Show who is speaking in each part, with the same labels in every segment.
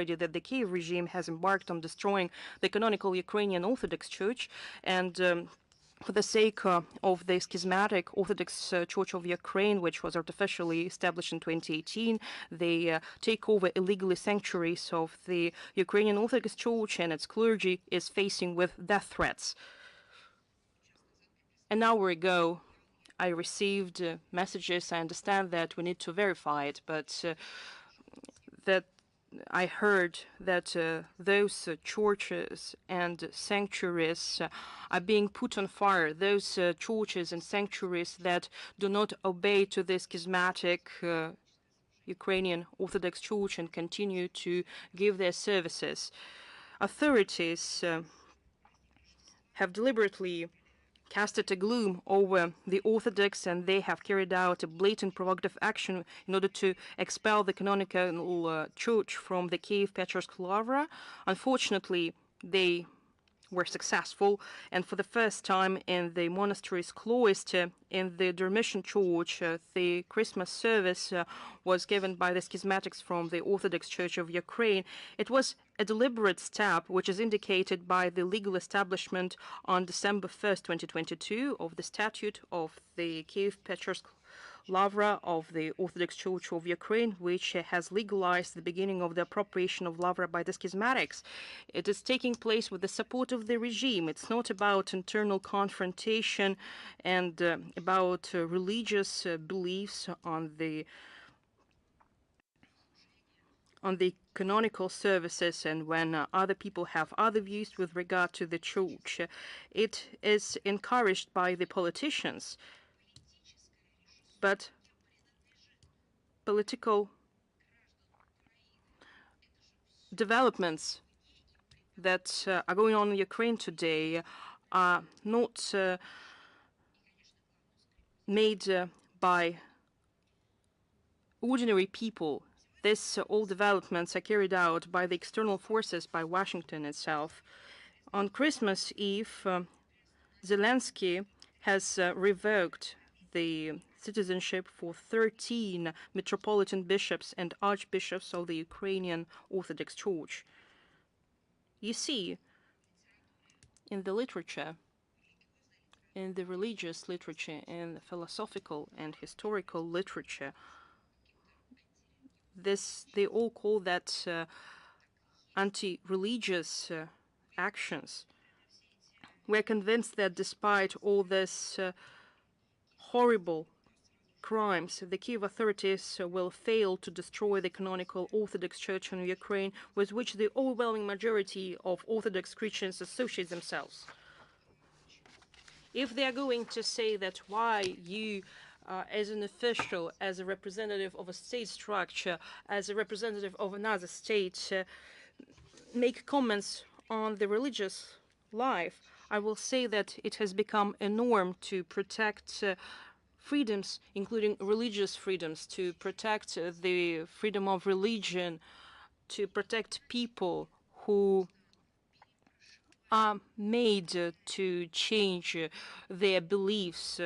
Speaker 1: that the Kiev regime has embarked on destroying the canonical Ukrainian Orthodox Church, and for the sake of the schismatic Orthodox Church of Ukraine, which was artificially established in 2018, they take over illegally sanctuaries of the Ukrainian Orthodox Church, and its clergy is facing with death threats. An hour ago, I received messages. I understand that we need to verify it, but that I heard that those churches and sanctuaries are being put on fire. Those churches and sanctuaries that do not obey to the schismatic Ukrainian Orthodox Church and continue to give their services. Authorities have deliberately casted a gloom over the Orthodox, and they have carried out a blatant provocative action in order to expel the canonical church from the Kiev-Pechersk Lavra. Unfortunately, they were successful, and for the first time in the monastery's cloister in the Dormition Church, the Christmas service was given by the schismatics from the Orthodox Church of Ukraine. It was a deliberate step, which is indicated by the legal establishment on December 1st, 2022, of the statute of the Kiev-Pechersk Lavra of the Orthodox Church of Ukraine, which has legalized the beginning of the appropriation of Lavra by the schismatics. It is taking place with the support of the regime. It's not about internal confrontation and about religious beliefs on the canonical services, and when other people have other views with regard to the church. It is encouraged by the politicians, but political developments that are going on in Ukraine today are not made by ordinary people. All developments are carried out by the external forces, by Washington itself. On Christmas Eve, Zelensky has revoked the citizenship for 13 metropolitan bishops and archbishops of the Ukrainian Orthodox Church. You see, in the literature, in the religious literature, in the philosophical and historical literature, they all call that anti-religious actions. We're convinced that despite all this horrible crimes, the Kiev authorities will fail to destroy the canonical Orthodox Church in Ukraine, with which the overwhelming majority of Orthodox Christians associate themselves. If they are going to say that why you, as an official, as a representative of a state structure, as a representative of another state, make comments on the religious life, I will say that it has become a norm to protect freedoms, including religious freedoms, to protect the freedom of religion, to protect people who are made to change their beliefs,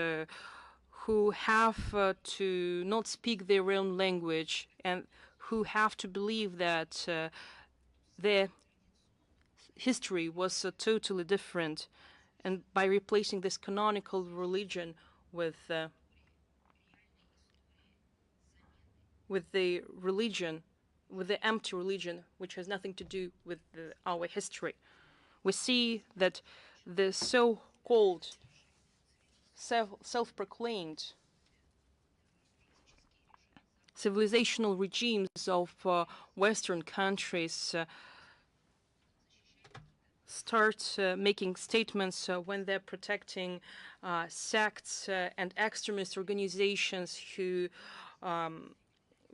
Speaker 1: who have to not speak their own language, and who have to believe that their history was totally different. And by replacing this canonical religion with the empty religion, which has nothing to do with our history, we see that the so-called self-proclaimed civilizational regimes of Western countries start making statements when they're protecting sects and extremist organizations who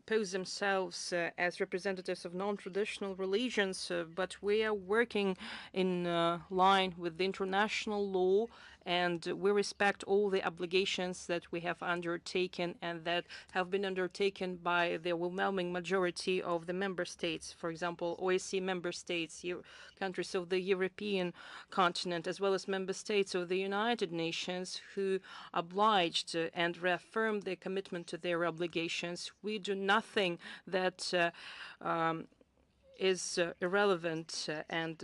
Speaker 1: pose themselves as representatives of non-traditional religions, but we are working in line with the international law, and we respect all the obligations that we have undertaken and that have been undertaken by the overwhelming majority of the member states. For example, OSCE member states, countries of the European continent, as well as member states of the United Nations, who obliged and reaffirmed their commitment to their obligations. We do nothing that is irrelevant and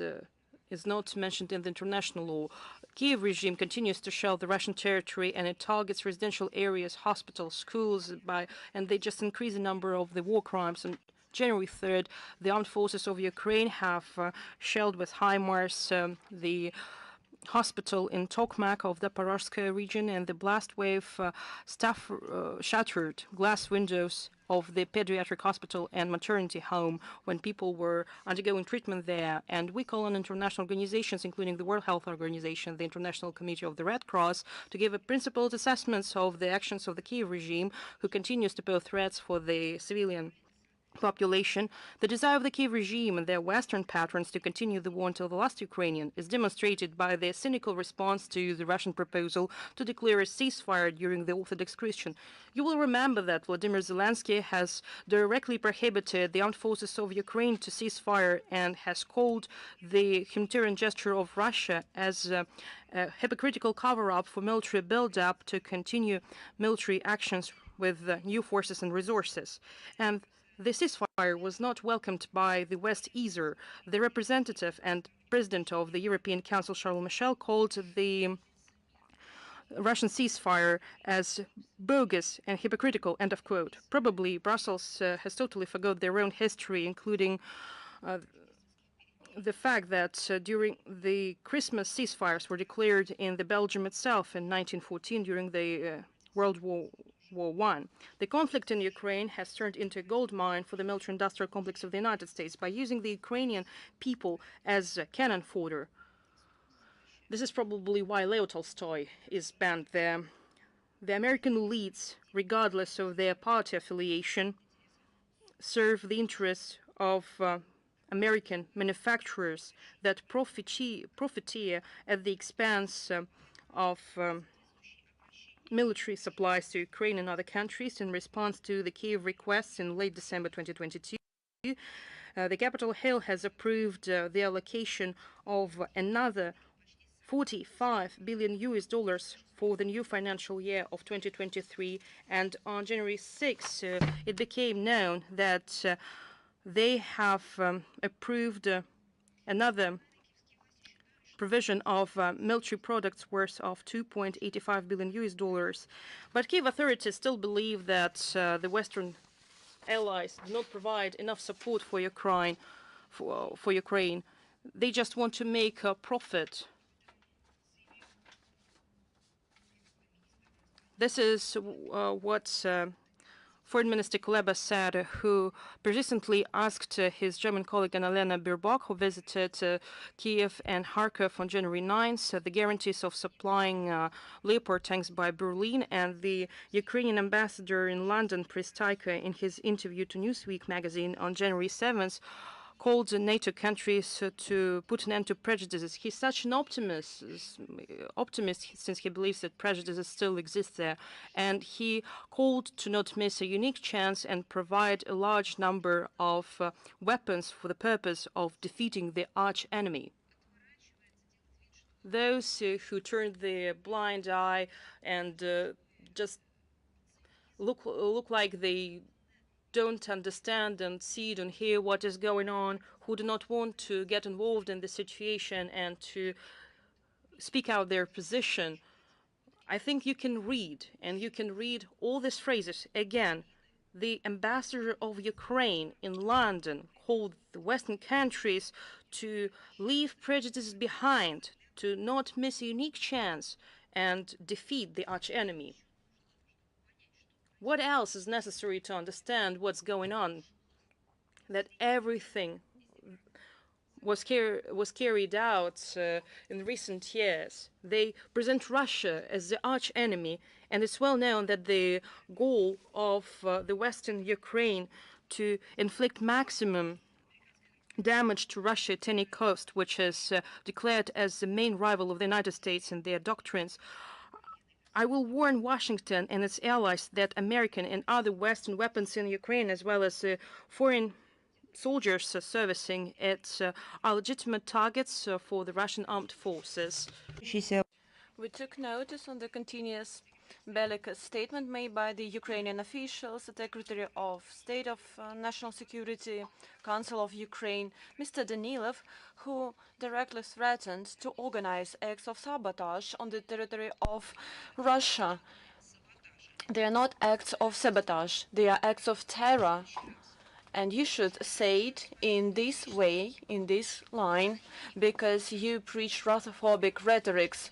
Speaker 1: is not mentioned in the international law. Kiev regime continues to shell the Russian territory, and it targets residential areas, hospitals, schools, and they just increase the number of the war crimes. On January 3rd, the armed forces of Ukraine have shelled with HIMARS the hospital in Tokmak of the Zaporozhye region, and the blast wave shattered glass windows of the pediatric hospital and maternity home when people were undergoing treatment there. And we call on international organizations, including the World Health Organization, the International Committee of the Red Cross, to give a principled assessment of the actions of the Kiev regime, who continues to pose threats for the civilian population. The desire of the Kiev regime and their Western patrons to continue the war until the last Ukrainian is demonstrated by their cynical response to the Russian proposal to declare a ceasefire during the Orthodox Christian. You will remember that Vladimir Zelensky has directly prohibited the armed forces of Ukraine to cease fire and has called the humanitarian gesture of Russia as a hypocritical cover-up for military build-up to continue military actions with new forces and resources. And the ceasefire was not welcomed by the West either. The representative and president of the European Council, Charles Michel, called the Russian ceasefire as bogus and hypocritical, end of quote. Probably Brussels has totally forgot their own history, including the fact that during the Christmas ceasefires were declared in the Belgium itself in 1914 during the World War I. The conflict in Ukraine has turned into a gold mine for the military-industrial complex of the United States by using the Ukrainian people as cannon fodder. This is probably why Leo Tolstoy is banned there. The American elites, regardless of their party affiliation, serve the interests of American manufacturers that profiteer at the expense of military supplies to Ukraine and other countries. In response to the Kiev requests in late December 2022, the Capitol Hill has approved the allocation of another $45 billion for the new financial year of 2023. And on January 6, it became known that they have approved another provision of military products worth of $2.85 billion. But Kiev authorities still believe that the Western allies do not provide enough support for Ukraine. They just want to make a profit. This is what Foreign Minister Kuleba said, who persistently asked his German colleague Annalena Baerbock, who visited Kiev and Kharkov on January 9th, the guarantees of supplying Leopard tanks by Berlin. And the Ukrainian ambassador in London, Pristaika, in his interview to Newsweek magazine on January 7th, called the NATO countries to put an end to prejudices. He's such an optimist since he believes that prejudices still exist there. And he called to not miss a unique chance and provide a large number of weapons for the purpose of defeating the arch enemy. Those who turn the blind eye and just look like they don't understand and see and hear what is going on, who do not want to get involved in the situation and to speak out their position, I think you can read, and you can read all these phrases. Again, the ambassador of Ukraine in London called the Western countries to leave prejudices behind, to not miss a unique chance and defeat the arch enemy. What else is necessary to understand what's going on? That everything was carried out in recent years. They present Russia as the arch enemy, and it's well known that the goal of the Western Ukraine to inflict maximum damage to Russia at any cost, which is declared as the main rival of the United States in their doctrines. I will warn Washington and its allies that American and other Western weapons in Ukraine, as well as foreign soldiers servicing it, are legitimate targets for the Russian armed forces.
Speaker 2: She said,
Speaker 3: we took notice on the continuous
Speaker 2: bellicose statement made by the Ukrainian officials, the Secretary of State of National Security Council of Ukraine, Mr. Danilov, who directly threatened to organize acts of sabotage on the territory of Russia. They are not acts of sabotage, they are acts of terror. And you should say it in this way, in this line, because you preach Russophobic rhetorics.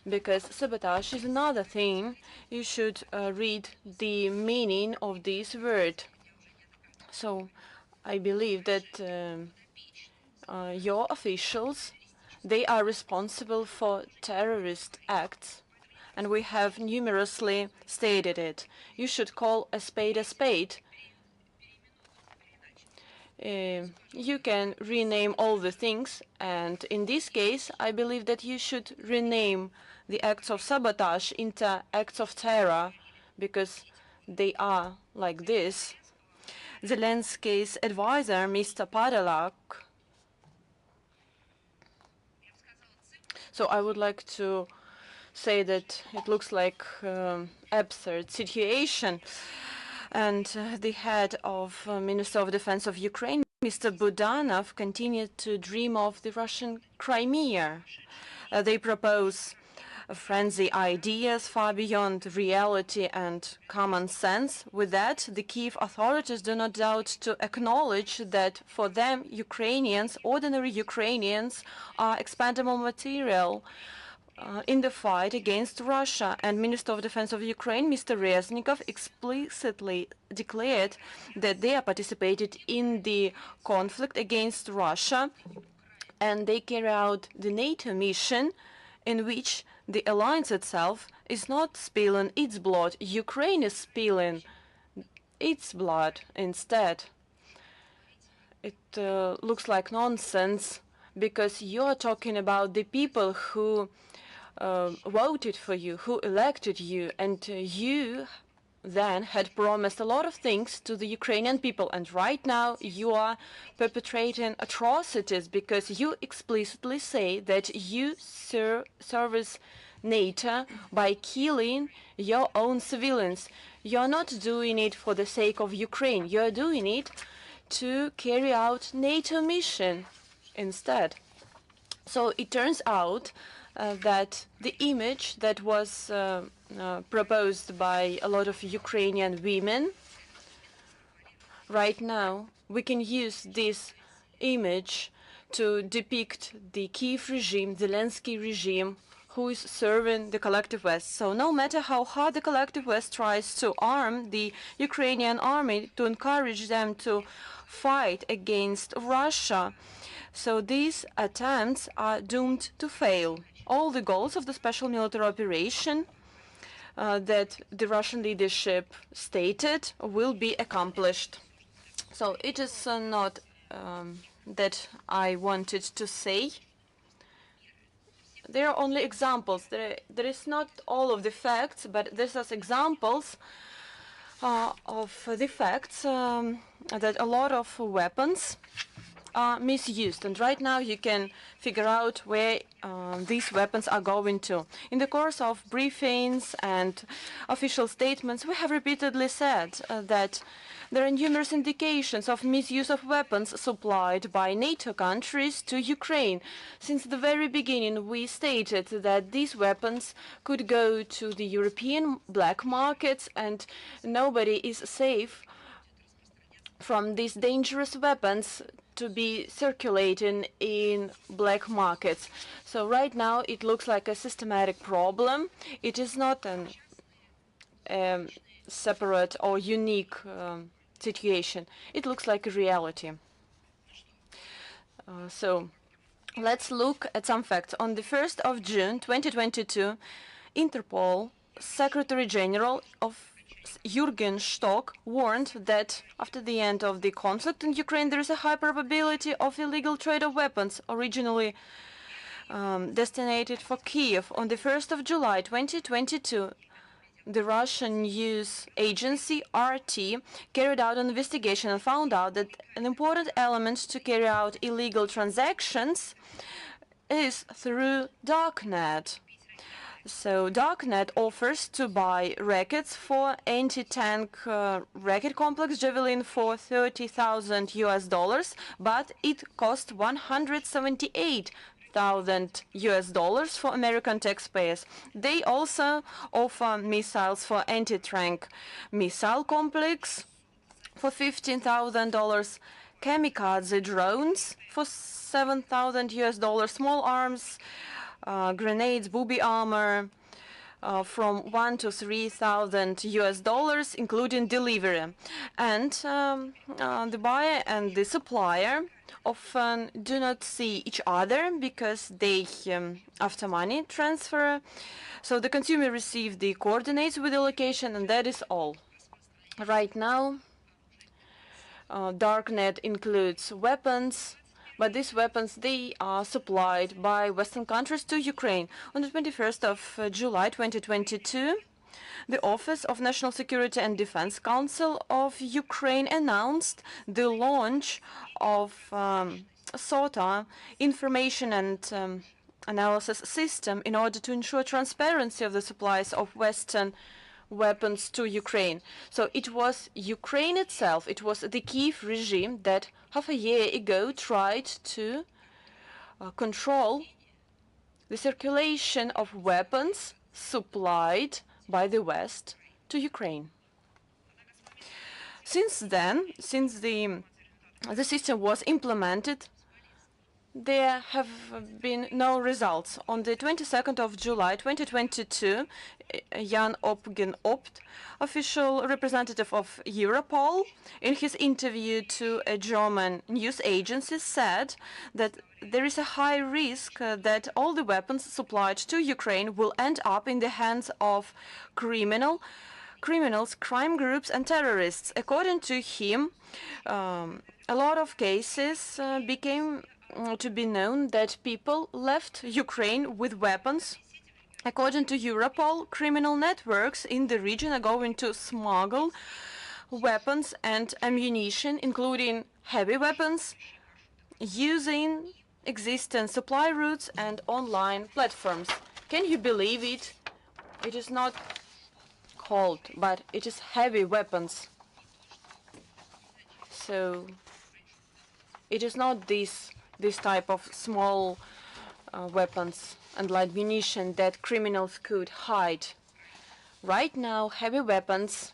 Speaker 2: Because sabotage is another thing. You should read the meaning of this word. So I believe that your officials, they are responsible for terrorist acts, and we have numerously stated it. You should call a spade a spade. You can rename all the things, and in this case, I believe that you should rename the acts of sabotage into acts of terror, because they are like this. Zelensky's advisor, Mr. Padelak. So I would like to say that it looks like absurd situation. And the head of Minister of Defense of Ukraine, Mr. Budanov, continued to dream of the Russian Crimea. They propose frenzy ideas far beyond reality and common sense. With that, the Kiev authorities do not doubt to acknowledge that for them, Ukrainians, ordinary Ukrainians, are expendable material in the fight against Russia. And Minister of Defense of Ukraine, Mr. Reznikov, explicitly declared that they are participated in the conflict against Russia, and they carry out the NATO mission in which the alliance itself is not spilling its blood. Ukraine is spilling its blood instead. It looks like nonsense, because you're talking about the people who voted for you, who elected you, and you then had promised a lot of things to the Ukrainian people, and right now you are perpetrating atrocities because you explicitly say that you service NATO by killing your own civilians. You're not doing it for the sake of Ukraine, you're doing it to carry out NATO mission instead. So it turns out that the image that was proposed by a lot of Ukrainian women, right now we can use this image to depict the Kiev regime, Zelensky regime, who is serving the collective West. So no matter how hard the collective West tries to arm the Ukrainian army to encourage them to fight against Russia, so these attempts are doomed to fail. All the goals of the special military operation that the Russian leadership stated will be accomplished. So it is not that I wanted to say. There are only examples. There is not all of the facts, but these are examples of the facts that a lot of weapons are misused. And right now you can figure out where these weapons are going to. In the course of briefings and official statements, we have repeatedly said that there are numerous indications of misuse of weapons supplied by NATO countries to Ukraine. Since the very beginning, we stated that these weapons could go to the European black markets, and nobody is safe from these dangerous weapons to be circulating in black markets. So right now it looks like a systematic problem. It is not a separate or unique situation. It looks like a reality. So let's look at some facts. On the 1st of June 2022, Interpol Secretary General of Jürgen Stock warned that after the end of the conflict in Ukraine, there is a high probability of illegal trade of weapons originally destined for Kiev. On the 1st of July 2022, the Russian news agency RT carried out an investigation and found out that an important element to carry out illegal transactions is through darknet. So Darknet offers to buy rockets for anti-tank rocket complex Javelin for $30,000, but it cost $178,000 for American taxpayers. They also offer missiles for anti-tank missile complex for $15,000, kamikaze drones for $7,000, small arms, grenades, booby armor from $1,000 to $3,000, including delivery. And the buyer and the supplier often do not see each other because they, after money transfer, so the consumer receives the coordinates with the location, and that is all. Right now, Darknet includes weapons, but these weapons, they are supplied by Western countries to Ukraine. On the 21st of July 2022, the Office of National Security and Defense Council of Ukraine announced the launch of SOTA information and analysis system in order to ensure transparency of the supplies of Western weapons to Ukraine. So it was Ukraine itself, it was the Kiev regime that half a year ago tried to control the circulation of weapons supplied by the West to Ukraine. Since then, since the system was implemented, there have been no results. On the 22nd of July 2022, Jan Opgen-Opt, official representative of Europol, in his interview to a German news agency said that there is a high risk that all the weapons supplied to Ukraine will end up in the hands of criminals, crime groups and terrorists. According to him, a lot of cases became to be known that people left Ukraine with weapons. According to Europol, criminal networks in the region are going to smuggle weapons and ammunition, including heavy weapons, using existing supply routes and online platforms. Can you believe it? It is not cold, but it is heavy weapons. So it is not this type of small weapons and light munition that criminals could hide. Right now, heavy weapons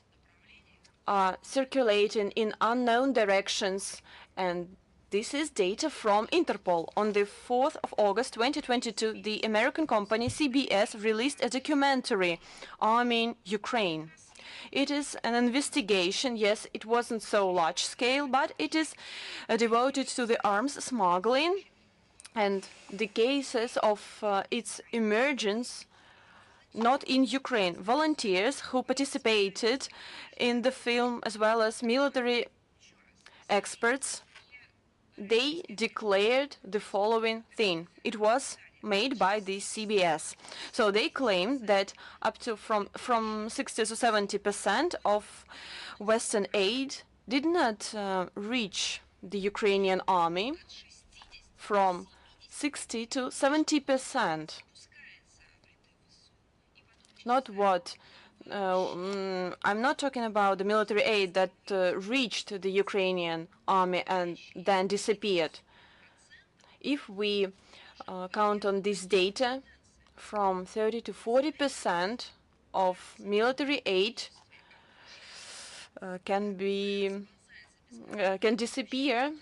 Speaker 2: are circulating in unknown directions, and this is data from Interpol. On the 4th of August 2022, the American company CBS released a documentary, Arming Ukraine. It is an investigation. Yes, it wasn't so large scale, but it is devoted to the arms smuggling and the cases of its emergence, not in Ukraine. Volunteers who participated in the film, as well as military experts, they declared the following thing. It was made by the CBS. So they claimed that up to from 60 to 70% of Western aid did not reach the Ukrainian army, from 60 to 70%. Not what I'm not talking about the military aid that reached the Ukrainian army and then disappeared. If we count on this data, from 30 to 40% of military aid can disappear.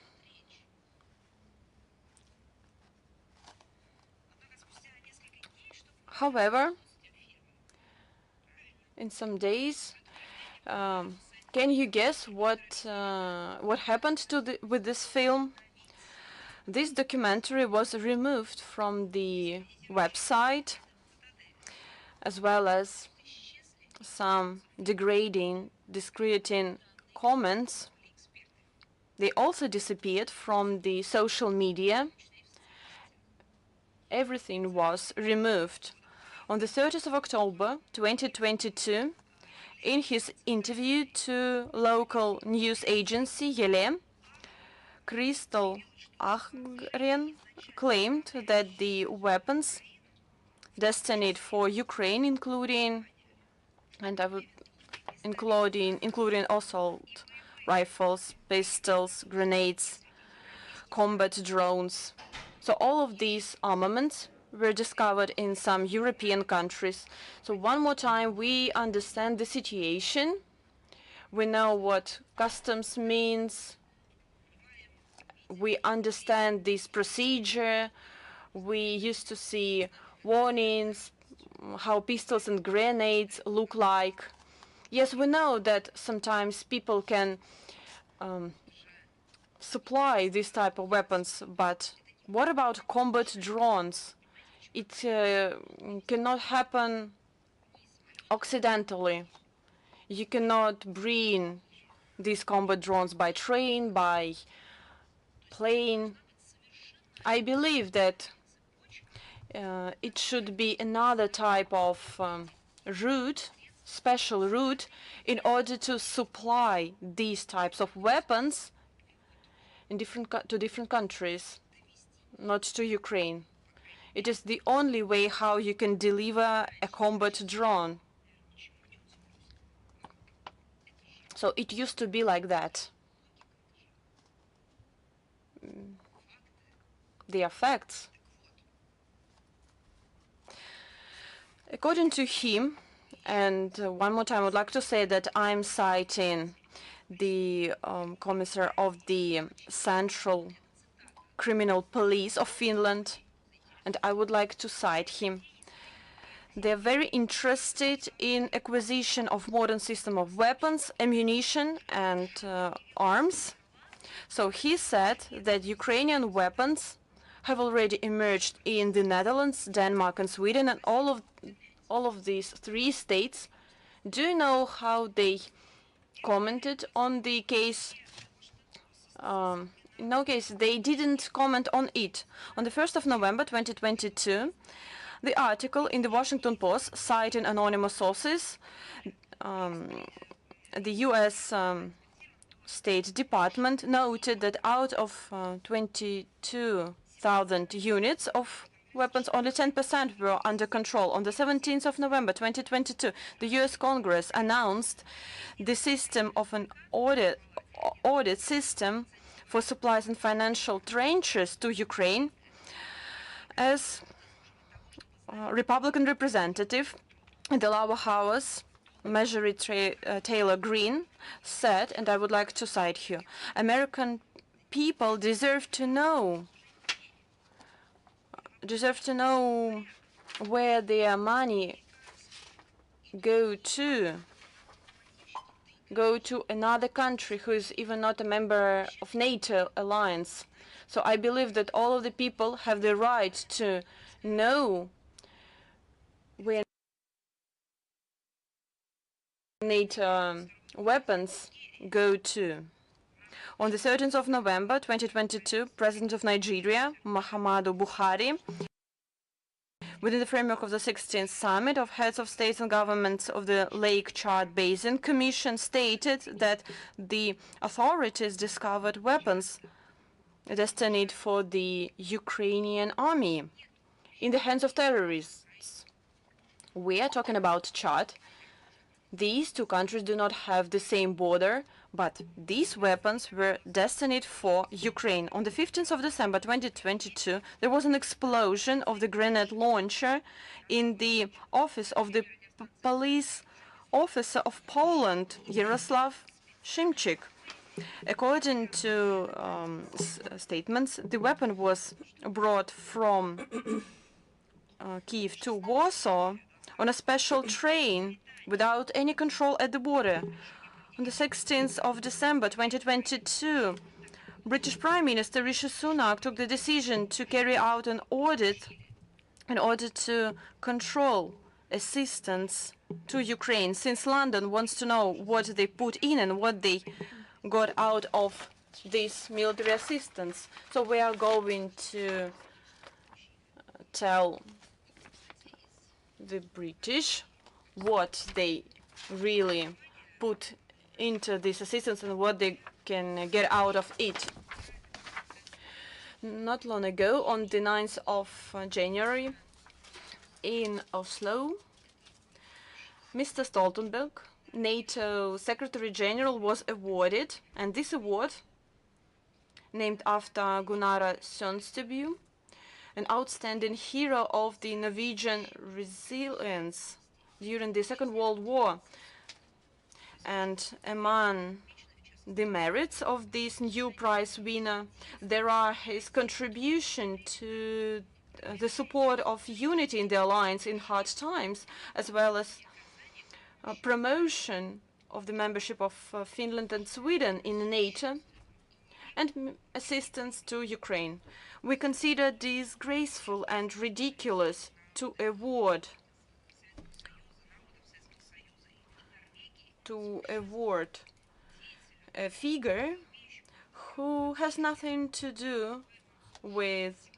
Speaker 2: However, in some days, can you guess what happened to with this film? This documentary was removed from the website, as well as some degrading, discrediting comments. They also disappeared from the social media. Everything was removed. On the 30th of October 2022, in his interview to local news agency Yele, Crystal Ahgren claimed that the weapons destined for Ukraine, including assault rifles, pistols, grenades, combat drones. So all of these armaments were discovered in some European countries. So one more time, we understand the situation. We know what customs means. We understand this procedure. We used to see warnings, how pistols and grenades look like. Yes, we know that sometimes people can supply this type of weapons, but what about combat drones? It cannot happen accidentally. You cannot bring these combat drones by train, by plane. I believe that it should be another type of route, special route, in order to supply these types of weapons in to different countries, not to Ukraine. It is the only way how you can deliver a combat drone. So it used to be like that. They are facts. According to him, and one more time I would like to say that I'm citing the Commissar of the Central Criminal Police of Finland, and I would like to cite him. They're very interested in acquisition of modern system of weapons, ammunition, and arms. So he said that Ukrainian weapons have already emerged in the Netherlands, Denmark, and Sweden, and all of these three states. Do you know how they commented on the case? In no case, they didn't comment on it. On the 1st of November 2022, the article in the Washington Post, citing anonymous sources, the U.S. State Department noted that out of 22,000 units of weapons, only 10% were under control. On the 17th of November 2022, the U.S. Congress announced the system of an audit system for supplies and financial tranches to Ukraine. As Republican representative in the lower house, Marjorie Taylor Greene, said, and I would like to cite here, American people deserve to know where their money go to another country who is even not a member of NATO alliance. So I believe that all of the people have the right to know where NATO weapons go to. On the 13th of November 2022, President of Nigeria, Muhammadu Buhari, within the framework of the 16th Summit of Heads of States and Governments of the Lake Chad Basin Commission, stated that the authorities discovered weapons destined for the Ukrainian army in the hands of terrorists. We are talking about Chad. These two countries do not have the same border, but these weapons were destined for Ukraine. On the 15th of December 2022, there was an explosion of the grenade launcher in the office of the police officer of Poland, Yaroslav Szymczyk. According to statements, the weapon was brought from Kiev to Warsaw on a special train without any control at the border. On the 16th of December 2022, British Prime Minister Rishi Sunak took the decision to carry out an audit in order to control assistance to Ukraine, since London wants to know what they put in and what they got out of this military assistance. So we are going to tell the British what they really put into this assistance and what they can get out of it. Not long ago, on the 9th of January, in Oslo, Mr. Stoltenberg, NATO Secretary General, was awarded, and this award, named after Gunnar Sønstebø, an outstanding hero of the Norwegian resilience during the Second World War. And among the merits of this new prize winner, there are his contribution to the support of unity in the alliance in hard times, as well as promotion of the membership of Finland and Sweden in NATO, and assistance to Ukraine. We consider disgraceful and ridiculous to award a figure who has nothing to do with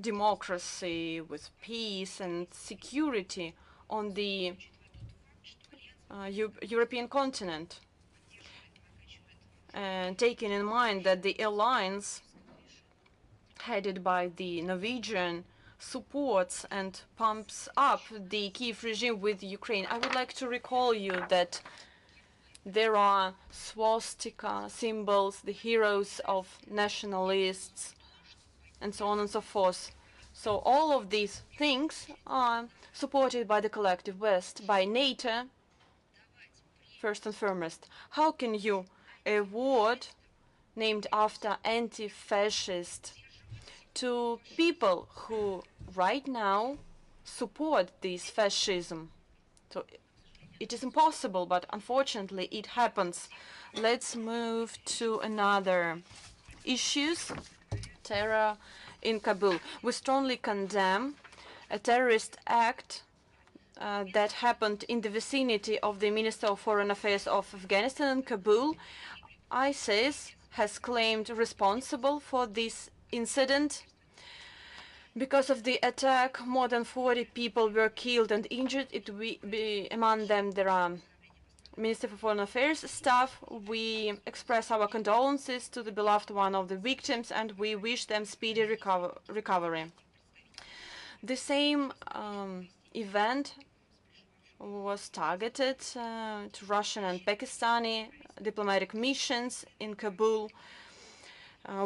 Speaker 2: democracy, with peace and security on the European continent. And taking in mind that the alliance headed by the Norwegian supports and pumps up the Kiev regime with Ukraine, I would like to recall you that there are swastika symbols, the heroes of nationalists, and so on and so forth. So all of these things are supported by the collective West, by NATO, first and foremost. How can you award named after anti-fascist to people who right now support this fascism? So it is impossible, but unfortunately it happens. Let's move to another issues. Terror in Kabul. We strongly condemn a terrorist act that happened in the vicinity of the Minister of Foreign Affairs of Afghanistan in Kabul. ISIS has claimed responsible for this incident. Because of the attack, more than 40 people were killed and injured. Among them, there are Minister for Foreign Affairs staff. We express our condolences to the beloved one of the victims, and we wish them speedy recovery. The same event was targeted to Russian and Pakistani diplomatic missions in Kabul.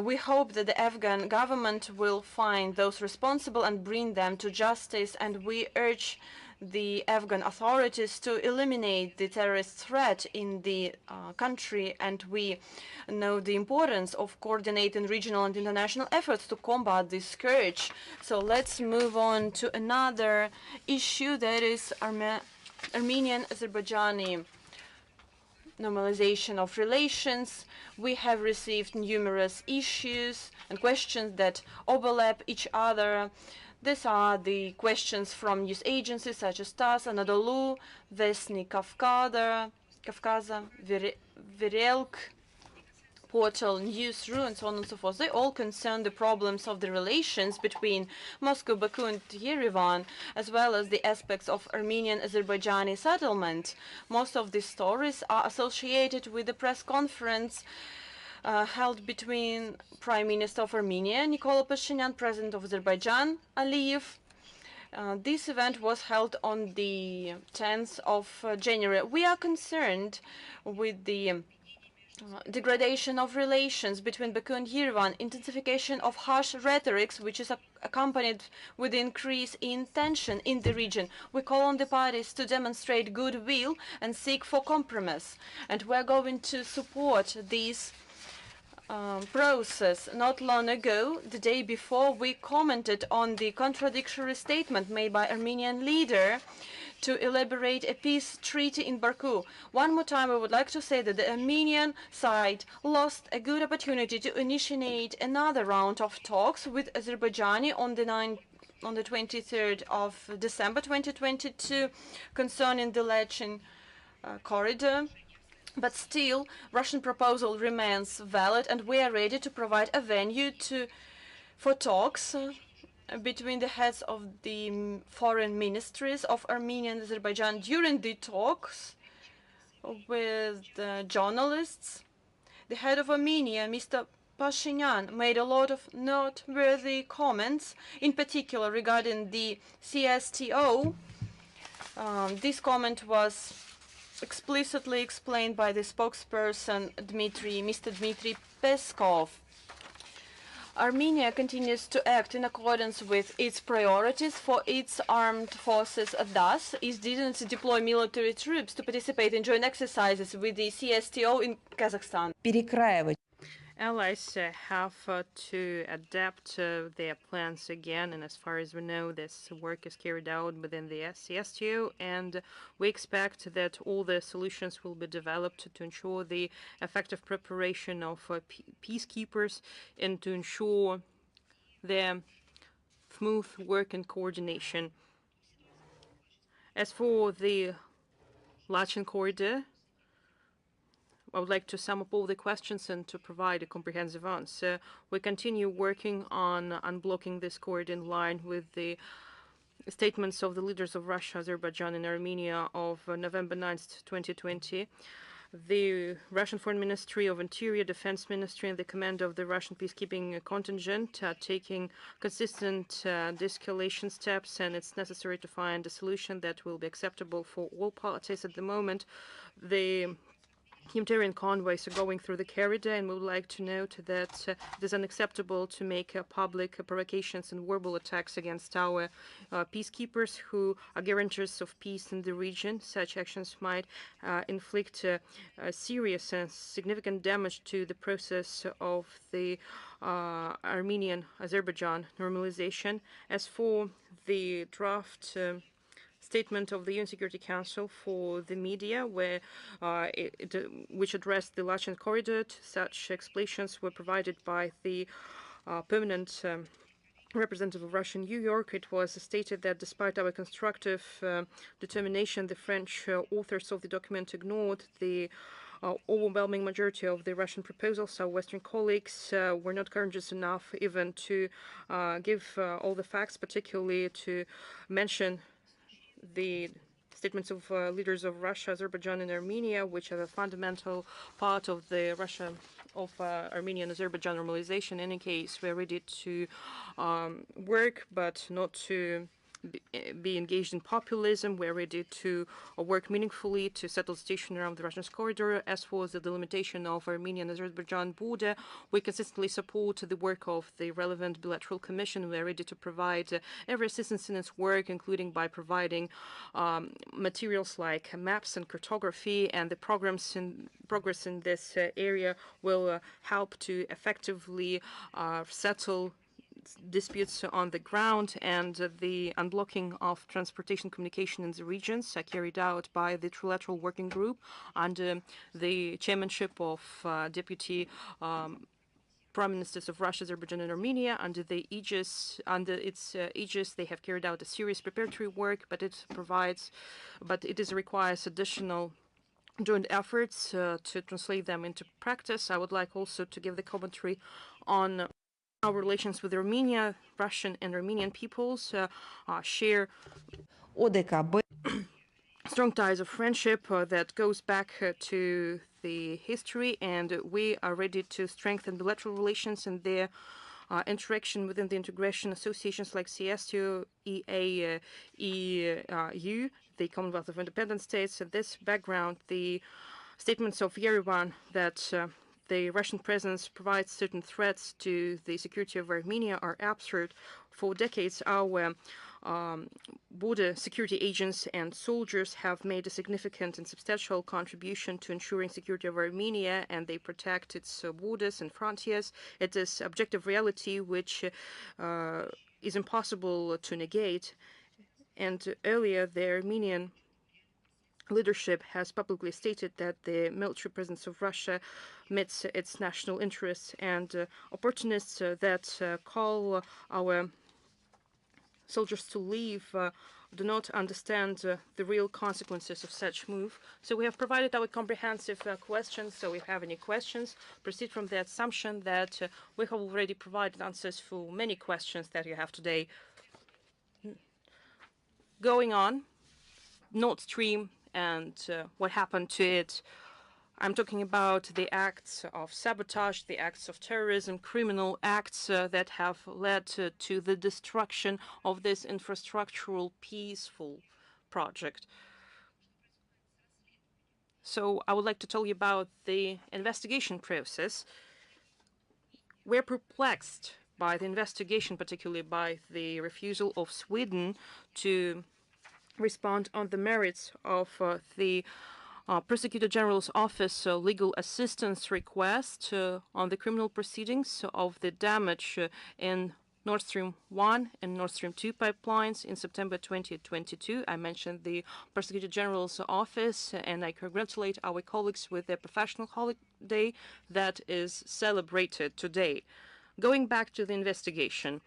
Speaker 2: We hope that the Afghan government will find those responsible and bring them to justice, and we urge the Afghan authorities to eliminate the terrorist threat in the country, and we know the importance of coordinating regional and international efforts to combat this scourge. So let's move on to another issue, that is Armenian-Azerbaijani normalization of relations. We have received numerous issues and questions that overlap each other. These are the questions from news agencies such as TASS, Anadolu, Vestnik Kafkaza, Virelk, Portal, News.ru, and so on and so forth. They all concern the problems of the relations between Moscow, Baku, and Yerevan, as well as the aspects of Armenian-Azerbaijani settlement. Most of these stories are associated with the press conference held between Prime Minister of Armenia, Nikol Pashinyan, President of Azerbaijan, Aliyev. This event was held on the 10th of January. We are concerned with the degradation of relations between Baku and Yerevan, intensification of harsh rhetorics, which is accompanied with increase in tension in the region. We call on the parties to demonstrate goodwill and seek for compromise, and we're going to support this process. Not long ago, the day before, we commented on the contradictory statement made by Armenian leader to elaborate a peace treaty in Baku. One more time, I would like to say that the Armenian side lost a good opportunity to initiate another round of talks with Azerbaijan on the 23rd of December 2022 concerning the Lachin corridor. But still, Russian proposal remains valid, and we are ready to provide a venue for talks between the heads of the foreign ministries of Armenia and Azerbaijan. During the talks with journalists, the head of Armenia, Mr. Pashinyan made a lot of noteworthy comments, in particular regarding the CSTO. This comment was explicitly explained by the spokesperson Mr. Dmitry Peskov. Armenia continues to act in accordance with its priorities for its armed forces. Thus, it didn't deploy military troops to participate in joint exercises with the CSTO in Kazakhstan.
Speaker 1: Allies have to adapt their plans again, and as far as we know, this work is carried out within the CSTO, and we expect that all the solutions will be developed to ensure the effective preparation of peacekeepers and to ensure their smooth work and coordination. As for the Lachin corridor, I would like to sum up all the questions and to provide a comprehensive answer. We continue working on unblocking this corridor in line with the statements of the leaders of Russia, Azerbaijan, and Armenia of November 9th, 2020. The Russian Foreign Ministry of Interior, Defense Ministry, and the command of the Russian peacekeeping contingent are taking consistent de-escalation steps, and it's necessary to find a solution that will be acceptable for all parties. At the moment, the humanitarian convoys are going through the corridor, and we would like to note that it is unacceptable to make public provocations and verbal attacks against our peacekeepers who are guarantors of peace in the region. Such actions might inflict serious and significant damage to the process of the Armenian-Azerbaijan normalization. As for the draft statement of the UN Security Council for the media, where which addressed the Lachin corridor, such explanations were provided by the permanent representative of Russia in New York. It was stated that despite our constructive determination, the French authors of the document ignored the overwhelming majority of the Russian proposals. Our Western colleagues were not courageous enough even to give all the facts, particularly to mention the statements of leaders of Russia, Azerbaijan, and Armenia, which are a fundamental part of the Armenia and Azerbaijan normalization. In any case, we're ready to work, but not to be engaged in populism. We're ready to work meaningfully to settle the situation around the Russian corridor. As for the delimitation of Armenia and Azerbaijan border, we consistently support the work of the relevant bilateral commission. We're ready to provide every assistance in its work, including by providing materials like maps and cartography, and the progress in this area will help to effectively settle disputes on the ground, and the unblocking of transportation communication in the regions are carried out by the trilateral working group under the chairmanship of Deputy Prime Ministers of Russia, Azerbaijan, and Armenia. Under its aegis, they have carried out a serious preparatory work, but it requires additional joint efforts to translate them into practice. I would like also to give the commentary on our relations with Armenia. Russian and Armenian peoples share strong ties of friendship that goes back to the history, and we are ready to strengthen bilateral relations and their interaction within the integration associations like CSTO, EU, the Commonwealth of Independent States. At this background, the statements of Yerevan that the Russian presence provides certain threats to the security of Armenia are absurd. For decades, our border security agents and soldiers have made a significant and substantial contribution to ensuring security of Armenia, and they protect its borders and frontiers. It is objective reality which is impossible to negate. And earlier, the Armenian leadership has publicly stated that the military presence of Russia meets its national interests, and opportunists that call our soldiers to leave do not understand the real consequences of such move. So we have provided our comprehensive questions. So if you have any questions, proceed from the assumption that we have already provided answers for many questions that you have today. Going on, Nord Stream and what happened to it I'm talking about the acts of sabotage, the acts of terrorism, criminal acts that have led to the destruction of this infrastructural peaceful project. So I would like to tell you about the investigation process. We're perplexed by the investigation, particularly by the refusal of Sweden to respond on the merits of the Prosecutor General's Office legal assistance request on the criminal proceedings of the damage in Nord Stream 1 and Nord Stream 2 pipelines in September 2022. I mentioned the Prosecutor General's Office, and I congratulate our colleagues with their professional holiday that is celebrated today. Going back to the investigation,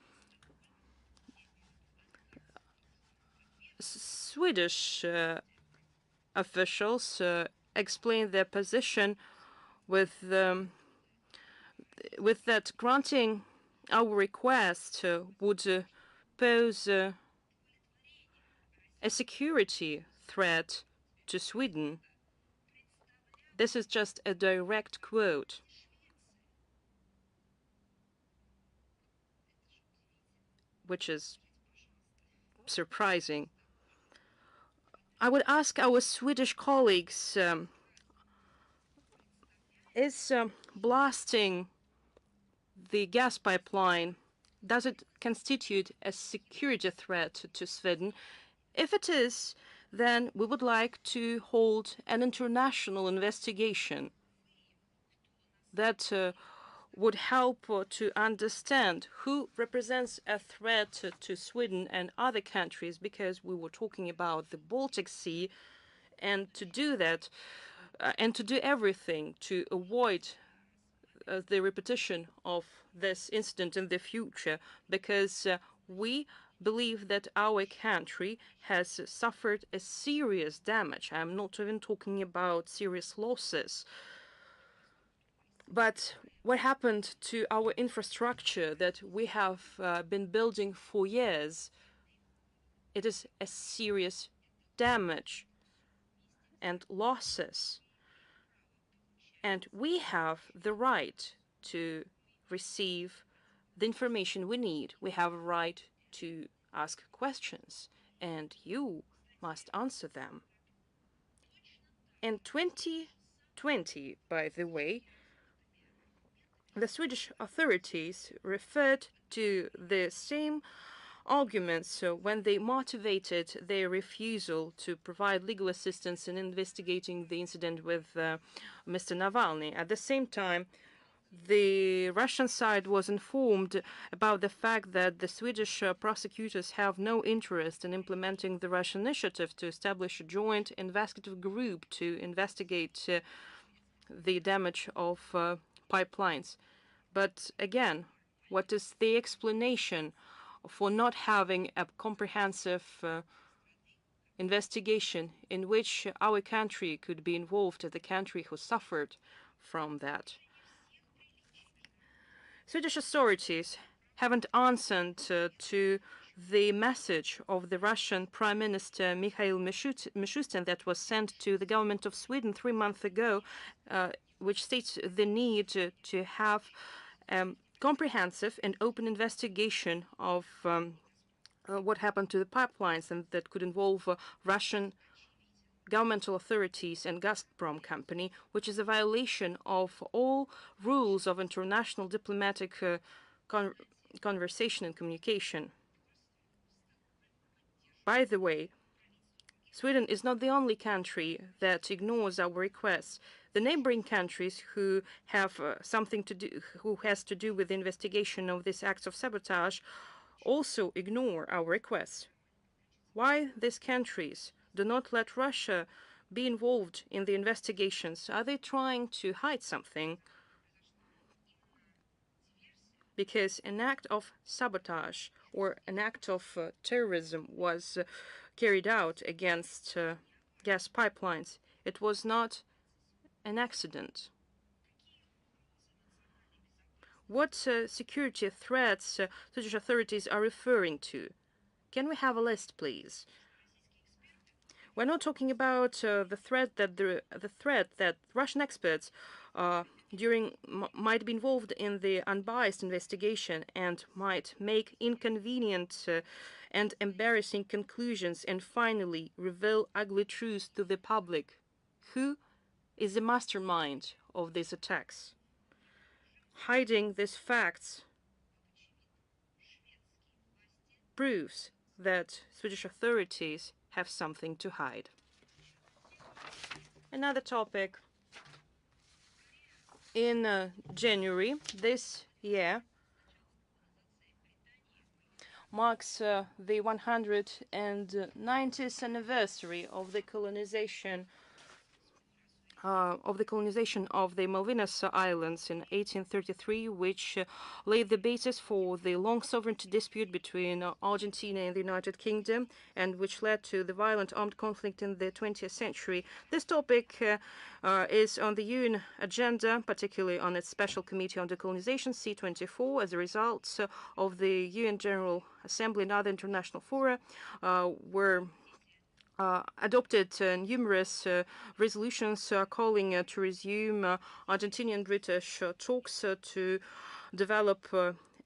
Speaker 1: Swedish officials explained their position with that granting our request would pose a security threat to Sweden. This is just a direct quote, which is surprising. I would ask our Swedish colleagues, is blasting the gas pipeline, does it constitute a security threat to Sweden? If it is, then we would like to hold an international investigation that would help to understand who represents a threat to Sweden and other countries, because we were talking about the Baltic Sea, and to do that and to do everything to avoid the repetition of this incident in the future, because we believe that our country has suffered a serious damage. I'm not even talking about serious losses. But what happened to our infrastructure that we have been building for years? It is a serious damage and losses. And we have the right to receive the information we need. We have a right to ask questions, and you must answer them. In 2020, by the way, the Swedish authorities referred to the same arguments when they motivated their refusal to provide legal assistance in investigating the incident with Mr. Navalny. At the same time, the Russian side was informed about the fact that the Swedish prosecutors have no interest in implementing the Russian initiative to establish a joint investigative group to investigate the damage of pipelines. But again, what is the explanation for not having a comprehensive investigation in which our country could be involved as the country who suffered from that? Swedish authorities haven't answered to the message of the Russian Prime Minister Mikhail Mishustin that was sent to the government of Sweden 3 months ago, which states the need to have comprehensive and open investigation of what happened to the pipelines, and that could involve Russian governmental authorities and Gazprom company, which is a violation of all rules of international diplomatic conversation and communication. By the way, Sweden is not the only country that ignores our requests. The neighboring countries who have something to do, who has to do with the investigation of these acts of sabotage, also ignore our requests. Why these countries do not let Russia be involved in the investigations? Are they trying to hide something? Because an act of sabotage or an act of terrorism was carried out against gas pipelines. It was not an accident. What security threats Swedish authorities are referring to? Can we have a list, please? We're not talking about the threat that Russian experts might be involved in the unbiased investigation and might make inconvenient and embarrassing conclusions and finally reveal ugly truths to the public. Who is the mastermind of these attacks? Hiding these facts proves that Swedish authorities have something to hide. Another topic. In January this year marks the 190th anniversary of the colonization of the Malvinas Islands in 1833, which laid the basis for the long sovereignty dispute between Argentina and the United Kingdom, and which led to the violent armed conflict in the 20th century. This topic is on the UN agenda, particularly on its Special Committee on Decolonization, C24, as a result of the UN General Assembly and other international fora were adopted numerous resolutions calling to resume Argentinian-British talks to develop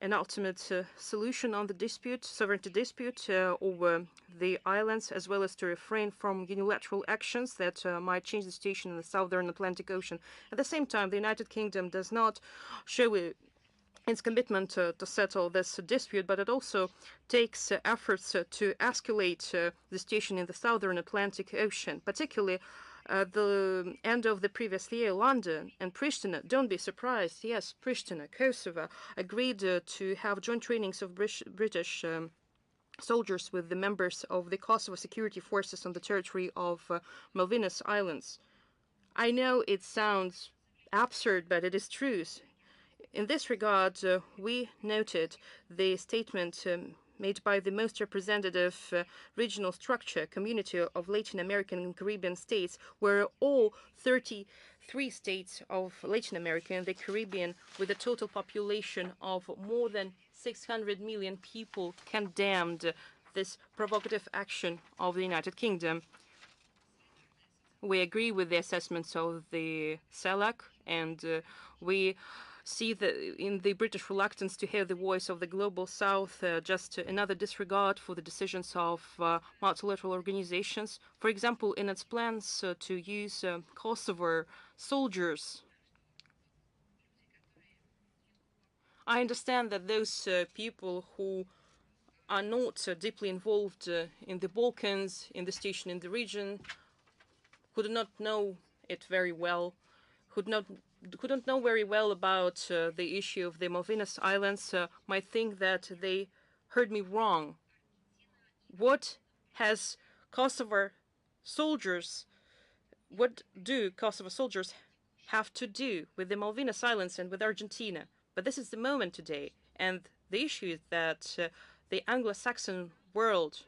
Speaker 1: an ultimate solution on the sovereignty dispute over the islands, as well as to refrain from unilateral actions that might change the situation in the southern Atlantic Ocean. At the same time, the United Kingdom does not show its commitment to settle this dispute, but it also takes efforts to escalate the situation in the southern Atlantic Ocean, particularly at the end of the previous year. London and Pristina, don't be surprised, yes, Pristina, Kosovo, agreed to have joint trainings of British soldiers with the members of the Kosovo security forces on the territory of Malvinas Islands. I know it sounds absurd, but it is true. In this regard, we noted the statement made by the most representative regional structure, Community of Latin American and Caribbean States, where all 33 states of Latin America and the Caribbean, with a total population of more than 600 million people, condemned this provocative action of the United Kingdom. We agree with the assessments of the CELAC, and we see in the British reluctance to hear the voice of the global south just another disregard for the decisions of multilateral organizations. For example, in its plans to use Kosovo soldiers. I understand that those people who are not deeply involved in the Balkans, in the situation in the region, who do not know it very well, who don't know very well about the issue of the Malvinas Islands, might think that they heard me wrong. What has Kosovo soldiers, what do Kosovo soldiers have to do with the Malvinas Islands and with Argentina? But this is the moment today, and the issue is that the Anglo-Saxon world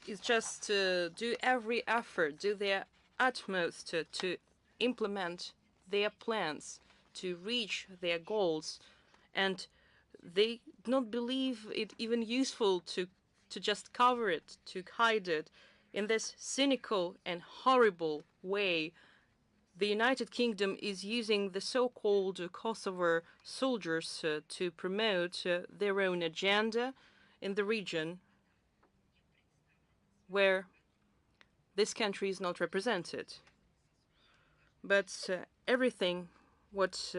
Speaker 1: is just to do every effort, do their utmost to implement their plans, to reach their goals, and they don't believe it even useful to just cover it, to hide it. In this cynical and horrible way, the United Kingdom is using the so-called Kosovo soldiers to promote their own agenda in the region where this country is not represented. But everything what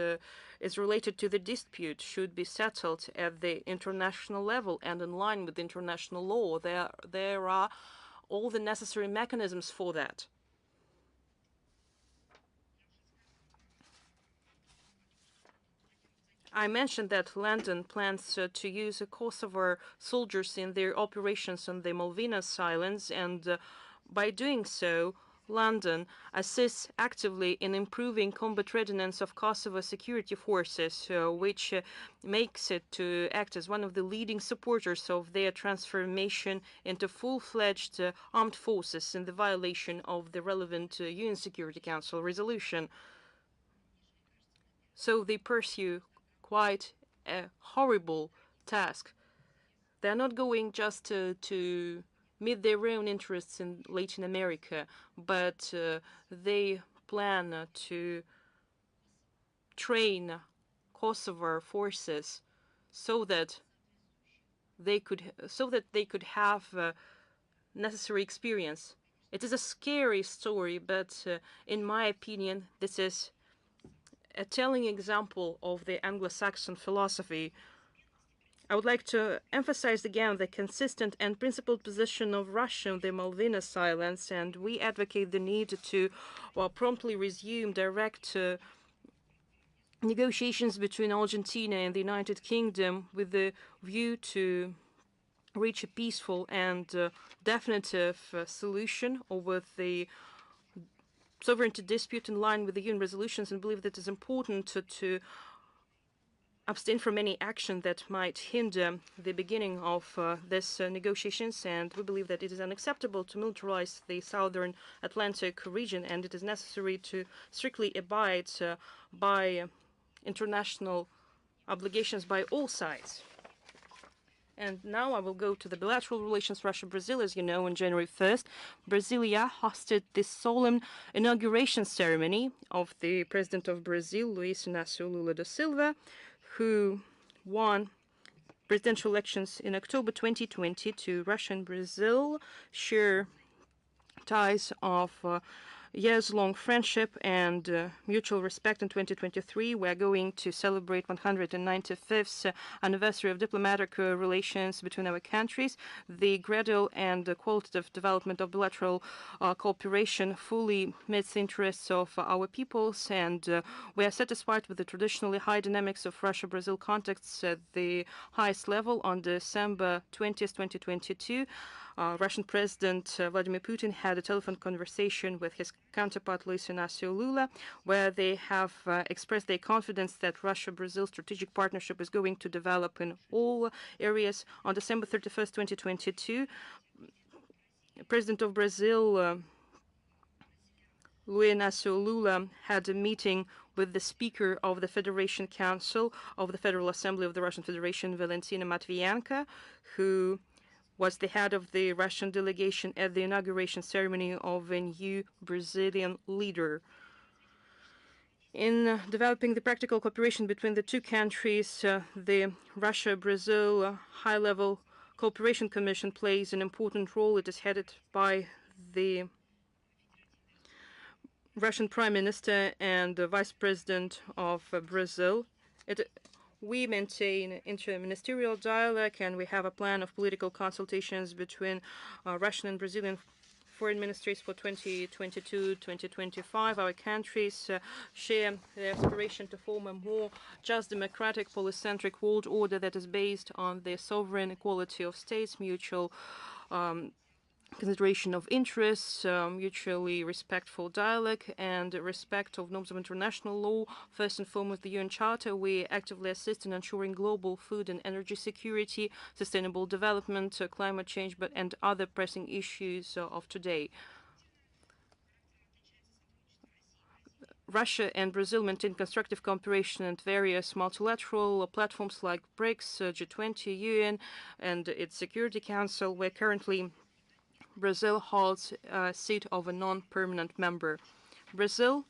Speaker 1: is related to the dispute should be settled at the international level and in line with international law. There are all the necessary mechanisms for that. I mentioned that London plans to use Kosovo soldiers in their operations on the Malvinas Islands, and by doing so, London assists actively in improving combat readiness of Kosovo security forces, which makes it to act as one of the leading supporters of their transformation into full-fledged armed forces in the violation of the relevant UN Security Council resolution. So they pursue quite a horrible task. They're not going just to meet their own interests in Latin America, but they plan to train Kosovo forces so that they could have necessary experience. It is a scary story, but in my opinion, this is a telling example of the Anglo-Saxon philosophy. I would like to emphasize again the consistent and principled position of Russia on the Malvinas Islands, and we advocate the need to promptly resume direct negotiations between Argentina and the United Kingdom with the view to reach a peaceful and definitive solution over the sovereignty dispute in line with the UN resolutions, and believe that it is important to abstain from any action that might hinder the beginning of these negotiations. And we believe that it is unacceptable to militarize the southern Atlantic region, and it is necessary to strictly abide by international obligations by all sides. And now I will go to the bilateral relations Russia-Brazil. As you know, on January 1st, Brasilia hosted the solemn inauguration ceremony of the President of Brazil, Luiz Inácio Lula da Silva, who won presidential elections in October 2020. To Russia and Brazil share ties of years-long friendship and mutual respect. In 2023, we are going to celebrate 195th anniversary of diplomatic relations between our countries. The gradual and qualitative development of bilateral cooperation fully meets the interests of our peoples, and we are satisfied with the traditionally high dynamics of Russia-Brazil contacts at the highest level. On December 20th, 2022, Russian President Vladimir Putin had a telephone conversation with his counterpart Luiz Inácio Lula, where they have expressed their confidence that Russia-Brazil strategic partnership is going to develop in all areas. On December 31st, 2022, President of Brazil, Luiz Inácio Lula, had a meeting with the Speaker of the Federation Council of the Federal Assembly of the Russian Federation, Valentina Matvienko, who was the head of the Russian delegation at the inauguration ceremony of a new Brazilian leader. In developing the practical cooperation between the two countries, the Russia-Brazil High-Level Cooperation Commission plays an important role. It is headed by the Russian Prime Minister and Vice President of Brazil. We maintain inter-ministerial dialogue, and we have a plan of political consultations between Russian and Brazilian foreign ministries for 2022-2025. Our countries share the aspiration to form a more just, democratic, polycentric world order that is based on the sovereign equality of states, mutual consideration of interests, mutually respectful dialogue, and respect of norms of international law. First and foremost, the UN Charter. We actively assist in ensuring global food and energy security, sustainable development, climate change, and other pressing issues of today. Russia and Brazil maintain constructive cooperation at various multilateral platforms like BRICS, G20, UN, and its Security Council, where currently Brazil holds a seat of a non-permanent member. Brazil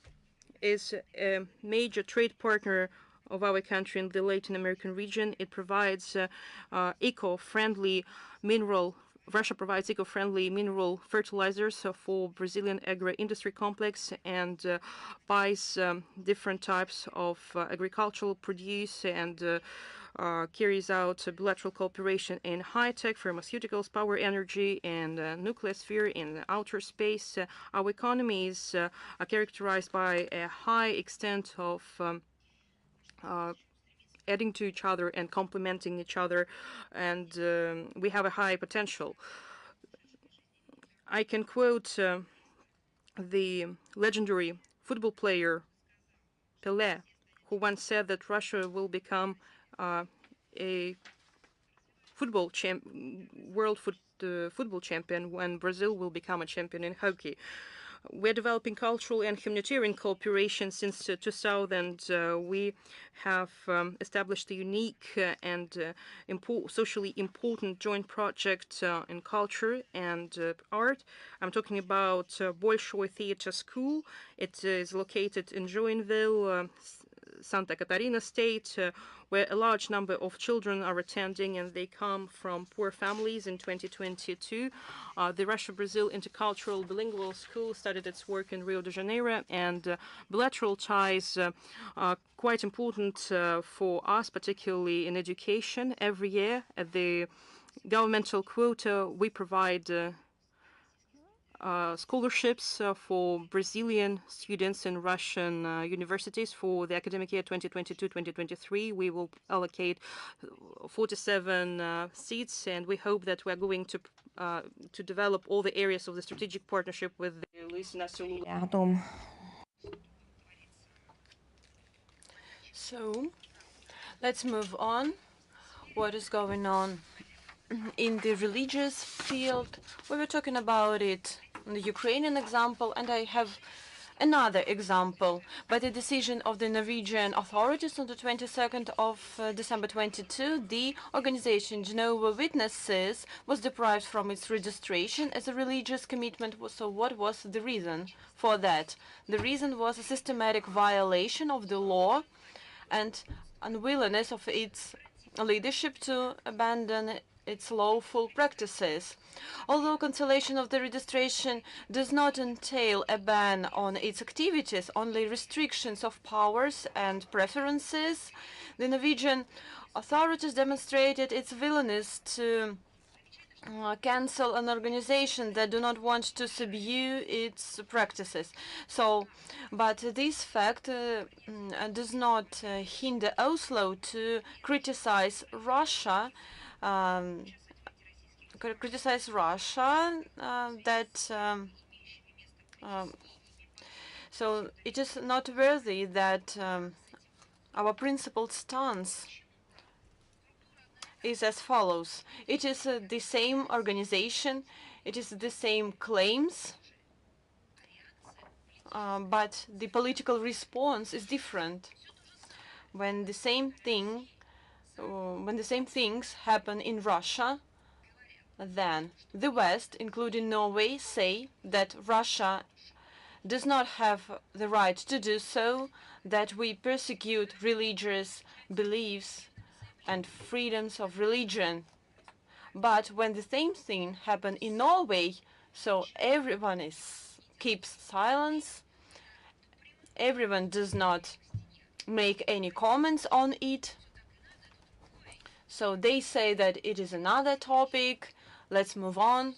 Speaker 1: is a major trade partner of our country in the Latin American region. It provides eco-friendly mineral. Russia provides eco-friendly mineral fertilizers for Brazilian agro-industry complex, and buys different types of agricultural produce, and carries out bilateral cooperation in high-tech, pharmaceuticals, power energy, and nuclear sphere in outer space. Our economies are characterized by a high extent of adding to each other and complementing each other, and we have a high potential. I can quote the legendary football player Pelé, who once said that Russia will become a world football champion when Brazil will become a champion in hockey. We're developing cultural and humanitarian cooperation since 2000. We have established a unique and socially important joint project in culture and art. I'm talking about Bolshoi Theatre School. It is located in Joinville, Santa Catarina State, where a large number of children are attending, and they come from poor families. In 2022, the Russia-Brazil Intercultural Bilingual School started its work in Rio de Janeiro, and bilateral ties are quite important for us, particularly in education. Every year, at the governmental quota, we provide scholarships for Brazilian students in Russian universities for the academic year 2022-2023. We will allocate 47 seats, and we hope that we're going to develop all the areas of the strategic partnership with Luis Inacio.
Speaker 2: So, let's move on. What is going on in the religious field? We were talking about it in the Ukrainian example, and I have another example. By the decision of the Norwegian authorities on the 22nd of December 22, the organization Jehovah's Witnesses was deprived from its registration as a religious commitment. So what was the reason for that? The reason was a systematic violation of the law and unwillingness of its leadership to abandon its lawful practices. Although cancellation of the registration does not entail a ban on its activities, only restrictions of powers and preferences, the Norwegian authorities demonstrated its willingness to cancel an organization that do not want to subdue its practices. So, but this fact does not hinder Oslo to criticize Russia. So it is not worthy that our principled stance is as follows. It is the same organization, it is the same claims, but the political response is different. When the same things happen in Russia, then the West, including Norway, say that Russia does not have the right to do so, that we persecute religious beliefs and freedoms of religion. But when the same thing happens in Norway, so everyone keeps silence, everyone does not make any comments on it. So they say that it is another topic, let's move on.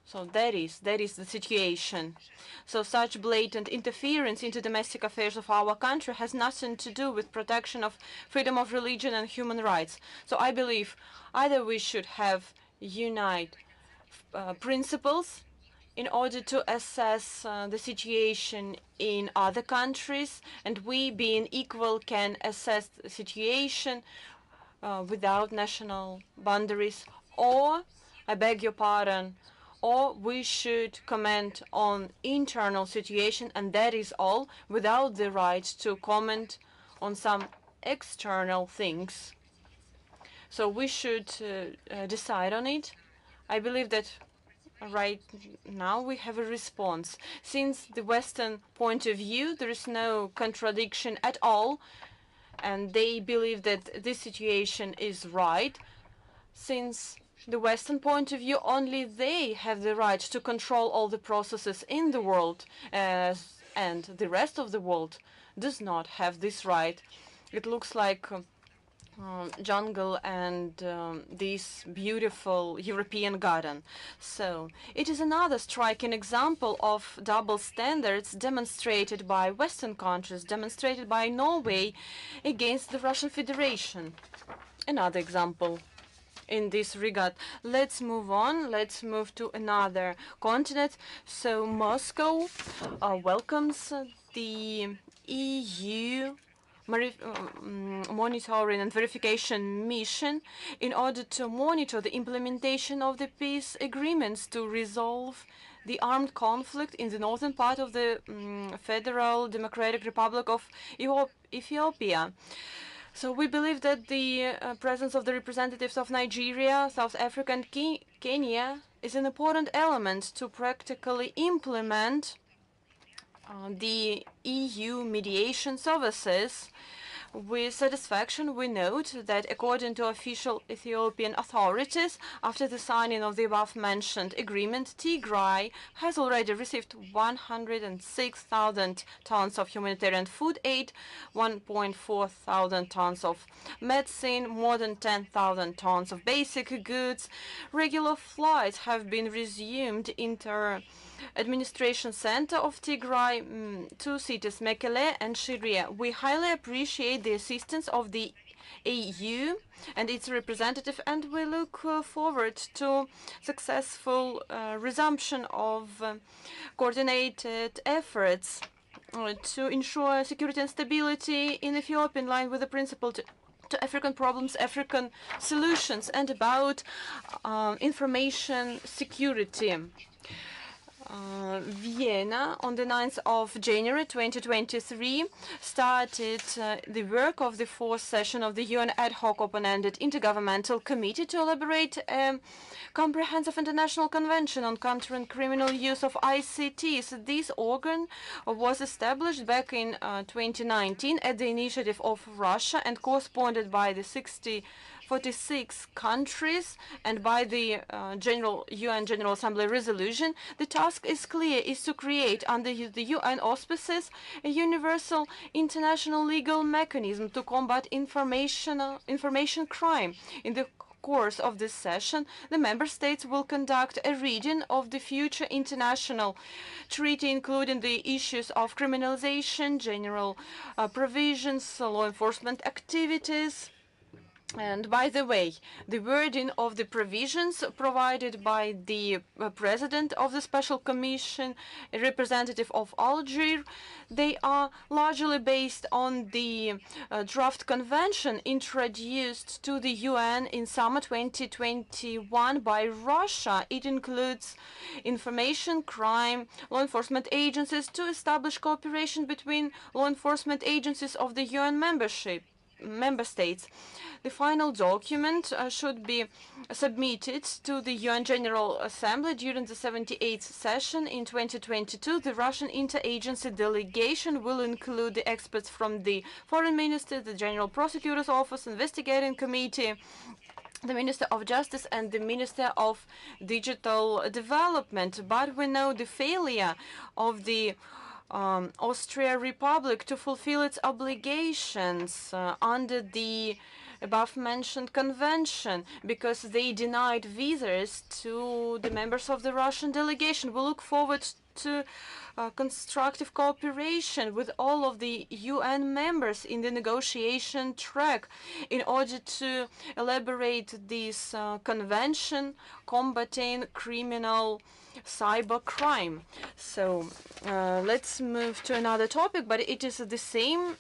Speaker 2: So that is the situation. So such blatant interference into domestic affairs of our country has nothing to do with protection of freedom of religion and human rights. So I believe either we should have unite principles in order to assess the situation in other countries, and we, being equal, can assess the situation without national boundaries, or, I beg your pardon, or we should comment on internal situation, and that is all, without the right to comment on some external things. So we should decide on it. I believe that right now we have a response. Since the Western point of view, there is no contradiction at all, and they believe that this situation is right. Since the Western point of view, only they have the right to control all the processes in the world, and the rest of the world does not have this right. It looks like jungle and this beautiful European garden. So it is another striking example of double standards demonstrated by Western countries, demonstrated by Norway against the Russian Federation. Another example in this regard. Let's move on. Let's move to another continent. So Moscow welcomes the EU monitoring and verification mission in order to monitor the implementation of the peace agreements to resolve the armed conflict in the northern part of the Federal Democratic Republic of Ethiopia. So we believe that the presence of the representatives of Nigeria, South Africa and Kenya is an important element to practically implement the EU mediation services. With satisfaction, we note that according to official Ethiopian authorities, after the signing of the above-mentioned agreement, Tigray has already received 106,000 tons of humanitarian food aid, 1.4 thousand tons of medicine, more than 10,000 tons of basic goods. Regular flights have been resumed into administration center of Tigray, two cities, Mekele and Shire. We highly appreciate the assistance of the EU and its representative, and we look forward to successful resumption of coordinated efforts to ensure security and stability in Ethiopia in line with the principle to African problems, African solutions, and about information security. Vienna, on the 9th of January 2023, started the work of the fourth session of the UN Ad Hoc Open-Ended Intergovernmental Committee to elaborate a comprehensive international convention on countering criminal use of ICTs. This organ was established back in 2019 at the initiative of Russia and corresponded by the 46 countries and by the UN General Assembly resolution. The task is clear, is to create under the UN auspices a universal international legal mechanism to combat information crime. In the course of this session, the member states will conduct a reading of the future international treaty, including the issues of criminalization, general provisions, law enforcement activities. And by the way, the wording of the provisions provided by the President of the Special Commission, a representative of Algeria, they are largely based on the draft convention introduced to the UN in summer 2021 by Russia. It includes information crime, law enforcement agencies to establish cooperation between law enforcement agencies of the UN member states. The final document should be submitted to the UN General Assembly during the 78th session in 2022. The Russian interagency delegation will include the experts from the Foreign Ministry, the General Prosecutor's Office, Investigating Committee, the Minister of Justice and the Minister of Digital Development. But we know the failure of the Austria Republic to fulfill its obligations under the above-mentioned convention because they denied visas to the members of the Russian delegation. We look forward to constructive cooperation with all of the UN members in the negotiation track in order to elaborate this convention combating criminal cybercrime. So let's move to another topic, but it is the same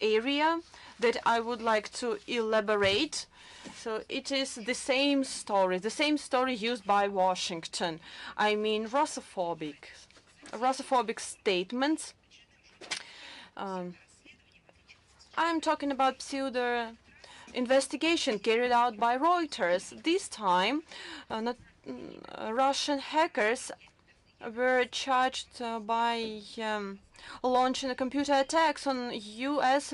Speaker 2: area that I would like to elaborate. So it is the same story used by Washington. I mean Russophobic statements. I'm talking about pseudo investigation carried out by Reuters. This time, Russian hackers were charged by launching computer attacks on US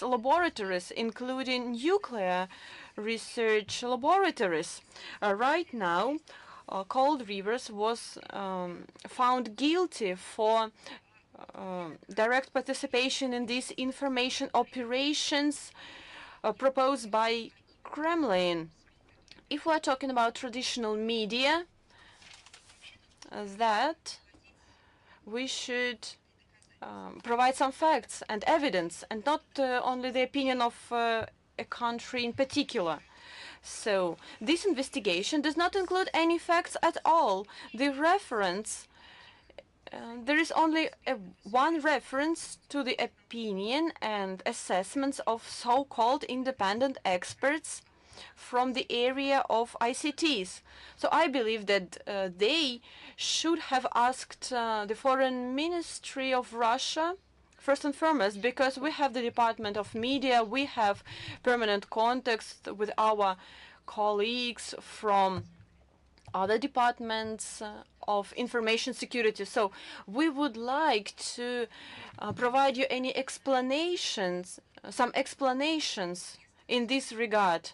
Speaker 2: laboratories, including nuclear research laboratories. Right now, Cold Rivers was found guilty for direct participation in these information operations proposed by Kremlin. If we're talking about traditional media, that we should provide some facts and evidence and not only the opinion of a country in particular. So this investigation does not include any facts at all. The reference there is only one reference to the opinion and assessments of so-called independent experts from the area of ICTs. So I believe that they should have asked the Foreign Ministry of Russia first and foremost, because we have the Department of Media, we have permanent contacts with our colleagues from other departments of information security. So we would like to provide you any explanations, some explanations in this regard.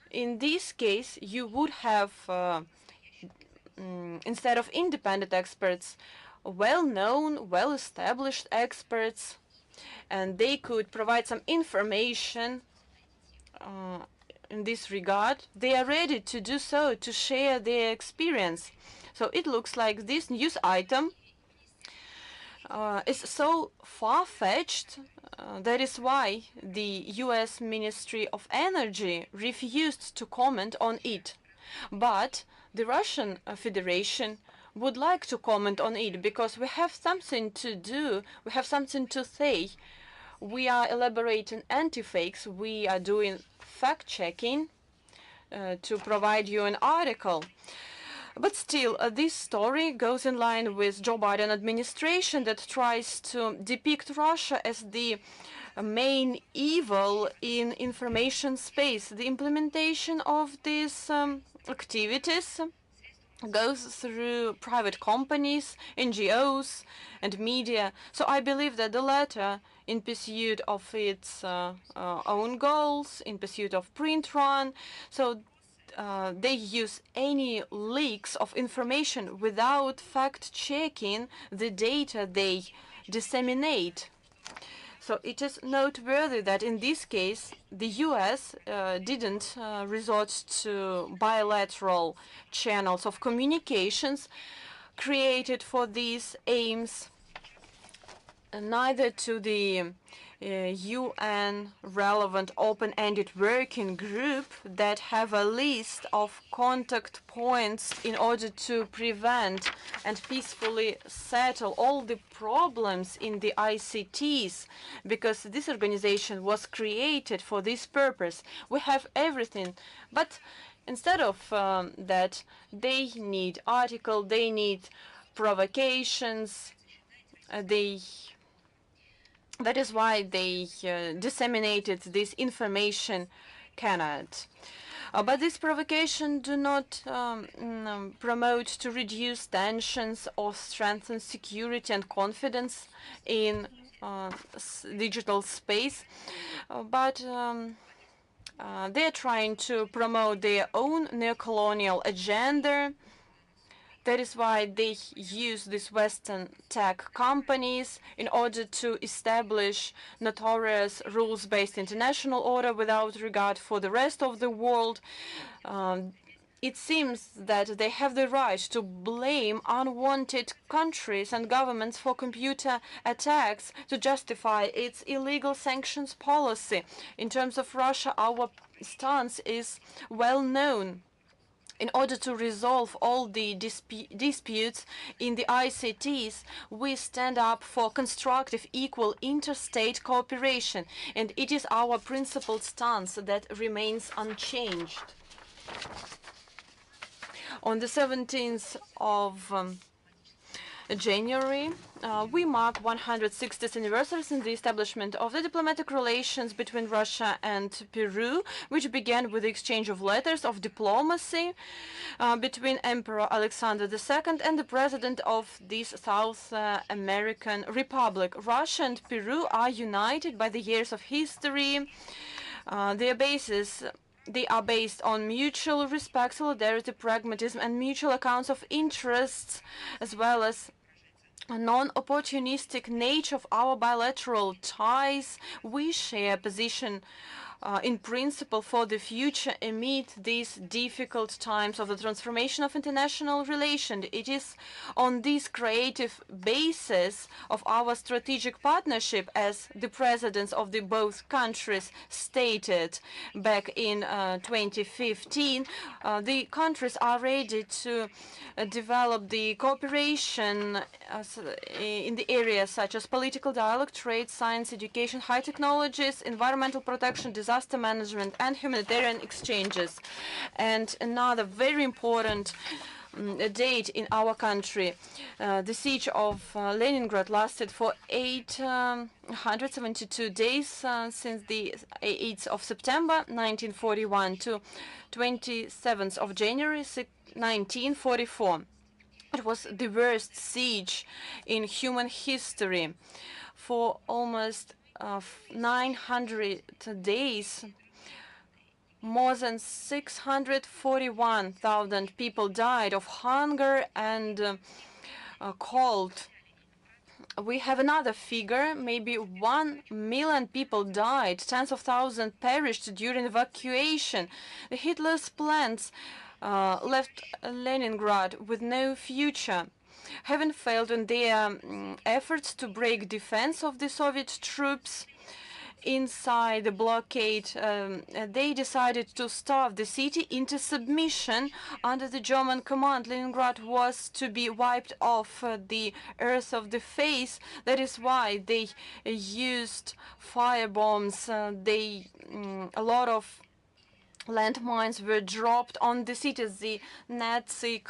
Speaker 2: In this case, you would have, instead of independent experts, well-known, well-established experts, and they could provide some information in this regard. They are ready to do so, to share their experience. So it looks like this news item is so far-fetched. That is why the US Ministry of Energy refused to comment on it. But the Russian Federation would like to comment on it, because we have something to do, we have something to say. We are elaborating anti-fakes, we are doing fact-checking to provide you an article. But still, this story goes in line with Joe Biden administration that tries to depict Russia as the main evil in information space. The implementation of these activities goes through private companies, NGOs, and media. So I believe that the latter, in pursuit of its own goals, in pursuit of print run, so they use any leaks of information without fact-checking the data they disseminate. So it is noteworthy that in this case, the US didn't resort to bilateral channels of communications created for these aims, neither to the UN relevant open-ended working group that have a list of contact points in order to prevent and peacefully settle all the problems in the ICTs, because this organization was created for this purpose. We have everything, but instead of that, they need article, they need provocations, that is why they disseminated this information cannot. But this provocation do not promote to reduce tensions or strengthen security and confidence in digital space, but they are trying to promote their own neocolonial agenda. That is why they use these Western tech companies in order to establish notorious rules-based international order without regard for the rest of the world. It seems that they have the right to blame unwanted countries and governments for computer attacks to justify its illegal sanctions policy. In terms of Russia, our stance is well known. In order to resolve all the disputes in the ICTs, we stand up for constructive, equal interstate cooperation, and it is our principled stance that remains unchanged. On the 17th of January, we mark 160th anniversary in the establishment of the diplomatic relations between Russia and Peru, which began with the exchange of letters of diplomacy between Emperor Alexander II and the president of this South American republic. Russia and Peru are united by the years of history. They are based on mutual respect, solidarity, pragmatism, and mutual accounts of interests, as well as a non-opportunistic nature of our bilateral ties. We share a position in principle for the future amid these difficult times of the transformation of international relations. It is on this creative basis of our strategic partnership, as the presidents of the both countries stated back in 2015, the countries are ready to develop the cooperation in the areas such as political dialogue, trade, science, education, high technologies, environmental protection, disaster management, and humanitarian exchanges. And another very important date in our country, the siege of Leningrad lasted for 872 days since the 8th of September 1941 to 27th of January 1944. It was the worst siege in human history. For almost 900 days, more than 641,000 people died of hunger and cold. We have another figure, maybe 1 million people died, tens of thousands perished during evacuation. The Hitler's plans left Leningrad with no future. Having failed in their efforts to break defense of the Soviet troops inside the blockade, they decided to starve the city into submission under the German command. Leningrad was to be wiped off the earth of the face. That is why they used fire bombs. A lot of landmines were dropped on the cities. The Nazi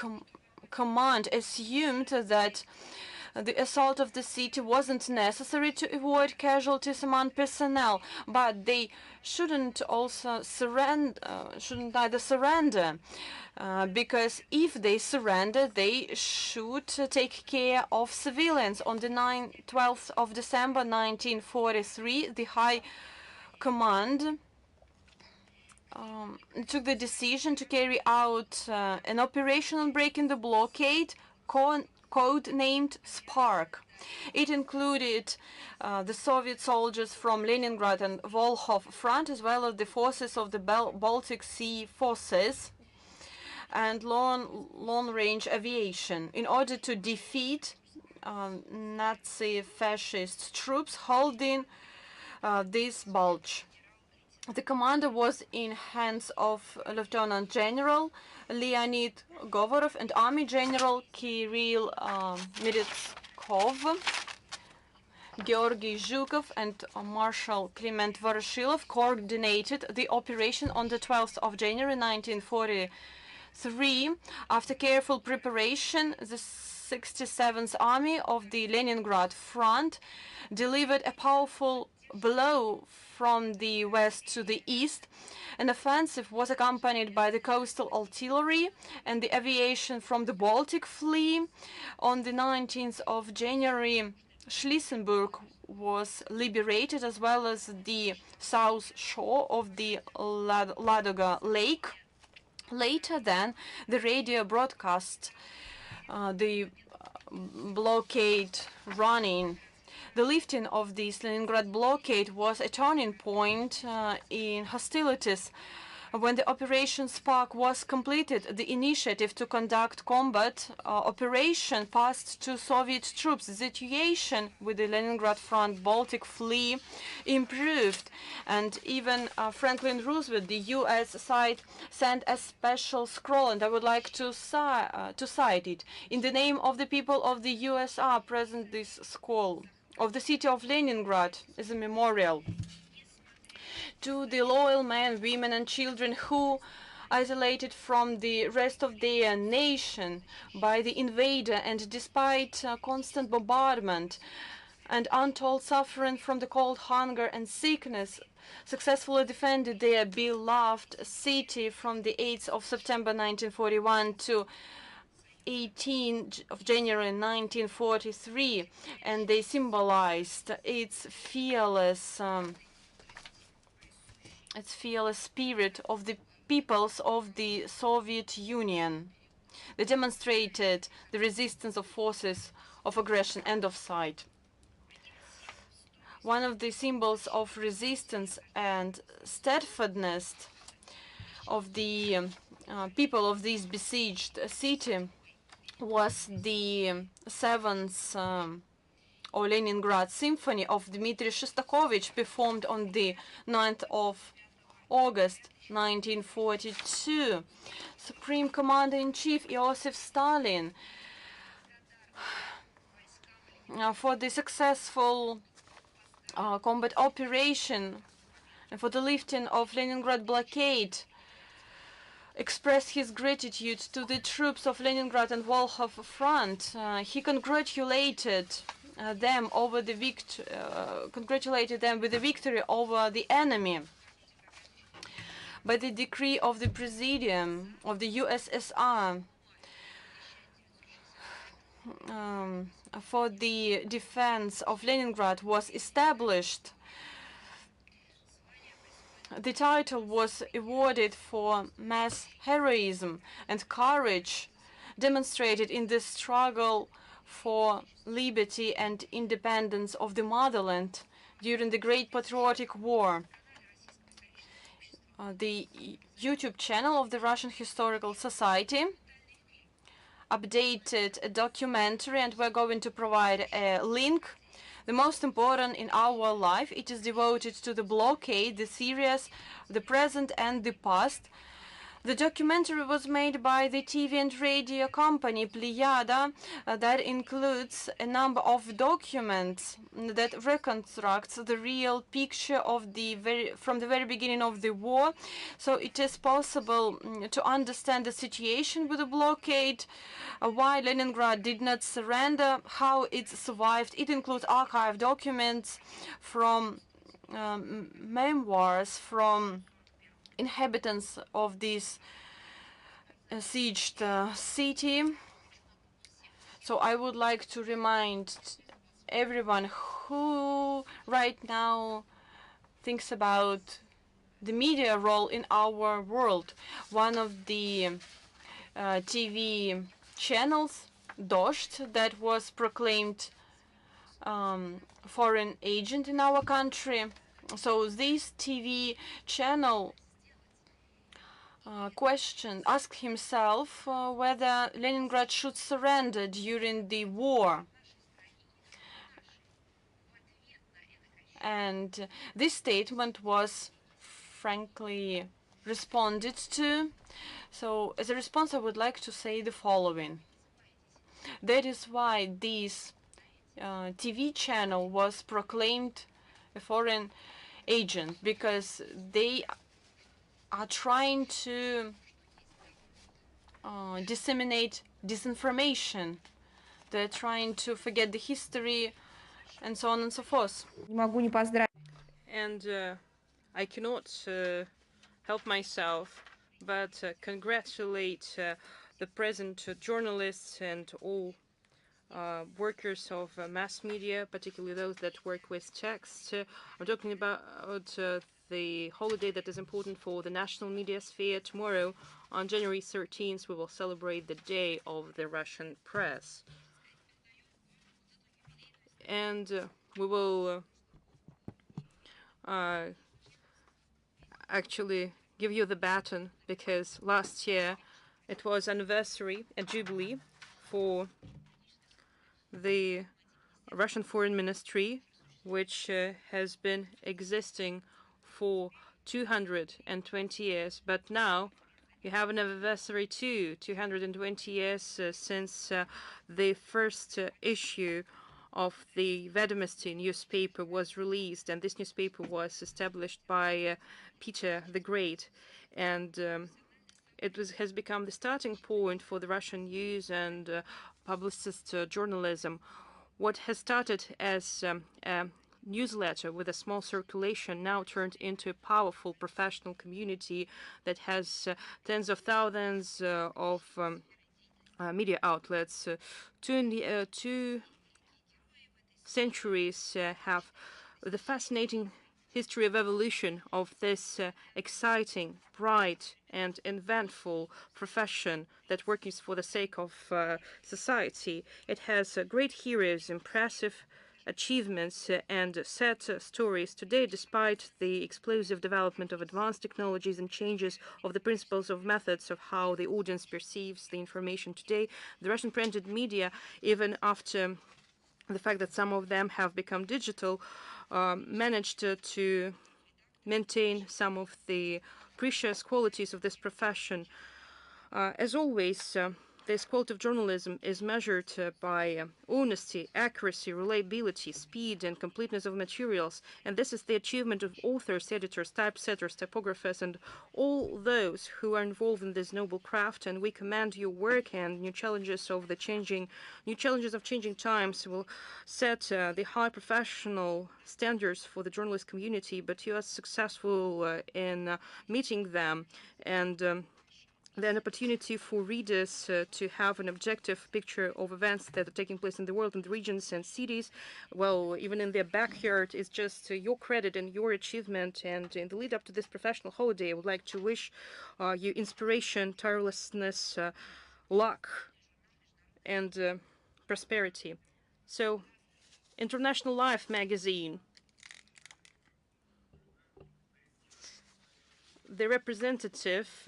Speaker 2: command assumed that the assault of the city wasn't necessary to avoid casualties among personnel, but they shouldn't either surrender, because if they surrender, they should take care of civilians. On the 12th of December 1943, the High Command took the decision to carry out an operation on breaking the blockade, code-named Spark. It included the Soviet soldiers from Leningrad and Volkhov front, as well as the forces of the Baltic Sea forces and long-range aviation, in order to defeat Nazi fascist troops holding this bulge. The commander was in hands of Lieutenant General Leonid Govorov and Army General Kirill Meretskov. Georgy Zhukov and Marshal Kliment Voroshilov coordinated the operation on the 12th of January 1943. After careful preparation, the 67th Army of the Leningrad Front delivered a powerful blow from the west to the east. An offensive was accompanied by the coastal artillery and the aviation from the Baltic Fleet. On the 19th of January, Schlissenburg was liberated, as well as the south shore of the Ladoga Lake. Later then, the radio broadcast the blockade running. The lifting of this Leningrad blockade was a turning point in hostilities. When the Operation Spark was completed, the initiative to conduct combat operation passed to Soviet troops. The situation with the Leningrad Front Baltic Fleet improved, and even Franklin Roosevelt, the U.S. side, sent a special scroll, and I would like to cite it. In the name of the people of the USSR, present this scroll of the city of Leningrad as a memorial to the loyal men, women and children who, isolated from the rest of their nation by the invader and despite constant bombardment and untold suffering from the cold, hunger and sickness, successfully defended their beloved city from the 8th of September 1941 to 18th of January 1943, and they symbolized its fearless spirit of the peoples of the Soviet Union. They demonstrated the resistance of forces of aggression. End of sight. One of the symbols of resistance and steadfastness of the people of this besieged city was the seventh or Leningrad Symphony of Dmitry Shostakovich, performed on the 9th of August 1942. Supreme Commander-in-Chief Iosif Stalin, for the successful combat operation and for the lifting of Leningrad blockade, expressed his gratitude to the troops of Leningrad and Volkhov front. He congratulated them with the victory over the enemy. By the decree of the Presidium of the USSR, for the defense of Leningrad was established. The title was awarded for mass heroism and courage demonstrated in the struggle for liberty and independence of the motherland during the Great Patriotic War. The YouTube channel of the Russian Historical Society updated a documentary, and we're going to provide a link. The most important in our life, it is devoted to the blockade, the series, the present and the past. The documentary was made by the TV and radio company Pleiada, that includes a number of documents that reconstructs the real picture of from the very beginning of the war. So it is possible to understand the situation with the blockade, why Leningrad did not surrender, how it survived. It includes archive documents from memoirs from inhabitants of this sieged city. So I would like to remind everyone who right now thinks about the media role in our world. One of the TV channels, Dozhd, that was proclaimed foreign agent in our country. So this TV channel asked himself whether Leningrad should surrender during the war. And this statement was frankly responded to. So as a response, I would like to say the following. That is why this TV channel was proclaimed a foreign agent, because they are trying to disseminate disinformation. They're trying to forget the history and so on and so forth.
Speaker 1: And I cannot help myself but congratulate the present journalists and all workers of mass media, particularly those that work with text. I'm talking about the holiday that is important for the national media sphere. Tomorrow, on January 13th, we will celebrate the Day of the Russian Press. And we will actually give you the baton, because last year it was anniversary, a jubilee for the Russian Foreign Ministry, which has been existing for 220 years. But now you have an anniversary too, 220 years since the first issue of the Vedomosti newspaper was released, and this newspaper was established by Peter the Great, and it has become the starting point for the Russian news and publicist journalism. What has started as a newsletter with a small circulation now turned into a powerful professional community that has tens of thousands of media outlets. Two centuries have the fascinating history of evolution of this exciting, bright, and eventful profession that works for the sake of society. It has great heroes, impressive achievements and sad stories today, despite the explosive development of advanced technologies and changes of the principles of methods of how the audience perceives the information today. The Russian printed media, even after the fact that some of them have become digital, managed to maintain some of the precious qualities of this profession. As always, this quality of journalism is measured by honesty, accuracy, reliability, speed, and completeness of materials. And this is the achievement of authors, editors, typesetters, typographers, and all those who are involved in this noble craft. And we commend your work, and new challenges of changing times will set the high professional standards for the journalist community. But you are successful in meeting them, and an opportunity for readers to have an objective picture of events that are taking place in the world, in the regions and cities, well, even in their backyard, is just your credit and your achievement. And in the lead up to this professional holiday, I would like to wish you inspiration, tirelessness, luck, and prosperity. So, International Life magazine. The representative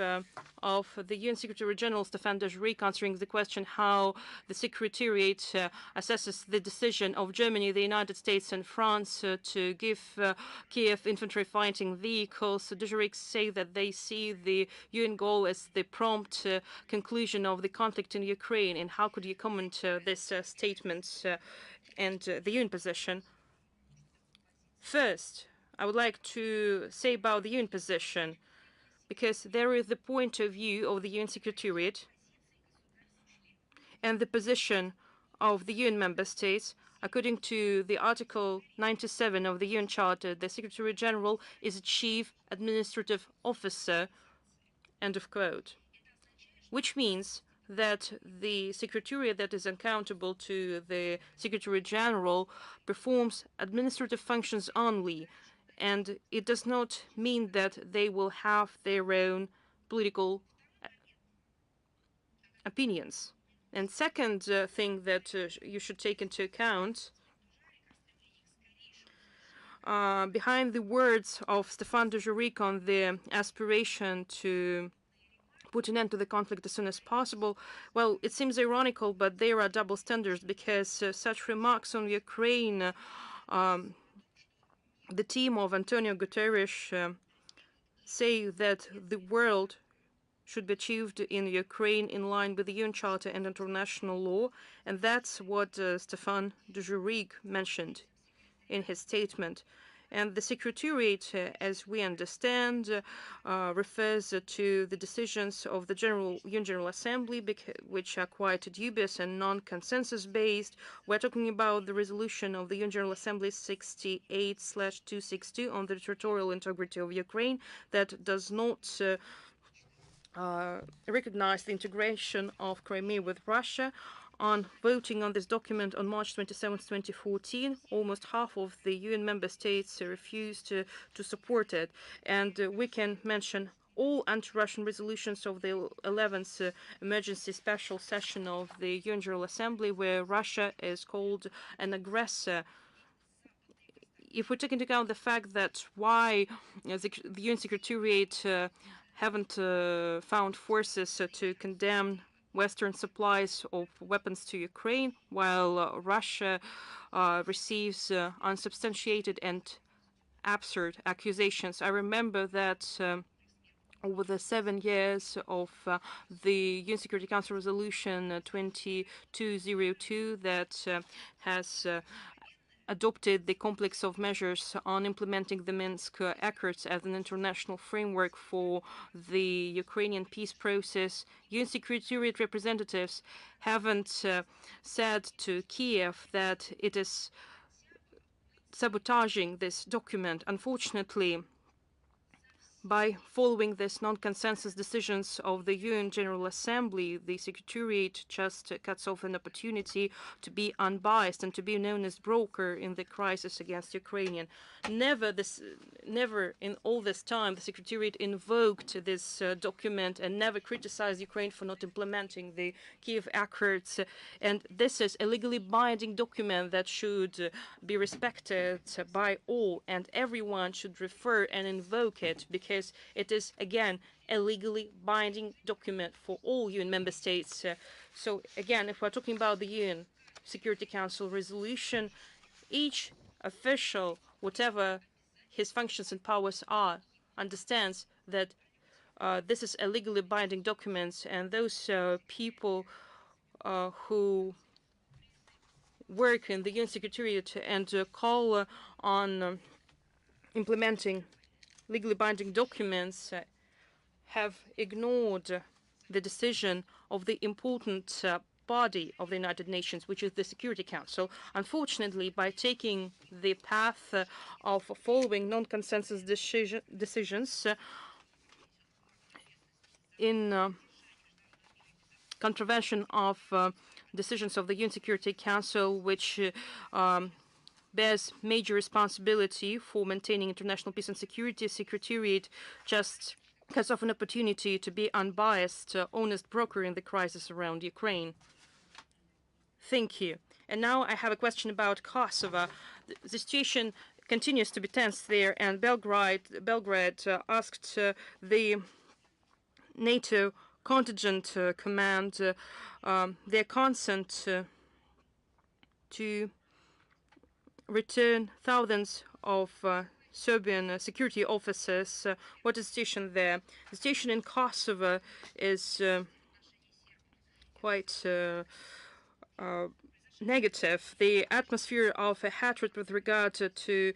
Speaker 1: of the UN Secretary General, Stefan Dujarric, answering the question how the Secretariat assesses the decision of Germany, the United States, and France to give Kiev infantry fighting vehicles. Dujarric say that they see the UN goal as the prompt conclusion of the conflict in Ukraine. And how could you comment this statement and the UN position? First, I would like to say about the UN position, because there is the point of view of the UN Secretariat and the position of the UN member states. According to the Article 97 of the UN Charter, the Secretary General is a chief administrative officer, end of quote. Which means that the Secretariat that is accountable to the Secretary General performs administrative functions only, and it does not mean that they will have their own political opinions. And second thing that you should take into account, behind the words of Stefan Dujarric on the aspiration to put an end to the conflict as soon as possible, well, it seems ironical, but there are double standards, because such remarks on Ukraine, the team of Antonio Guterres say that the world should be achieved in Ukraine in line with the UN Charter and international law, and that's what Stefan Dujarric mentioned in his statement. And the Secretariat, as we understand, refers to the decisions of the UN General Assembly, which are quite dubious and non-consensus based. We're talking about the resolution of the UN General Assembly 68/262 on the territorial integrity of Ukraine that does not recognize the integration of Crimea with Russia. On voting on this document on March 27, 2014, almost half of the UN member states refused to support it. And we can mention all anti-Russian resolutions of the 11th emergency special session of the UN General Assembly, where Russia is called an aggressor. If we take into account the fact that why the UN Secretariat haven't found forces to condemn Western supplies of weapons to Ukraine, while Russia receives unsubstantiated and absurd accusations. I remember that over the 7 years of the UN Security Council Resolution 2202 that has adopted the complex of measures on implementing the Minsk Accords as an international framework for the Ukrainian peace process, UN Secretariat representatives haven't said to Kiev that it is sabotaging this document. Unfortunately, By following this non-consensus decisions of the UN General Assembly, the Secretariat just cuts off an opportunity to be unbiased and to be known as broker in the crisis against Ukrainian. Never in all this time the Secretariat invoked this document and never criticized Ukraine for not implementing the Kiev Accords. And this is a legally binding document that should be respected by all, and everyone should refer and invoke it, because it is, again, a legally binding document for all UN member states. So, again, if we're talking about the UN Security Council resolution, each official, whatever his functions and powers are, understands that this is a legally binding document, and those people who work in the UN Secretariat and call on implementing legally binding documents have ignored the decision of the important body of the United Nations, which is the Security Council. Unfortunately, by taking the path of following non-consensus decisions in contravention of decisions of the UN Security Council, which bears major responsibility for maintaining international peace and security, Secretariat just cuts off an opportunity to be unbiased, honest broker in the crisis around Ukraine. Thank you. And now I have a question about Kosovo. The situation continues to be tense there, and Belgrade asked the NATO contingent command their consent to return thousands of Serbian security officers. What is the situation there? The situation in Kosovo is quite negative. The atmosphere of hatred with regard to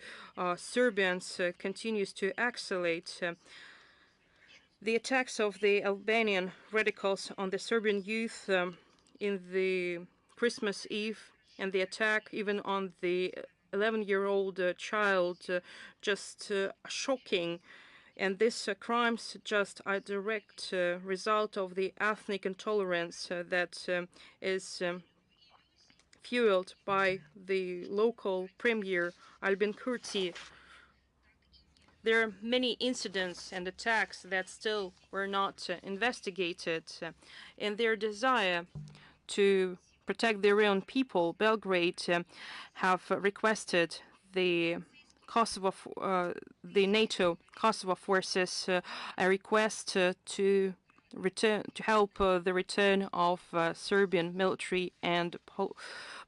Speaker 1: Serbians continues to escalate. The attacks of the Albanian radicals on the Serbian youth in the Christmas Eve, and the attack even on the 11-year-old child, just shocking. And these crimes just are a direct result of the ethnic intolerance that is fueled by the local premier, Albin Kurti. There are many incidents and attacks that still were not investigated. In their desire to protect their own people, Belgrade have requested the NATO Kosovo forces a request to help the return of Serbian military and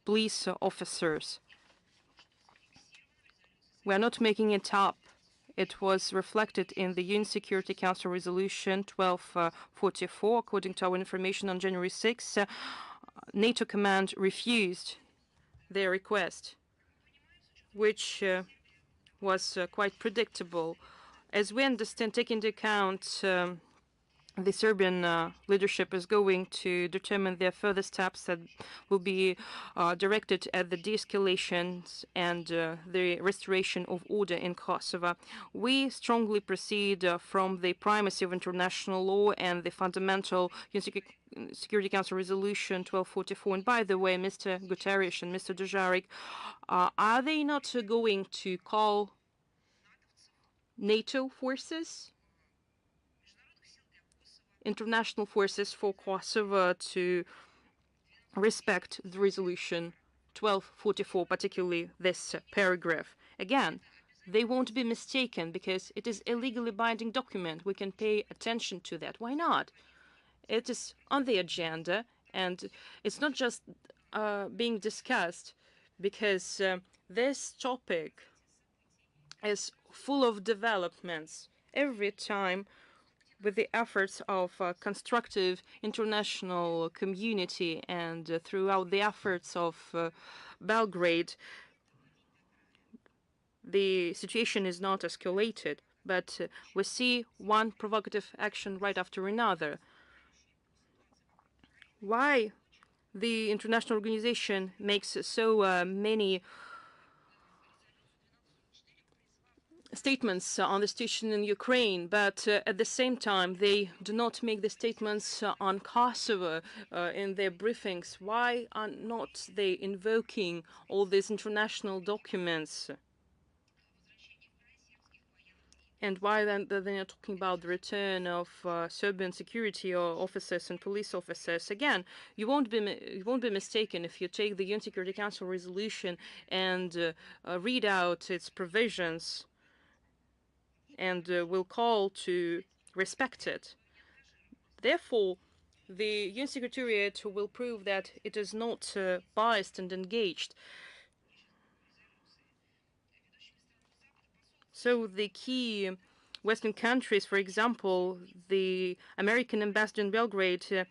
Speaker 1: police officers. We are not making it up. It was reflected in the UN Security Council Resolution 1244. According to our information on January 6, NATO command refused their request, which was quite predictable. As we understand, taking into account the Serbian leadership is going to determine their further steps that will be directed at the de-escalation and the restoration of order in Kosovo. We strongly proceed from the primacy of international law and the fundamental Security Council Resolution 1244. And by the way, Mr. Guterres and Mr. Dujarric, are they not going to call NATO forces, international forces for Kosovo, to respect the resolution 1244, particularly this paragraph? Again, they won't be mistaken because it is a legally binding document. We can pay attention to that. Why not? It is on the agenda, and it's not just being discussed because this topic is full of developments every time. With the efforts of constructive international community and throughout the efforts of Belgrade, the situation is not escalated, but we see one provocative action right after another. Why the international organization makes so many statements on the situation in Ukraine, but at the same time, they do not make the statements on Kosovo in their briefings. Why are not they invoking all these international documents? And why then they're not talking about the return of Serbian security officers and police officers? Again, you won't be mistaken if you take the UN Security Council resolution and read out its provisions and will call to respect it. Therefore, the UN Secretariat will prove that it is not biased and engaged. So the key Western countries, for example, the American ambassador in Belgrade,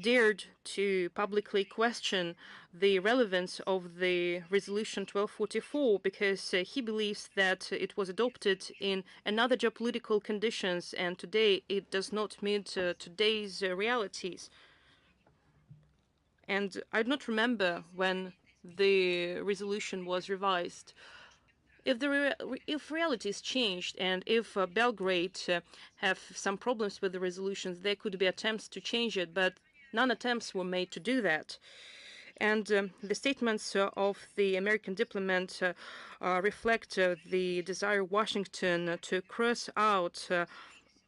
Speaker 1: dared to publicly question the relevance of the resolution 1244 because he believes that it was adopted in another geopolitical conditions and today it does not meet today's realities. And I do not remember when the resolution was revised. If realities changed and if Belgrade have some problems with the resolutions, there could be attempts to change it, but none attempts were made to do that. And the statements of the American diplomat reflect the desire of Washington to cross out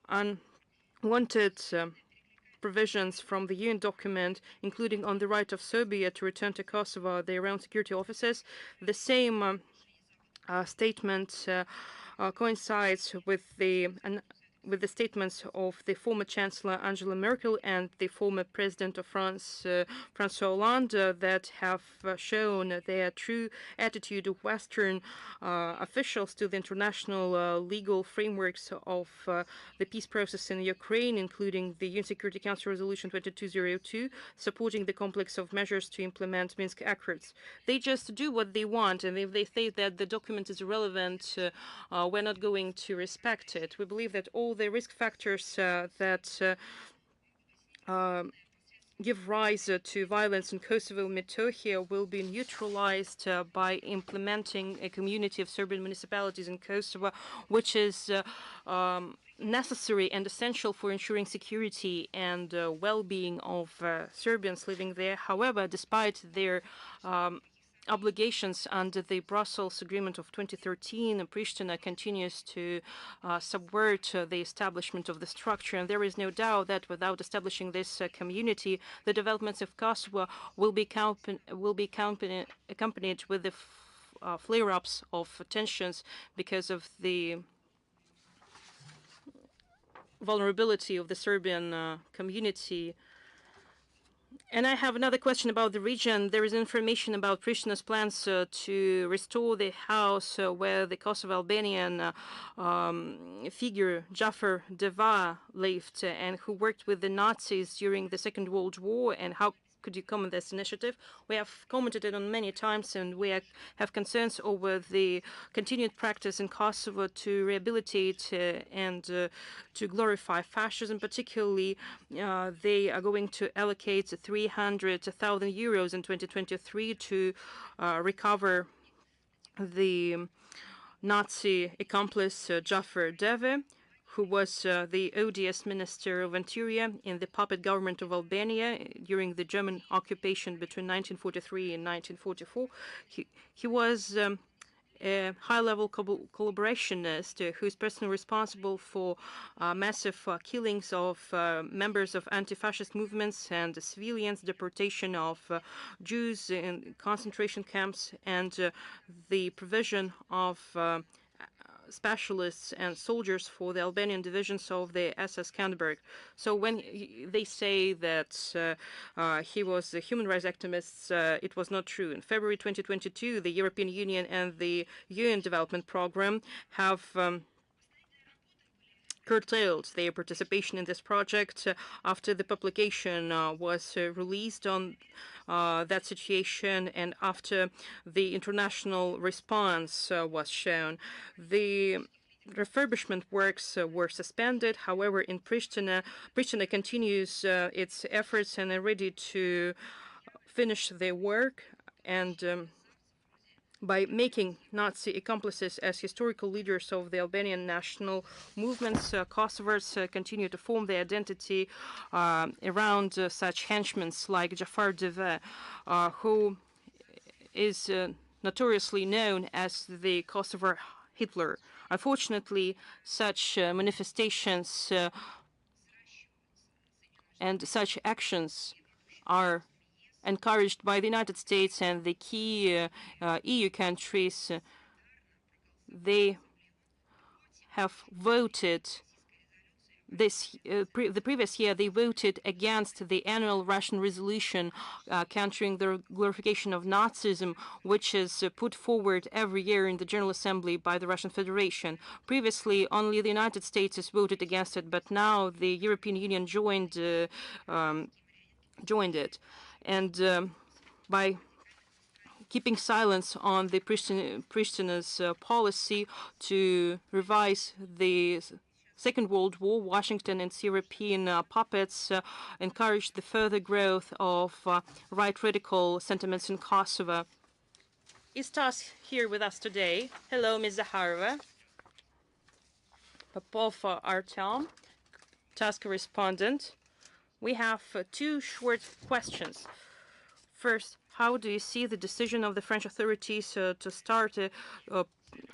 Speaker 1: unwanted provisions from the UN document, including on the right of Serbia to return to Kosovo their own security officers. The same statement coincides with the statements of the former Chancellor Angela Merkel and the former President of France, François Hollande, that have shown their true attitude of Western officials to the international legal frameworks of the peace process in Ukraine, including the UN Security Council Resolution 2202, supporting the complex of measures to implement Minsk Accords. They just do what they want, and if they say that the document is irrelevant, we're not going to respect it. We believe that all the risk factors that give rise to violence in Kosovo and Metohija will be neutralized by implementing a community of Serbian municipalities in Kosovo, which is necessary and essential for ensuring security and well-being of Serbians living there. However, despite their obligations under the Brussels Agreement of 2013, Pristina continues to subvert the establishment of the structure, and there is no doubt that without establishing this community, the developments of Kosovo will be accompanied with the flare-ups of tensions because of the vulnerability of the Serbian community. And I have another question about the region. There is information about Pristina's plans to restore the house where the Kosovo Albanian figure Jafar Deva lived and who worked with the Nazis during the Second World War. And how could you comment this initiative? We have commented it on many times, and we have concerns over the continued practice in Kosovo to rehabilitate and to glorify fascism. Particularly, they are going to allocate 300,000 euros in 2023 to recover the Nazi accomplice Jafar Deve, who was the ODS Minister of Interior in the puppet government of Albania during the German occupation between 1943 and 1944. He was a high-level collaborationist who is personally responsible for massive killings of members of anti-fascist movements and civilians, deportation of Jews in concentration camps, and the provision of specialists and soldiers for the Albanian divisions of the SS Skanderberg. So when they say that he was a human rights activist, it was not true. In February 2022, the European Union and the UN Development Programme have curtailed their participation in this project after the publication was released on that situation and after the international response was shown. The refurbishment works were suspended. However, in Pristina continues its efforts and are ready to finish their work. And by making Nazi accomplices as historical leaders of the Albanian national movements, Kosovars continue to form their identity around such henchmen like Jafar Deve, who is notoriously known as the Kosovar Hitler. Unfortunately, such manifestations and such actions are encouraged by the United States and the key EU countries. They have voted the previous year. They voted against the annual Russian resolution countering the glorification of Nazism, which is put forward every year in the General Assembly by the Russian Federation. Previously, only the United States has voted against it, but now the European Union joined it. And by keeping silence on the Pristina's policy to revise the Second World War, Washington and its European puppets encouraged the further growth of right radical sentiments in Kosovo. Is Tas here with us today? Hello, Ms. Zakharova. Popov Artem, Tas correspondent. We have two short questions. First, how do you see the decision of the French authorities to start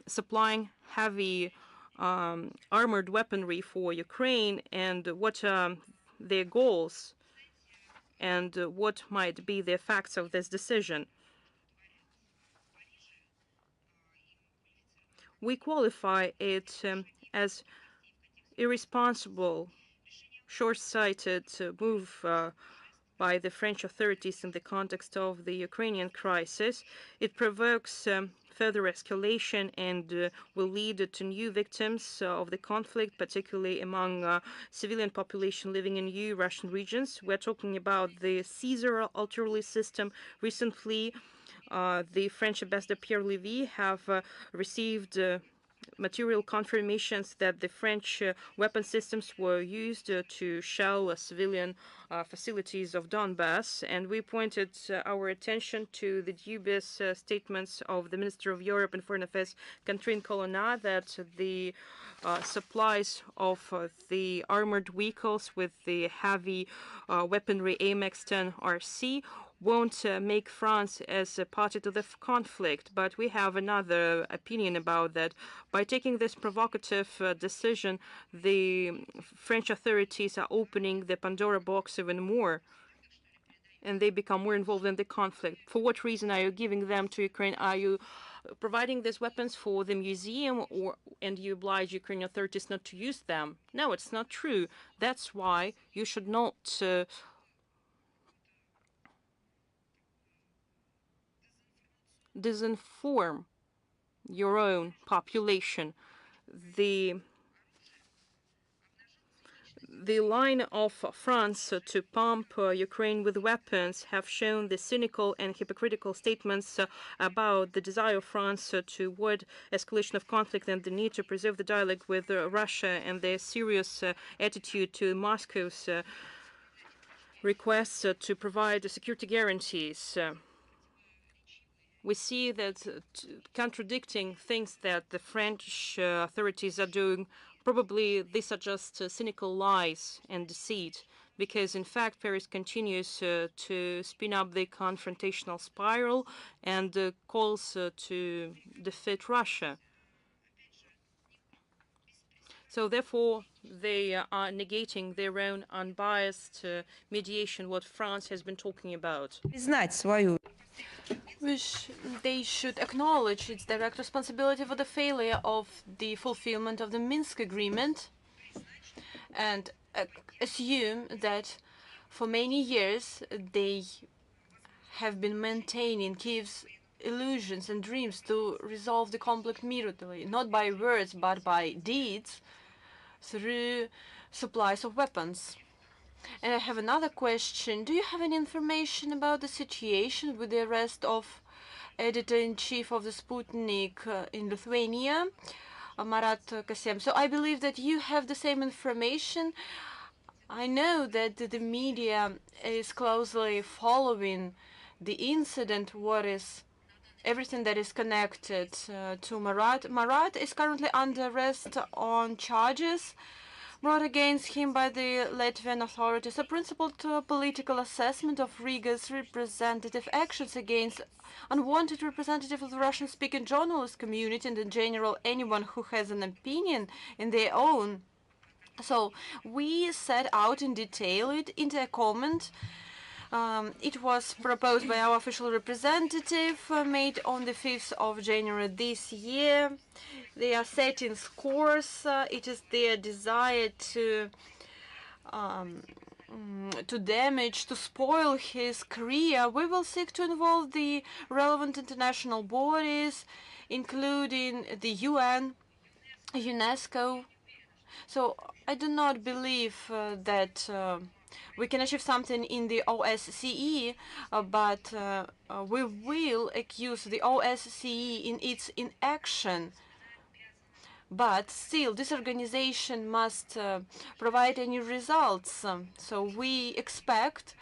Speaker 1: supplying heavy armored weaponry for Ukraine, and what are their goals, and what might be the effects of this decision? We qualify it as irresponsible, short-sighted move by the French authorities in the context of the Ukrainian crisis. It provokes further escalation and will lead to new victims of the conflict, particularly among civilian population living in EU Russian regions. We're talking about the Caesar artillery system. Recently, the French ambassador Pierre Lévy have received material confirmations that the French weapon systems were used to shell civilian facilities of Donbass, and we pointed our attention to the dubious statements of the Minister of Europe and Foreign Affairs, Catherine Colonna, that the supplies of the armored vehicles with the heavy weaponry AMX-10 RC won't make France as a party to the conflict, but we have another opinion about that. By taking this provocative decision, the French authorities are opening the Pandora box even more, and they become more involved in the conflict. For what reason are you giving them to Ukraine? Are you providing these weapons for the museum, and you oblige Ukrainian authorities not to use them? No, it's not true. That's why you should not disinform your own population. The line of France to pump Ukraine with weapons have shown the cynical and hypocritical statements about the desire of France to avoid escalation of conflict and the need to preserve the dialogue with Russia, and their serious attitude to Moscow's requests to provide security guarantees. We see that contradicting things that the French authorities are doing. Probably these are just cynical lies and deceit, because in fact Paris continues to spin up the confrontational spiral and calls to defeat Russia. So therefore, they are negating their own unbiased mediation, what France has been talking about.
Speaker 2: They should acknowledge its direct responsibility for the failure of the fulfillment of the Minsk agreement and assume that for many years they have been maintaining Kyiv's illusions and dreams to resolve the conflict immediately, not by words but by deeds, through supplies of weapons. And I have another question. Do you have any information about the situation with the arrest of editor-in-chief of the Sputnik in Lithuania, Marat Kasem? So I believe that you have the same information. I know that the media is closely following the incident, what is everything that is connected to Marat. Marat is currently under arrest on charges brought against him by the Latvian authorities. A principled political assessment of Riga's representative actions against unwanted representatives of the Russian-speaking journalist community and in general anyone who has an opinion in their own. So we set out in detail it into a comment. It was proposed by our official representative, made on the 5th of January this year. They are setting scores. It is their desire to damage, to spoil his career. We will seek to involve the relevant international bodies, including the UN, UNESCO. So I do not believe that we can achieve something in the OSCE, but we will accuse the OSCE in its inaction. But still, this organization must provide any results. So we expect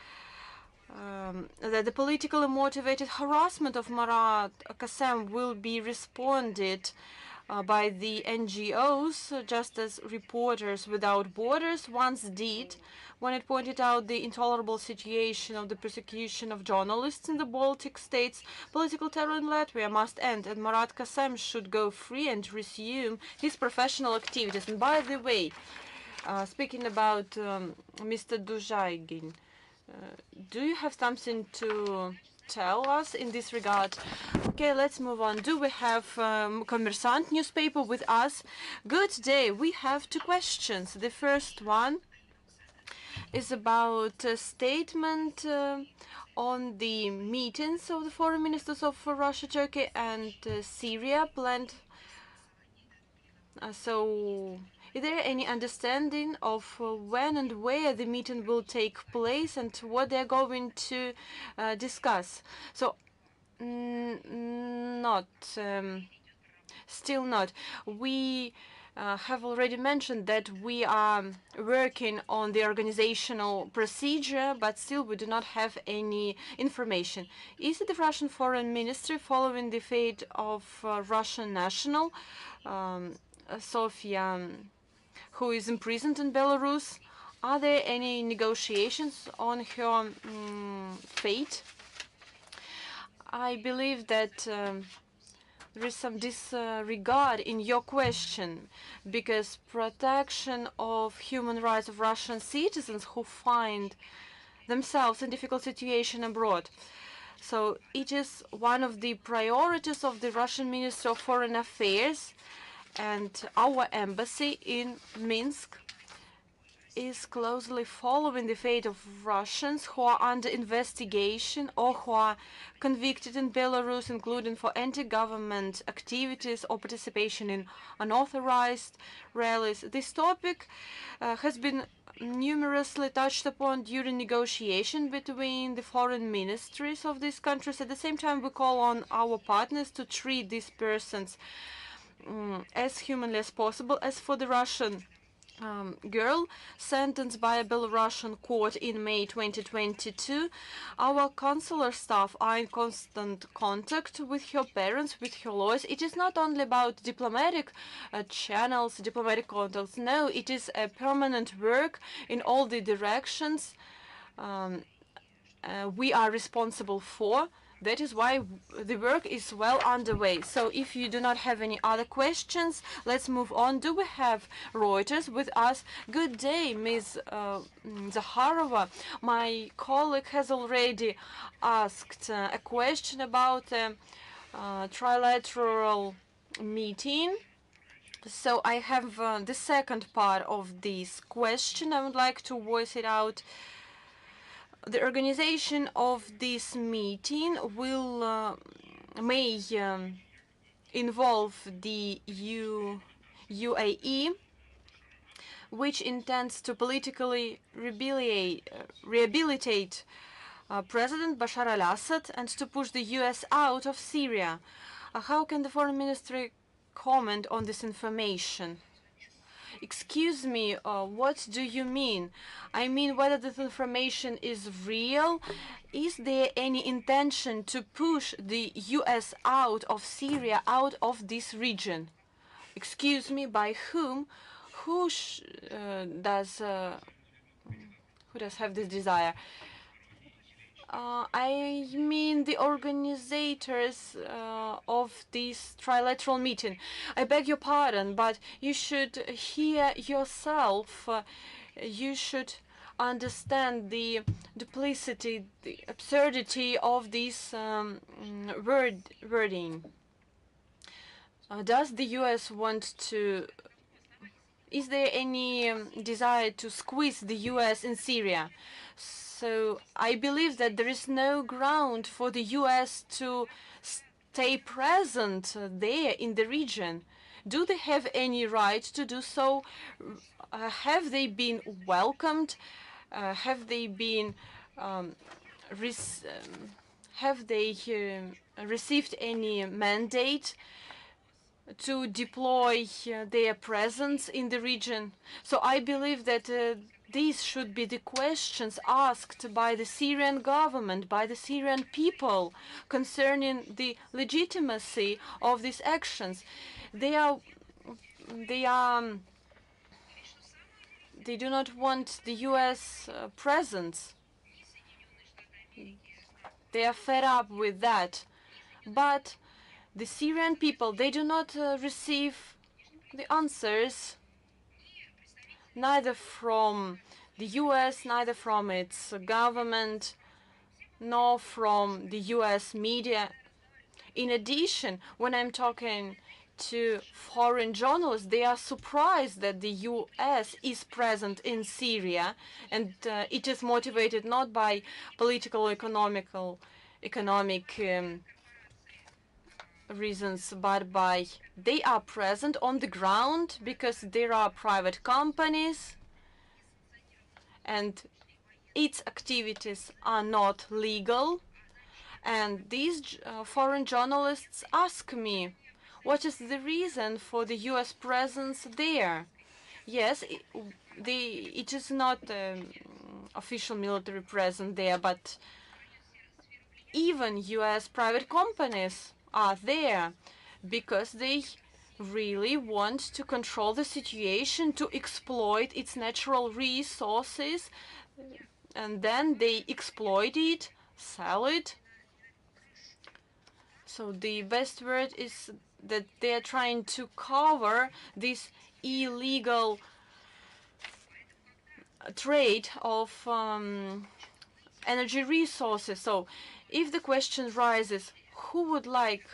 Speaker 2: that the politically motivated harassment of Marat Kassem will be responded by the NGOs, just as Reporters Without Borders once did when it pointed out the intolerable situation of the persecution of journalists in the Baltic states. Political terror in Latvia must end, and Marat Kassem should go free and resume his professional activities. And by the way, speaking about Mr. Duzhaygin, do you have something to tell us in this regard? Okay, let's move on. Do we have Kommersant newspaper with us? Good day. We have two questions. The first one is about a statement on the meetings of the foreign ministers of Russia, Turkey, and Syria planned. Is there any understanding of when and where the meeting will take place and what they're going to discuss? So, still not. We have already mentioned that we are working on the organizational procedure, but still we do not have any information. Is it the Russian Foreign Ministry following the fate of Russian national Sofia, who is imprisoned in Belarus? Are there any negotiations on her fate? I believe that there is some disregard in your question, because protection of human rights of Russian citizens who find themselves in difficult situation abroad. So it is one of the priorities of the Russian Ministry of Foreign Affairs, and our embassy in Minsk is closely following the fate of Russians who are under investigation or who are convicted in Belarus, including for anti-government activities or participation in unauthorized rallies. This topic has been numerously touched upon during negotiation between the foreign ministries of these countries. At the same time, we call on our partners to treat these persons as humanly as possible. As for the Russian girl sentenced by a Belarusian court in May 2022, our consular staff are in constant contact with her parents, with her lawyers. It is not only about diplomatic channels, diplomatic contacts. No, it is a permanent work in all the directions we are responsible for. That is why the work is well underway. So if you do not have any other questions, let's move on. Do we have Reuters with us? Good day, Ms. Zakharova. My colleague has already asked a question about a trilateral meeting. So I have the second part of this question. I would like to voice it out. The organization of this meeting will may involve the UAE, which intends to politically rehabilitate President Bashar al-Assad and to push the US out of Syria. How can the Foreign Ministry comment on this information? Excuse me, what do you mean? I mean whether this information is real. Is there any intention to push the US out of Syria, out of this region? Excuse me, by whom? Who does have this desire? I mean the organizers of this trilateral meeting. I beg your pardon, but you should hear yourself. You should understand the duplicity, the absurdity of this wording. Does the US want to... Is there any desire to squeeze the US in Syria? So I believe that there is no ground for the US to stay present there in the region. Do they have any right to do so? Have they been welcomed? Have they been received any mandate to deploy their presence in the region? So I believe that these should be the questions asked by the Syrian government, by the Syrian people, concerning the legitimacy of these actions. They do not want the US presence. They are fed up with that. But the Syrian people, they do not receive the answers neither from the US, neither from its government, nor from the US media. In addition, when I'm talking to foreign journalists, they are surprised that the US is present in Syria, and it is motivated not by political, economic reasons, but by they are present on the ground because there are private companies and its activities are not legal. And these foreign journalists ask me, what is the reason for the US presence there? Yes, it is not official military presence there, but even US private companies are there because they really want to control the situation, to exploit its natural resources, and then they exploit it, sell it. So the best word is that they are trying to cover this illegal trade of energy resources. So if the question rises, who would like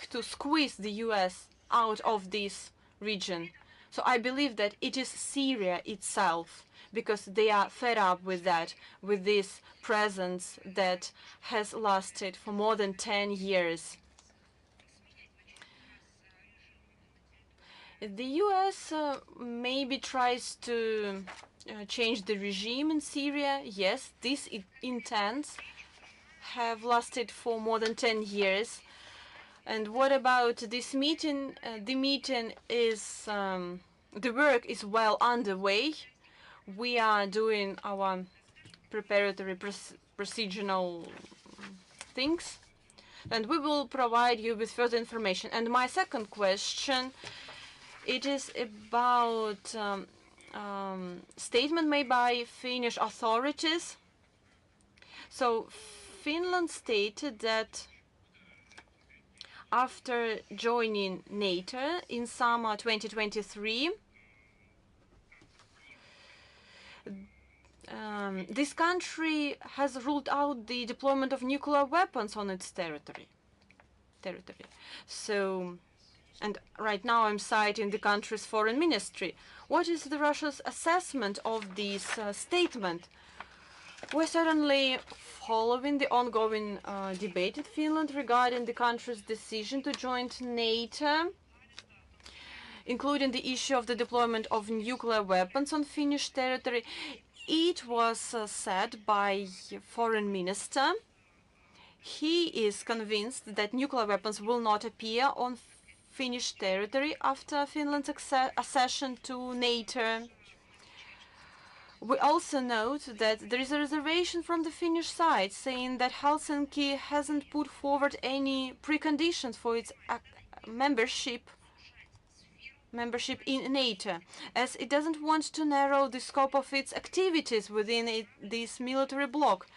Speaker 2: to squeeze the US out of this region? So I believe that it is Syria itself, because they are fed up with that, with this presence that has lasted for more than 10 years. The US maybe tries to change the regime in Syria. Yes, these intents have lasted for more than 10 years. And what about this meeting? The meeting is, the work is well underway. We are doing our preparatory procedural things, and we will provide you with further information. And my second question, it is about statement made by Finnish authorities. So Finland stated that after joining NATO in summer 2023, this country has ruled out the deployment of nuclear weapons on its territory. So, and right now I'm citing the country's foreign ministry. What is the Russia's assessment of this statement? We're certainly following the ongoing debate in Finland regarding the country's decision to join NATO, including the issue of the deployment of nuclear weapons on Finnish territory. It was said by foreign minister. He is convinced that nuclear weapons will not appear on Finnish territory after Finland's accession to NATO. We also note that there is a reservation from the Finnish side saying that Helsinki hasn't put forward any preconditions for its membership in NATO, as it doesn't want to narrow the scope of its activities within this military bloc.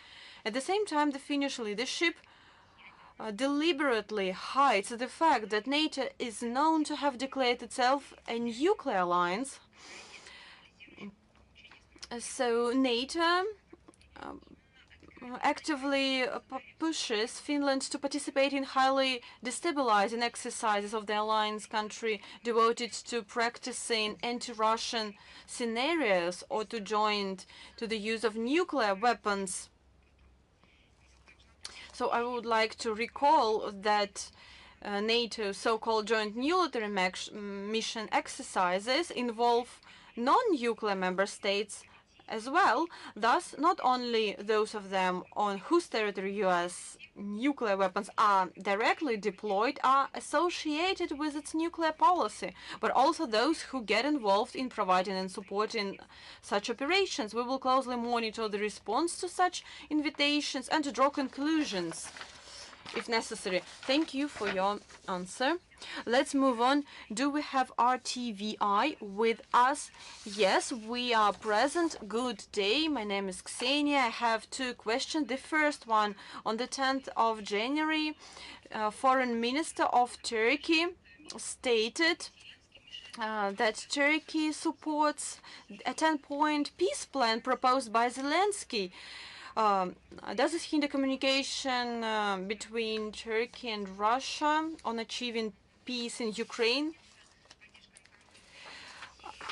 Speaker 2: At the same time, the Finnish leadership deliberately hides the fact that NATO is known to have declared itself a nuclear alliance. So NATO actively pushes Finland to participate in highly destabilizing exercises of the alliance country devoted to practicing anti-Russian scenarios or to join to the use of nuclear weapons. So I would like to recall that NATO's so-called joint military mission exercises involve non-nuclear member states as well, thus not only those of them on whose territory US nuclear weapons are directly deployed are associated with its nuclear policy, but also those who get involved in providing and supporting such operations. We will closely monitor the response to such invitations and to draw conclusions if necessary. Thank you for your answer. Let's move on. Do we have RTVI with us? Yes, we are present. Good day. My name is Ksenia. I have two questions. The first one, on the 10th of January, Foreign Minister of Turkey stated that Turkey supports a 10-point peace plan proposed by Zelensky. Does this hinder communication between Turkey and Russia on achieving peace in Ukraine?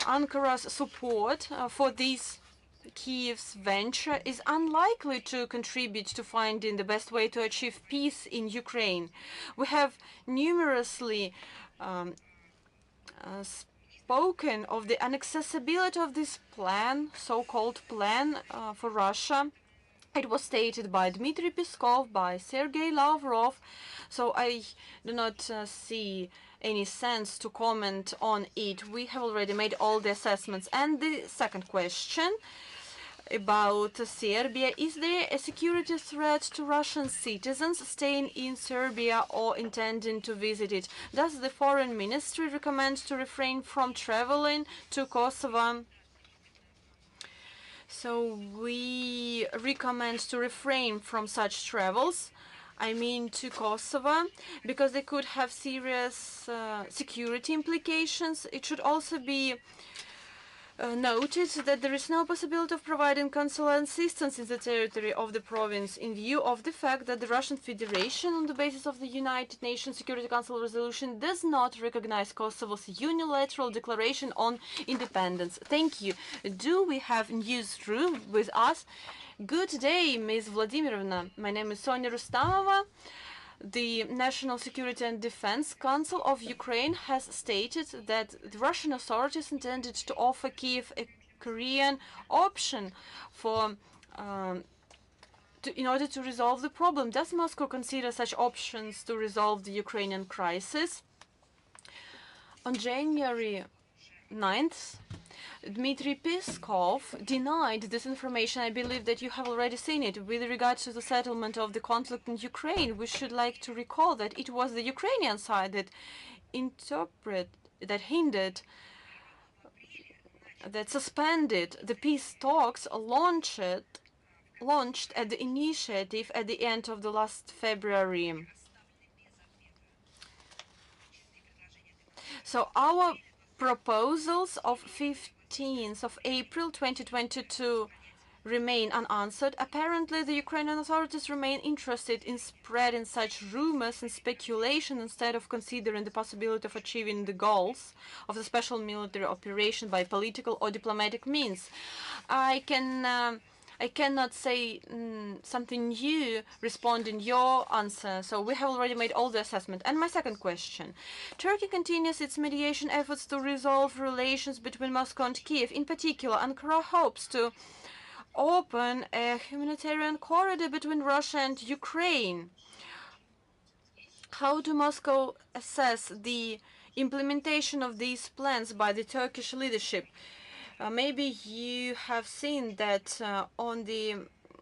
Speaker 2: Ankara's support for this Kiev's venture is unlikely to contribute to finding the best way to achieve peace in Ukraine. We have numerously spoken of the inaccessibility of this plan, so-called plan for Russia. It was stated by Dmitry Peskov, by Sergei Lavrov, so I do not see any sense to comment on it. We have already made all the assessments. And the second question about Serbia: is there a security threat to Russian citizens staying in Serbia or intending to visit it? Does the Foreign Ministry recommend to refrain from traveling to Kosovo? So we recommend to refrain from such travels, I mean to Kosovo, because they could have serious security implications. It should also be noted that there is no possibility of providing consular assistance in the territory of the province in view of the fact that the Russian Federation, on the basis of the United Nations Security Council resolution, does not recognize Kosovo's unilateral declaration on independence. Thank you. Do we have newsroom with us? Good day, Ms. Vladimirovna. My name is Sonia Rustamova. The National Security and Defense Council of Ukraine has stated that the Russian authorities intended to offer Kiev a Korean option for in order to resolve the problem. Does Moscow consider such options to resolve the Ukrainian crisis? On January 9th, Dmitry Peskov denied this information. I believe that you have already seen it. With regards to the settlement of the conflict in Ukraine, we should like to recall that it was the Ukrainian side that suspended the peace talks launched at the initiative at the end of the last February. So our proposals of 15th of April 2022 remain unanswered. Apparently, the Ukrainian authorities remain interested in spreading such rumors and speculation instead of considering the possibility of achieving the goals of the special military operation by political or diplomatic means. I cannot say something new responding your answer, so we have already made all the assessment. And my second question: Turkey continues its mediation efforts to resolve relations between Moscow and Kiev. In particular, Ankara hopes to open a humanitarian corridor between Russia and Ukraine. How do Moscow assess the implementation of these plans by the Turkish leadership. Maybe you have seen that on the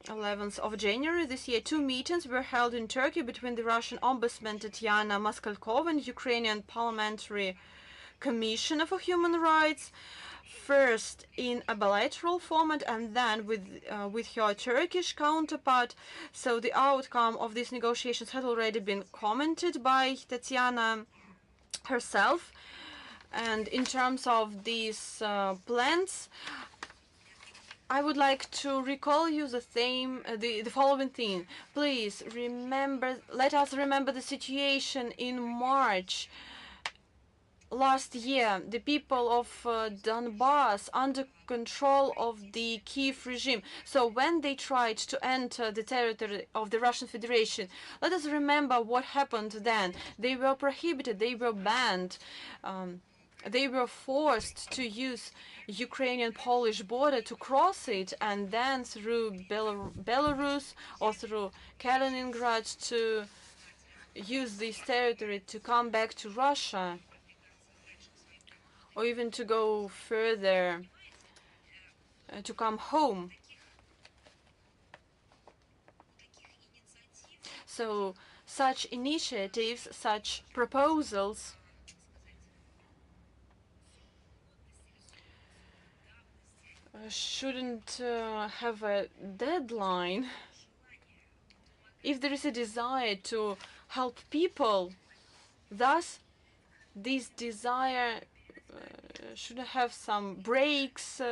Speaker 2: 11th of January this year, 2 meetings were held in Turkey between the Russian Ombudsman Tatyana Maskalkova and Ukrainian Parliamentary Commissioner for Human Rights, first in a bilateral format and then with her Turkish counterpart. So the outcome of these negotiations had already been commented by Tatyana herself. And in terms of these plans, I would like to recall you the following thing. Please let us remember the situation in March last year. The people of Donbass under control of the Kiev regime. So when they tried to enter the territory of the Russian Federation, let us remember what happened then. They were prohibited, they were banned. They were forced to use Ukrainian-Polish border to cross it, and then through Belarus or through Kaliningrad to use this territory to come back to Russia, or even to go further, to come home. So such initiatives, such proposals shouldn't have a deadline. If there is a desire to help people, thus this desire should have some breaks,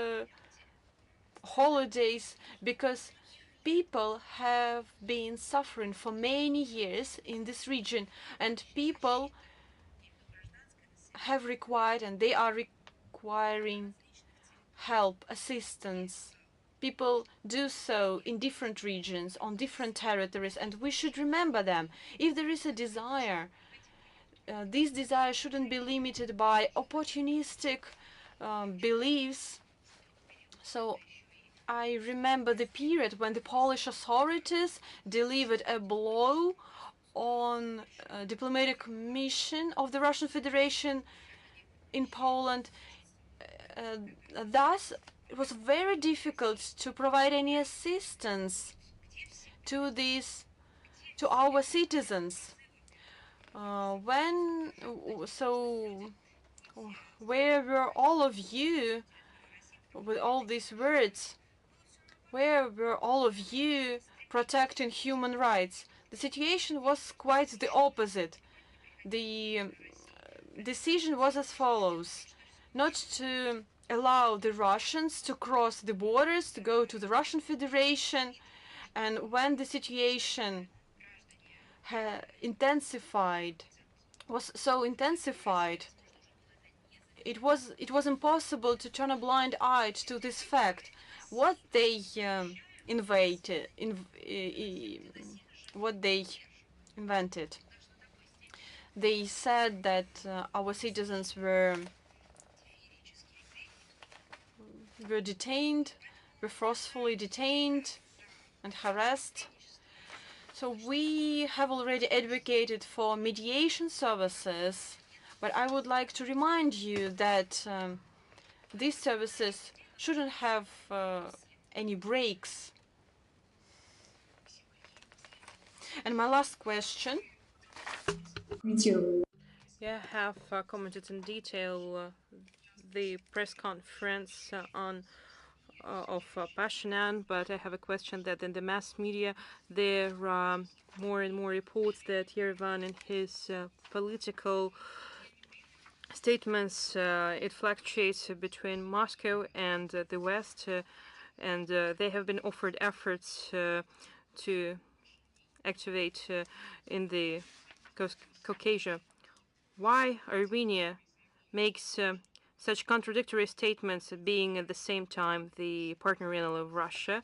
Speaker 2: holidays, because people have been suffering for many years in this region, and people have required and they are requiring help, assistance. People do so in different regions, on different territories, and we should remember them. If there is a desire, this desire shouldn't be limited by opportunistic beliefs. So I remember the period when the Polish authorities delivered a blow on a diplomatic mission of the Russian Federation in Poland. Thus, it was very difficult to provide any assistance to our citizens. Where were all of you with all these words? Where were all of you protecting human rights? The situation was quite the opposite. The decision was as follows: not to allow the Russians to cross the borders, to go to the Russian Federation, and when the situation was so intensified, it was impossible to turn a blind eye to this fact. What they invented. They said that our citizens were detained, were forcefully detained and harassed. So we have already advocated for mediation services, but I would like to remind you that these services shouldn't have any breaks. And my last question.
Speaker 1: Yeah, I have commented in detail the press conference of Pashinyan, but I have a question that in the mass media there are more and more reports that Yerevan and his political statements, it fluctuates between Moscow and the West, and they have been offered efforts to activate in the Caucasus. Why Armenia makes such contradictory statements, being at the same time the partner of Russia?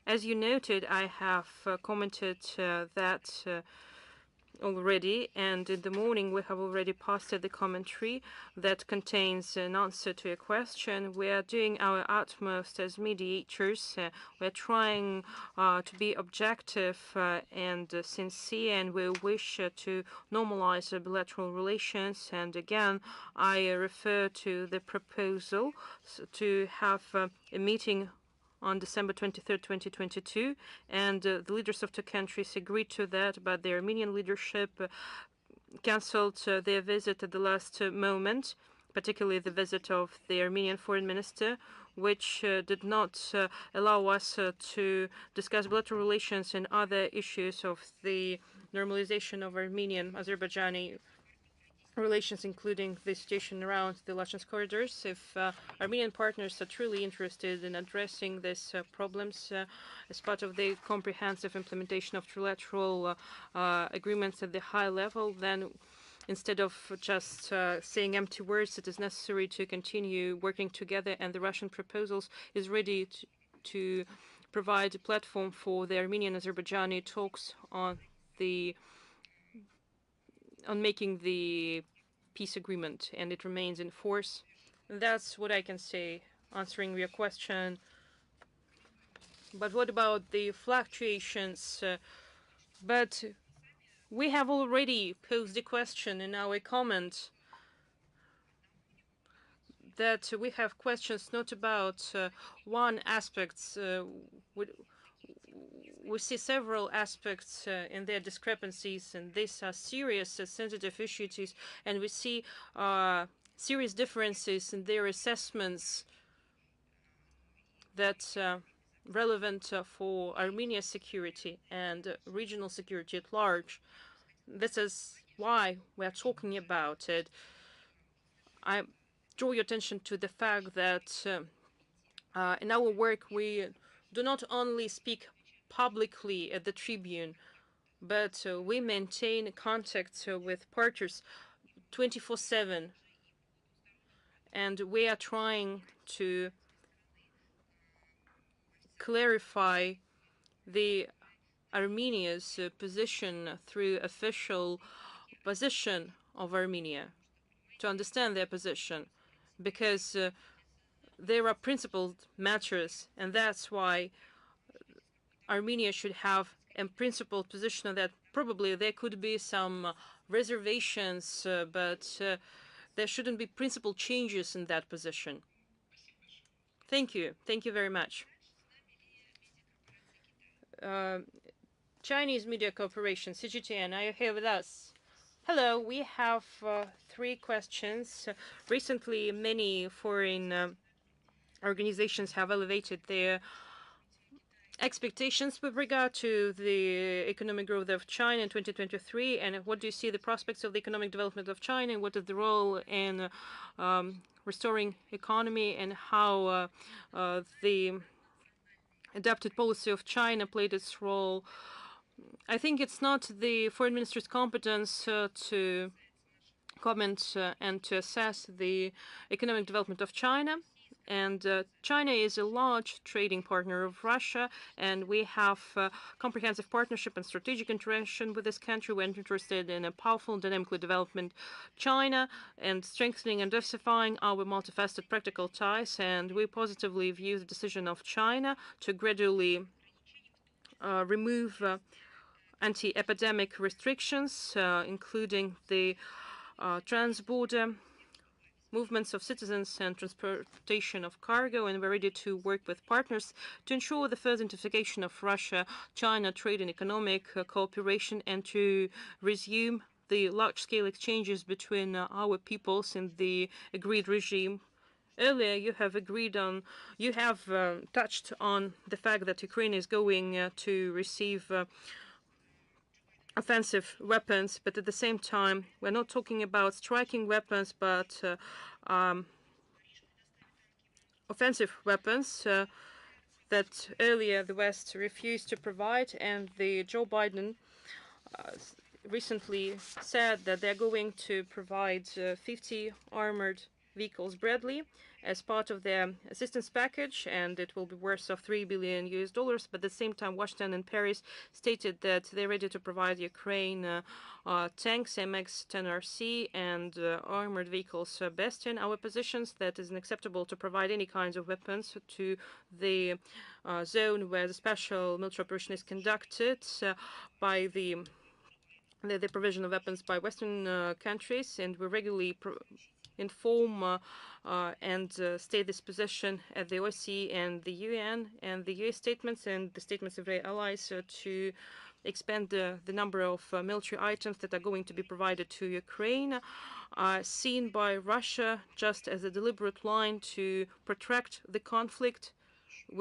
Speaker 1: As you noted, I have commented that already, and in the morning we have already posted the commentary that contains an answer to a question. We are doing our utmost as mediators. We're trying to be objective and sincere, and we wish to normalize bilateral relations. And again, I refer to the proposal to have a meeting on December 23rd, 2022, and the leaders of two countries agreed to that, but the Armenian leadership cancelled their visit at the last moment, particularly the visit of the Armenian foreign minister, which did not allow us to discuss bilateral relations and other issues of the normalization of Armenian-Azerbaijani relations, including the situation around the Lachin corridors. If Armenian partners are truly interested in addressing these problems as part of the comprehensive implementation of trilateral agreements at the high level, then instead of just saying empty words, it is necessary to continue working together, and the Russian proposals is ready to provide a platform for the Armenian-Azerbaijani talks on making the peace agreement, and it remains in force. That's what I can say, answering your question. But what about the fluctuations? But we have already posed a question in our comment that we have questions not about one aspect. We see several aspects in their discrepancies, and these are serious, sensitive issues, and we see serious differences in their assessments that's relevant for Armenia's security and regional security at large. This is why we are talking about it. I draw your attention to the fact that in our work we do not only speak publicly at the tribune, but we maintain contact with partners 24/7, and we are trying to clarify the Armenia's position through official position of Armenia, to understand their position, because there are principled matters, and that's why Armenia should have a principled position that probably there could be some reservations, but there shouldn't be principled changes in that position. Thank you. Thank you very much. Chinese Media Corporation, CGTN, are you here with us? Hello, we have 3 questions. Recently, many foreign organizations have elevated their expectations with regard to the economic growth of China in 2023, and what do you see the prospects of the economic development of China, and what is the role in restoring economy, and how the adapted policy of China played its role? I think it's not the foreign minister's competence to comment and to assess the economic development of China. And China is a large trading partner of Russia, and we have comprehensive partnership and strategic interaction with this country. We're interested in a powerful and dynamically development China and strengthening and diversifying our multifaceted practical ties. And we positively view the decision of China to gradually remove anti-epidemic restrictions, including the trans-border movements of citizens and transportation of cargo, and we're ready to work with partners to ensure the further intensification of Russia-China trade and economic cooperation, and to resume the large-scale exchanges between our peoples in the agreed regime. Earlier, you have touched on the fact that Ukraine is going to receive offensive weapons, but at the same time, we're not talking about striking weapons, but offensive weapons that earlier the West refused to provide, and the Joe Biden recently said that they're going to provide 50 armored vehicles Bradley as part of their assistance package, and it will be worth of $3 billion US. But at the same time, Washington and Paris stated that they're ready to provide Ukraine tanks, MX-10RC, and armored vehicles Bastion. Our positions that is unacceptable to provide any kinds of weapons to the zone where the special military operation is conducted by the provision of weapons by Western countries, and we regularly inform and state this position at the OSCE and the UN, and the US statements and the statements of their allies to expand the number of military items that are going to be provided to Ukraine are seen by Russia just as a deliberate line to protract the conflict,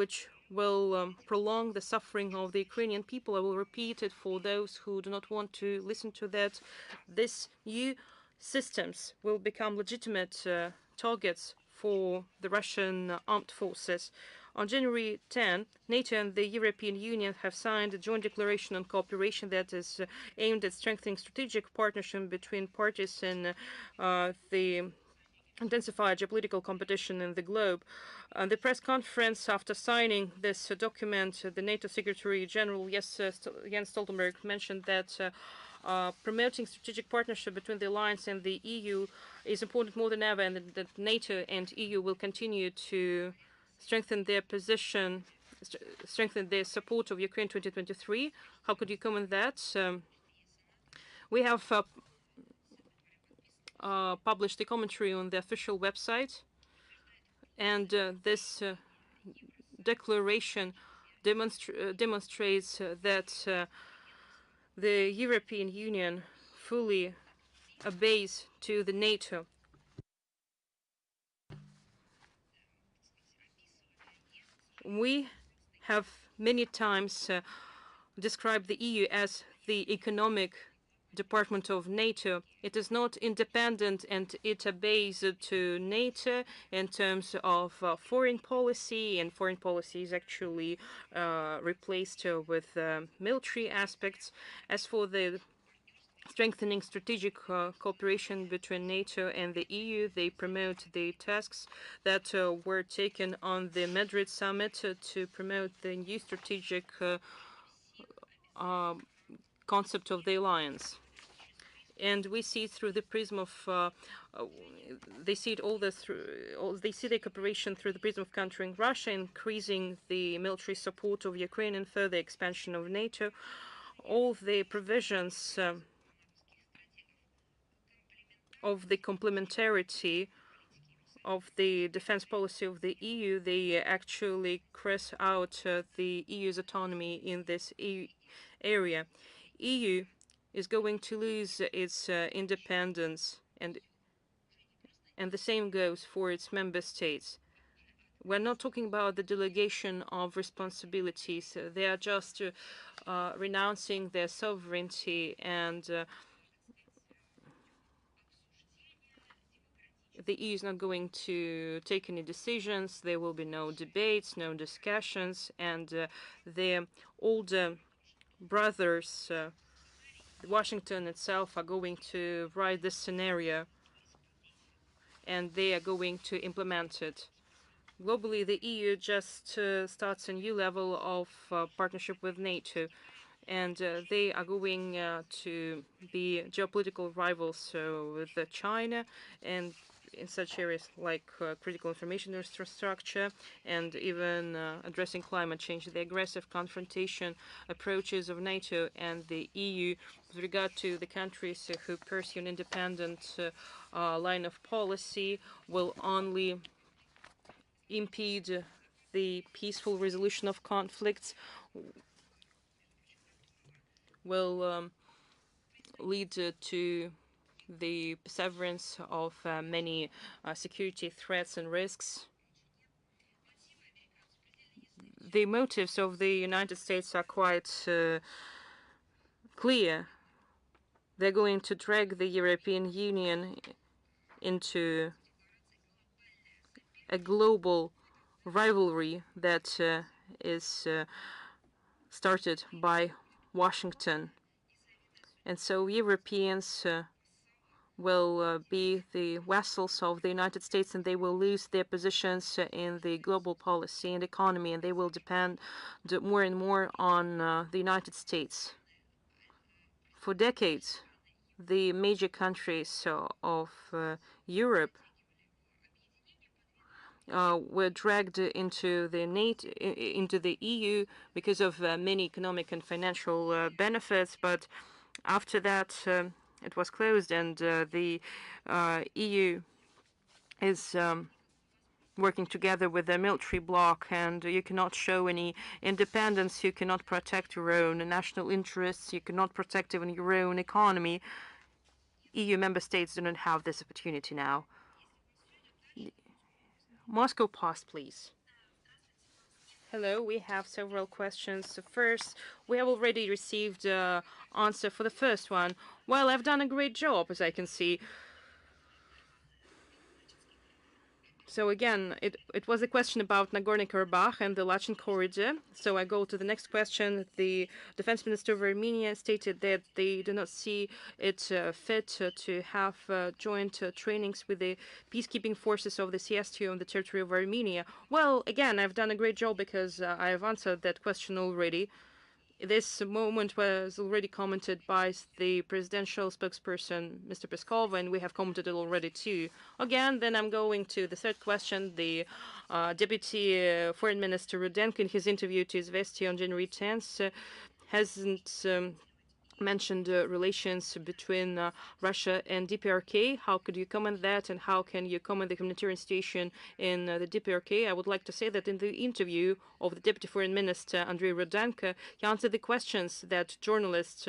Speaker 1: which will prolong the suffering of the Ukrainian people. I will repeat it for those who do not want to listen to that. This new systems will become legitimate targets for the Russian armed forces. On January 10, NATO and the European Union have signed a joint declaration on cooperation that is aimed at strengthening strategic partnership between parties in the intensified geopolitical competition in the globe. The press conference after signing this document, the NATO Secretary General Jens Stoltenberg mentioned that promoting strategic partnership between the alliance and the EU is important more than ever, and that NATO and EU will continue to strengthen their position, strengthen their support of Ukraine 2023. How could you comment that? We have published a commentary on the official website, and this declaration demonstrates that the European Union fully obeys to the NATO. We have many times described the EU as the economic department of NATO. It is not independent, and it obeys to NATO in terms of foreign policy, and foreign policy is actually replaced with military aspects. As for the strengthening strategic cooperation between NATO and the EU, they promote the tasks that were taken on the Madrid summit to promote the new strategic concept of the alliance. And we see it through the prism of they see the cooperation through the prism of countering Russia, increasing the military support of Ukraine, and further expansion of NATO. All the provisions of the complementarity of the defense policy of the EU, they actually cross out the EU's autonomy in this area. EU is going to lose its independence, and the same goes for its member states. We're not talking about the delegation of responsibilities. They are just renouncing their sovereignty, and the EU is not going to take any decisions. There will be no debates, no discussions, and the older brothers, Washington itself, are going to write this scenario, and they are going to implement it. Globally, the EU just starts a new level of partnership with NATO, and they are going to be geopolitical rivals with China, and in such areas like critical information infrastructure, and even addressing climate change. The aggressive confrontation approaches of NATO and the EU with regard to the countries who pursue an independent line of policy will only impede the peaceful resolution of conflicts, will lead to the perseverance of many security threats and risks. The motives of the United States are quite clear. They're going to drag the European Union into a global rivalry that is started by Washington. And so Europeans will be the vassals of the United States, and they will lose their positions in the global policy and economy, and they will depend more and more on the United States. For decades, the major countries of Europe were dragged into the NATO, into the EU because of many economic and financial benefits, but after that it was closed, and the EU is working together with the military bloc, and you cannot show any independence, you cannot protect your own national interests, you cannot protect even your own economy. EU member states do not have this opportunity now. Moscow Post, please. Hello, we have several questions. First, we have already received answer for the first one. Well, I've done a great job, as I can see. So again, it was a question about Nagorno-Karabakh and the Lachin corridor. So I go to the next question. The defense minister of Armenia stated that they do not see it fit to have joint trainings with the peacekeeping forces of the CSTO on the territory of Armenia. Well, again, I've done a great job because I have answered that question already. This moment was already commented by the presidential spokesperson, Mr. Peskov, and we have commented it already too. Again, then I'm going to the third question. The Deputy Foreign Minister Rudenko, in his interview to Izvestia on January 10th, hasn't mentioned relations between Russia and DPRK. How could you comment that, and how can you comment the humanitarian situation in the DPRK? I would like to say that in the interview of the Deputy Foreign Minister Andrei Rudenko, he answered the questions that journalists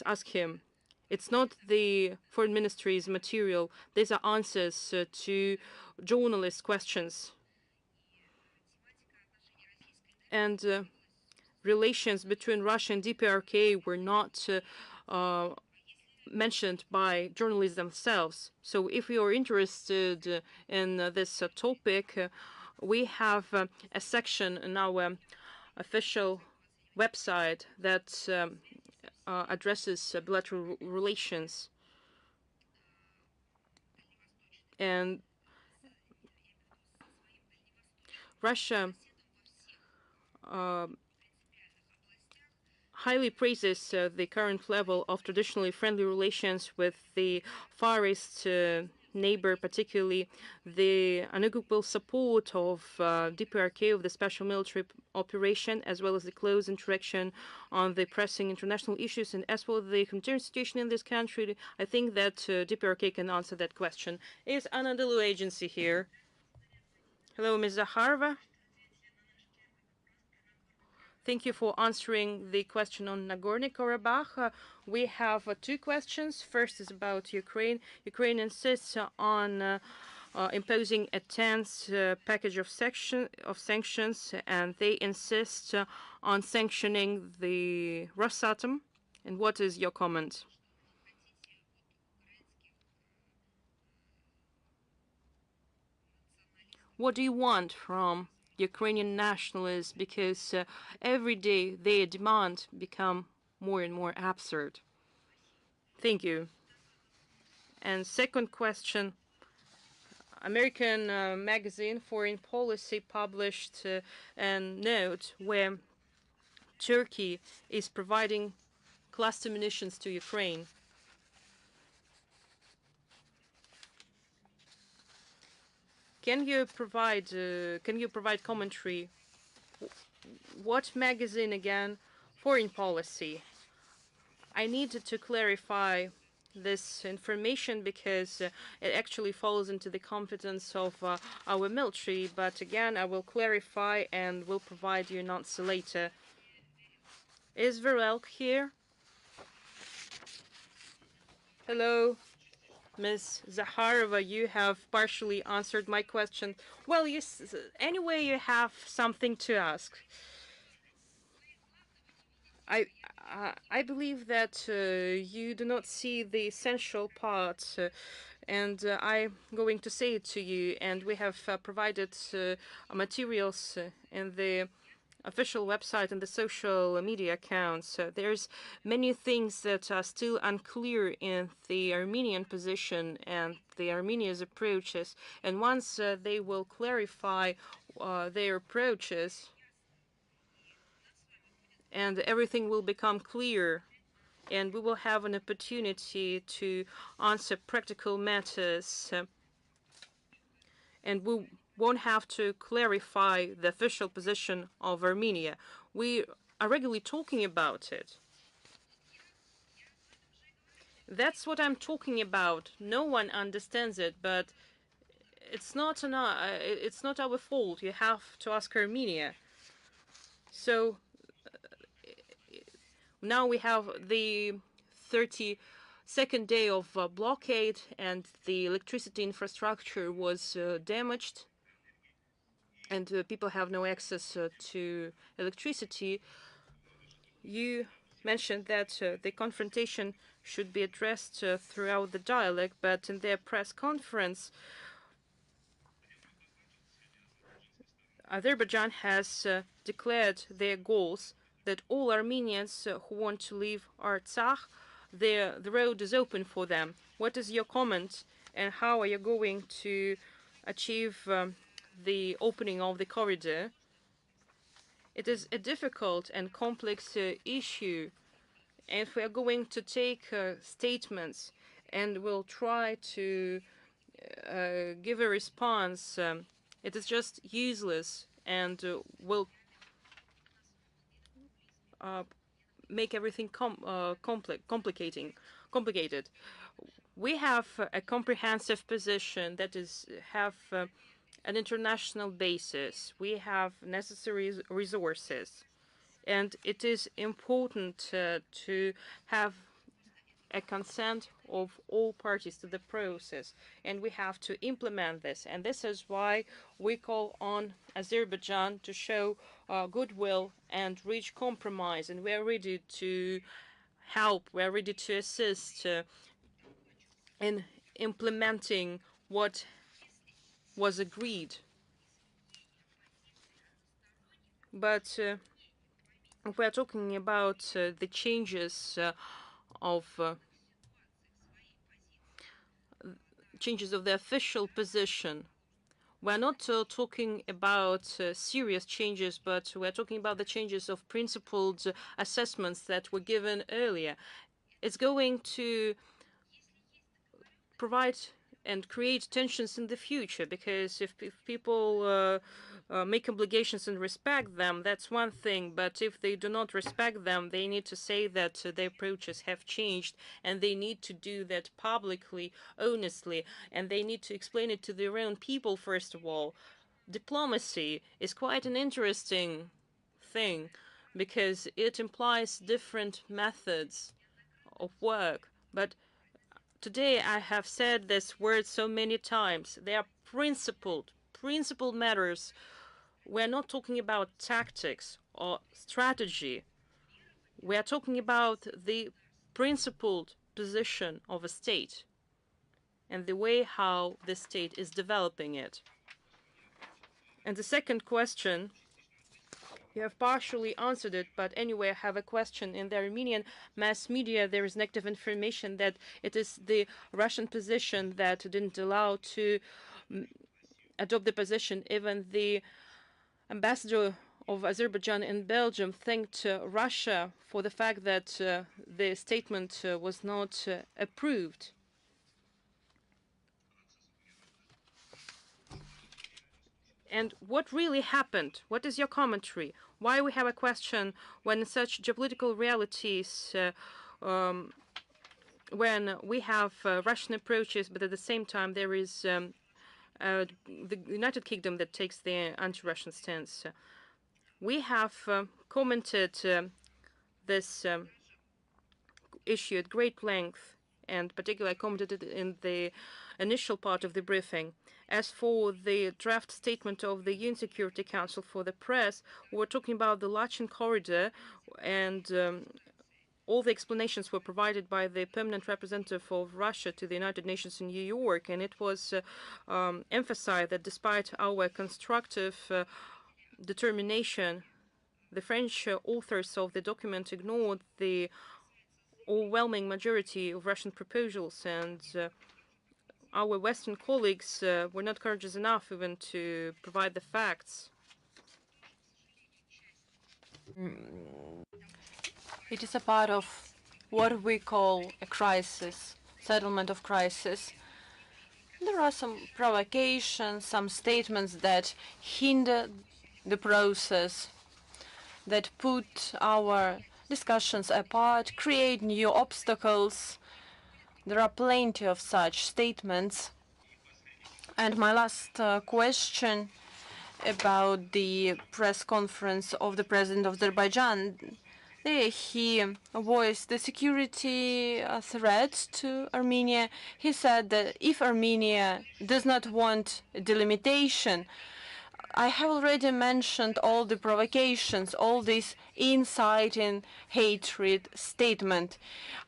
Speaker 1: ask him. It's not the foreign ministry's material. These are answers to journalists' questions. And relations between Russia and DPRK were not mentioned by journalists themselves. So if you are interested in this topic, we have a section in our official website that addresses bilateral relations. And Russia highly praises the current level of traditionally friendly relations with the Far East neighbor, particularly the unequivocal support of DPRK of the special military operation, as well as the close interaction on the pressing international issues. And as for the humanitarian situation in this country, I think that DPRK can answer that question. Is Anadolu Agency here? Hello, Ms. Zakharova. Thank you for answering the question on Nagorno-Karabakh. We have two questions. First is about Ukraine. Ukraine insists on imposing a 10th package of sanctions, and they insist on sanctioning the Rosatom. And what is your comment? What do you want from Ukrainian nationalists, because every day their demands become more and more absurd? Thank you. And second question, American magazine Foreign Policy published a note where Turkey is providing cluster munitions to Ukraine. Can you provide commentary? What magazine again? Foreign Policy. I needed to clarify this information because it actually falls into the competence of our military. But again, I will clarify and will provide you an answer later. Is Verelk here? Hello. Ms. Zakharova, you have partially answered my question. Well, anyway, you have something to ask. I believe that you do not see the essential part, and I'm going to say it to you. And we have provided materials in the official website and the social media accounts, there's many things that are still unclear in the Armenian position and the Armenia's approaches. And once they will clarify their approaches, and everything will become clear, and we will have an opportunity to answer practical matters, and we won't have to clarify the official position of Armenia. We are regularly talking about it. That's what I'm talking about. No one understands it, but it's not our fault. You have to ask Armenia. So now we have the 32nd day of blockade, and the electricity infrastructure was damaged, and people have no access to electricity. You mentioned that the confrontation should be addressed throughout the dialogue, but in their press conference, Azerbaijan has declared their goals, that all Armenians who want to leave Artsakh, the road is open for them. What is your comment, and how are you going to achieve the opening of the corridor? It is a difficult and complex issue, and if we are going to take statements and we'll try to give a response, it is just useless and will make everything complicated. We have a comprehensive position that have an international basis. We have necessary resources, and it is important to have a consent of all parties to the process, and we have to implement this. And this is why we call on Azerbaijan to show goodwill and reach compromise, and we are ready to help, we are ready to assist in implementing what was agreed. But if we are talking about the changes of the official position, we're not talking about serious changes, but we're talking about the changes of principled assessments that were given earlier. It's going to provide and create tensions in the future, because if people make obligations and respect them, that's one thing, but if they do not respect them, they need to say that their approaches have changed, and they need to do that publicly, honestly, and they need to explain it to their own people first of all. Diplomacy is quite an interesting thing, because it implies different methods of work, but today I have said this word so many times. They are principled matters. We're not talking about tactics or strategy. We are talking about the principled position of a state and the way how the state is developing it. And the second question, you have partially answered it, but anyway, I have a question. In the Armenian mass media, there is negative information that it is the Russian position that didn't allow to adopt the position. Even the ambassador of Azerbaijan in Belgium thanked Russia for the fact that the statement was not approved. And what really happened? What is your commentary? Why we have a question when such geopolitical realities, when we have Russian approaches, but at the same time there is the United Kingdom that takes the anti-Russian stance. We have commented this issue at great length, and particularly commented it in the initial part of the briefing. As for the draft statement of the UN Security Council for the press, we were talking about the Lachin corridor, and all the explanations were provided by the permanent representative of Russia to the United Nations in New York, and it was emphasized that despite our constructive determination The French authors of the document ignored the overwhelming majority of Russian proposals, and our Western colleagues were not courageous enough even to provide the facts.
Speaker 2: It is a part of what we call a crisis, settlement of crisis. There are some provocations, some statements that hinder the process, that put our discussions apart, create new obstacles. There are plenty of such statements. And my last question about the press conference of the president of Azerbaijan. There he voiced the security threat to Armenia. He said that if Armenia does not want delimitation, I have already mentioned all the provocations, all this inciting hatred statement.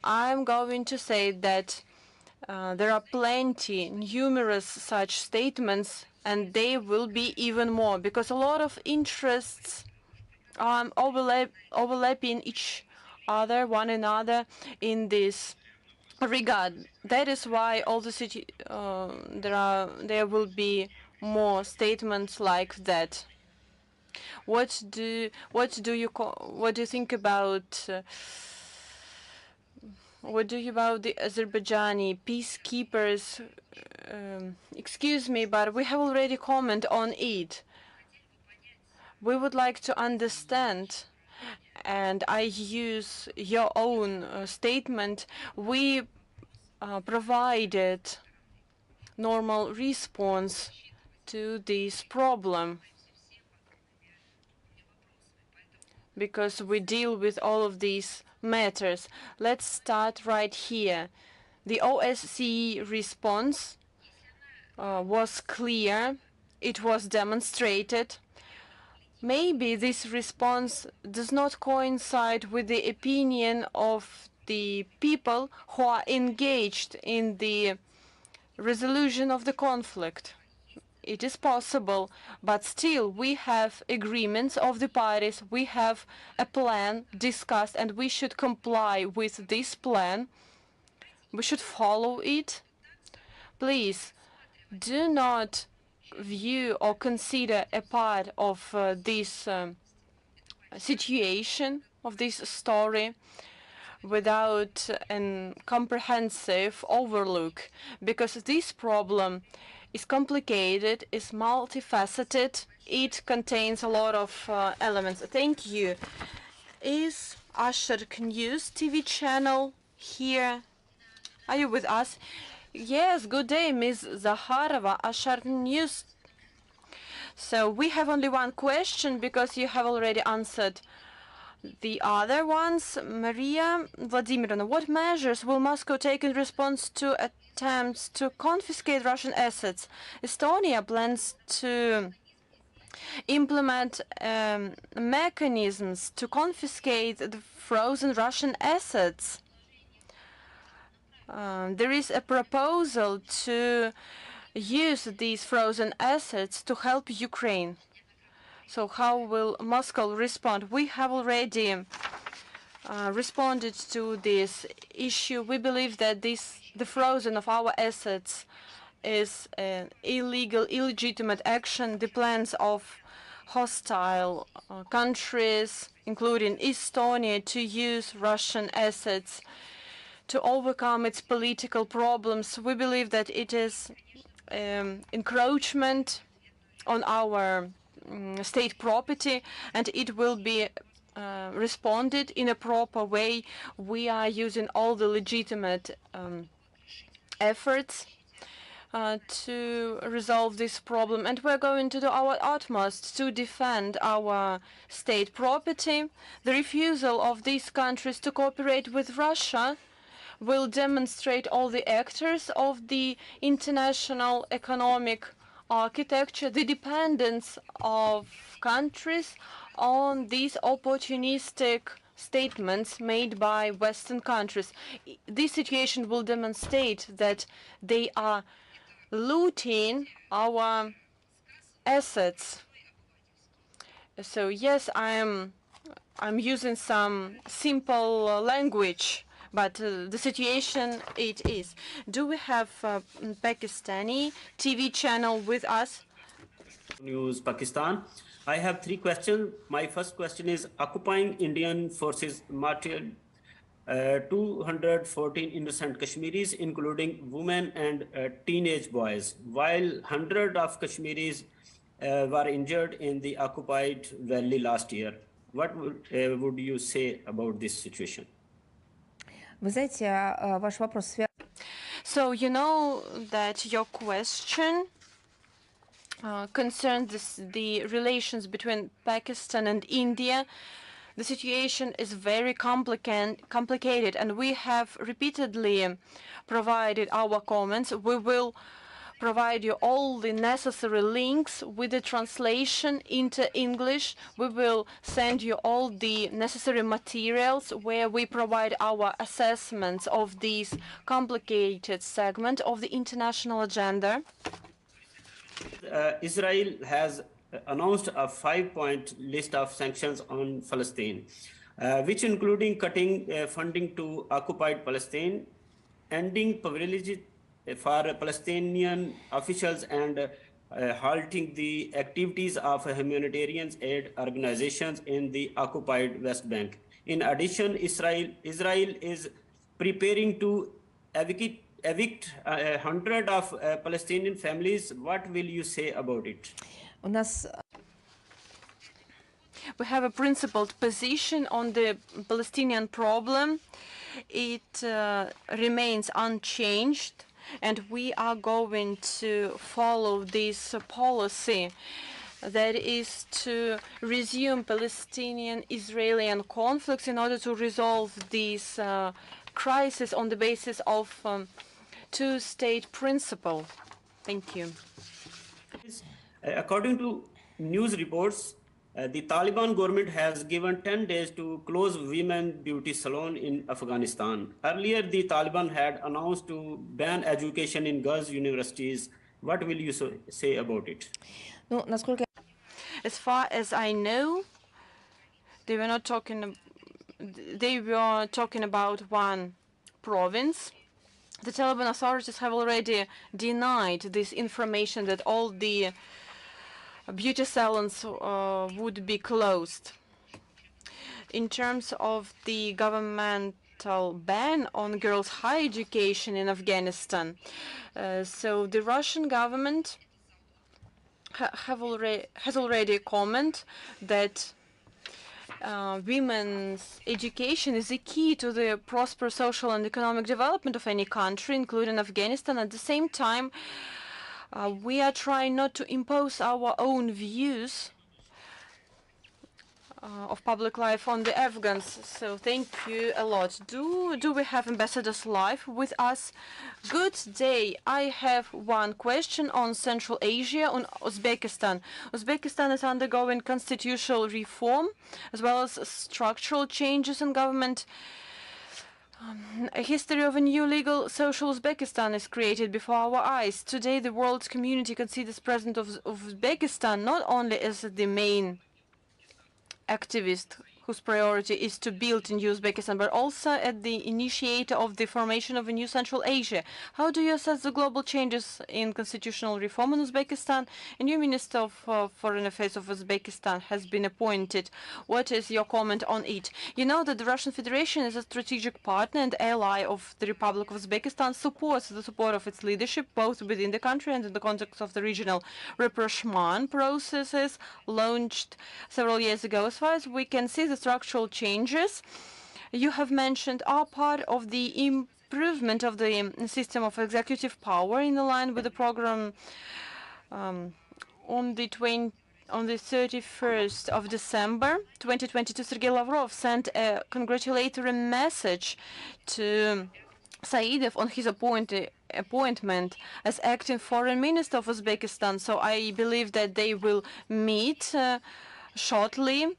Speaker 2: I'm going to say that there are plenty, numerous such statements, and they will be even more, because a lot of interests overlapping each other, one another, in this regard. That is why all the there will be more statements like that. What do you think about the Azerbaijani peacekeepers? Excuse me, but we have already commented on it. We would like to understand, and I use your own statement. We provided normal response to this problem because we deal with all of these matters. Let's start right here. The OSCE response was clear. It was demonstrated. Maybe this response does not coincide with the opinion of the people who are engaged in the resolution of the conflict. It is possible, but still we have agreements of the parties, we have a plan discussed, and we should comply with this plan. We should follow it. Please do not view or consider a part of this situation, of this story, without a comprehensive overlook, because this problem is complicated, is multifaceted, it contains a lot of elements. Thank you. Is Ashtark News TV channel here? Are you with us? Yes, good day, Ms. Zakharova, Ashtark News. So we have only one question because you have already answered the other ones. Maria Vladimirovna, what measures will Moscow take in response to attempts to confiscate Russian assets? Estonia plans to implement mechanisms to confiscate the frozen Russian assets. There is a proposal to use these frozen assets to help Ukraine. So how will Moscow respond? We have already responded to this issue. We believe that the frozen of our assets is an illegal, illegitimate action. The plans of hostile countries, including Estonia, to use Russian assets to overcome its political problems. We believe that it is encroachment on our state property, and it will be responded in a proper way. We are using all the legitimate efforts to resolve this problem, and we're going to do our utmost to defend our state property. The refusal of these countries to cooperate with Russia will demonstrate all the actors of the international economic architecture, the dependence of countries on these opportunistic statements made by Western countries. This situation will demonstrate that they are looting our assets. So yes, I am I'm using some simple language, but the situation it is. Do we have Pakistani TV channel with us?
Speaker 3: News Pakistan. I have three questions. My first question is occupying Indian forces martyred 214 innocent Kashmiris, including women and teenage boys, while hundreds of Kashmiris were injured in the occupied valley last year. What would you say about this situation?
Speaker 4: Вы знаете, ваш вопрос связан.
Speaker 2: So you know that your question concerns the relations between Pakistan and India. The situation is very complicated, and we have repeatedly provided our comments. We will provide you all the necessary links with the translation into English. We will send you all the necessary materials where we provide our assessments of this complicated segment of the international agenda.
Speaker 3: Israel has announced a 5-point list of sanctions on Palestine, which including cutting funding to occupied Palestine, ending privileges for Palestinian officials, and halting the activities of humanitarian aid organizations in the occupied West Bank. In addition, Israel is preparing to evict 100 of Palestinian families. What will you say about it?
Speaker 4: У нас
Speaker 2: We have a principled position on the Palestinian problem. It remains unchanged, and we are going to follow this policy, that is to resume Palestinian-Israeli conflicts in order to resolve this crisis on the basis of two-state principle. Thank you.
Speaker 3: According to news reports, the Taliban government has given 10 days to close women beauty salon in Afghanistan. Earlier, the Taliban had announced to ban education in girls' universities. What will you say about it?
Speaker 4: Ну, насколько
Speaker 2: As far as I know, they were talking about one province. The Taliban authorities have already denied this information that all the beauty salons would be closed. In terms of the governmental ban on girls' higher education in Afghanistan, so the Russian government has already commented that women's education is a key to the prosperous social and economic development of any country, including Afghanistan. At the same time, we are trying not to impose our own views of public life on the Afghans. So thank you a lot. Do we have Ambassador's Live with us? Good day. I have one question on Central Asia, on Uzbekistan. Uzbekistan is undergoing constitutional reform as well as structural changes in government. A history of a new legal social Uzbekistan is created before our eyes. Today, the world community considers President of Uzbekistan not only as the main activist whose priority is to build a new Uzbekistan, but also at the initiator of the formation of a new Central Asia. How do you assess the global changes in constitutional reform in Uzbekistan? A new Minister of Foreign Affairs of Uzbekistan has been appointed. What is your comment on it? You know that the Russian Federation is a strategic partner and ally of the Republic of Uzbekistan, supports the support of its leadership both within the country and in the context of the regional rapprochement processes launched several years ago. As far as we can see, the structural changes you have mentioned are part of the improvement of the system of executive power in line with the program. On the 31st of December 2022, Sergei Lavrov sent a congratulatory message to Saidov on his appointment as acting foreign minister of Uzbekistan. So I believe that they will meet shortly.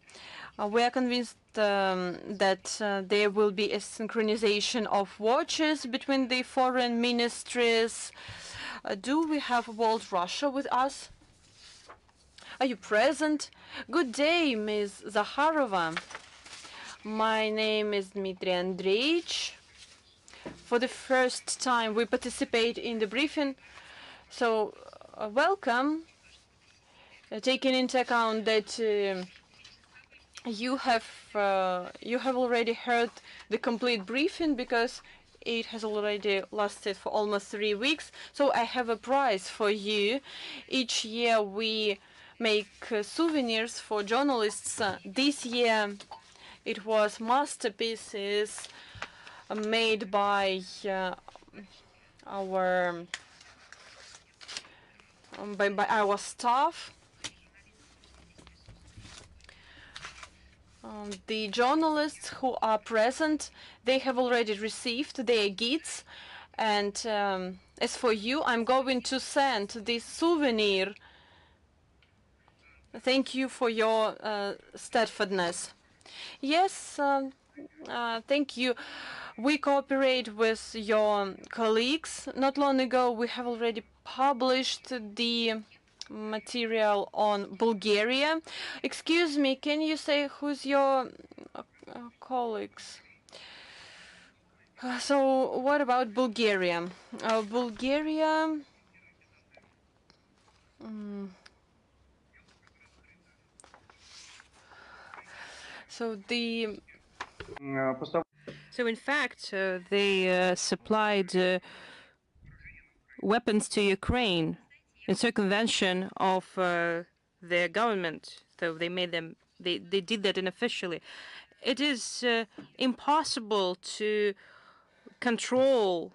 Speaker 2: We are convinced that there will be a synchronization of watches between the foreign ministries. Do we have World Russia with us? Are you present? Good day, Ms. Zakharova. My name is Dmitry Andreevich. For the first time, we participate in the briefing, so welcome. Taking into account that you have already heard the complete briefing because it has already lasted for almost 3 weeks. So I have a prize for you. Each year we make souvenirs for journalists. This year it was masterpieces made by our staff. The journalists who are present, they have already received their gifts, and as for you, I'm going to send this souvenir. Thank you for your steadfastness. Yes, thank you. We cooperate with your colleagues. Not long ago, we have already published the material on Bulgaria. Excuse me, can you say who's your colleagues? So what about Bulgaria? Bulgaria. So the.
Speaker 1: So in fact, they supplied weapons to Ukraine in circumvention of their government. So they made them. They did that unofficially. It is impossible to control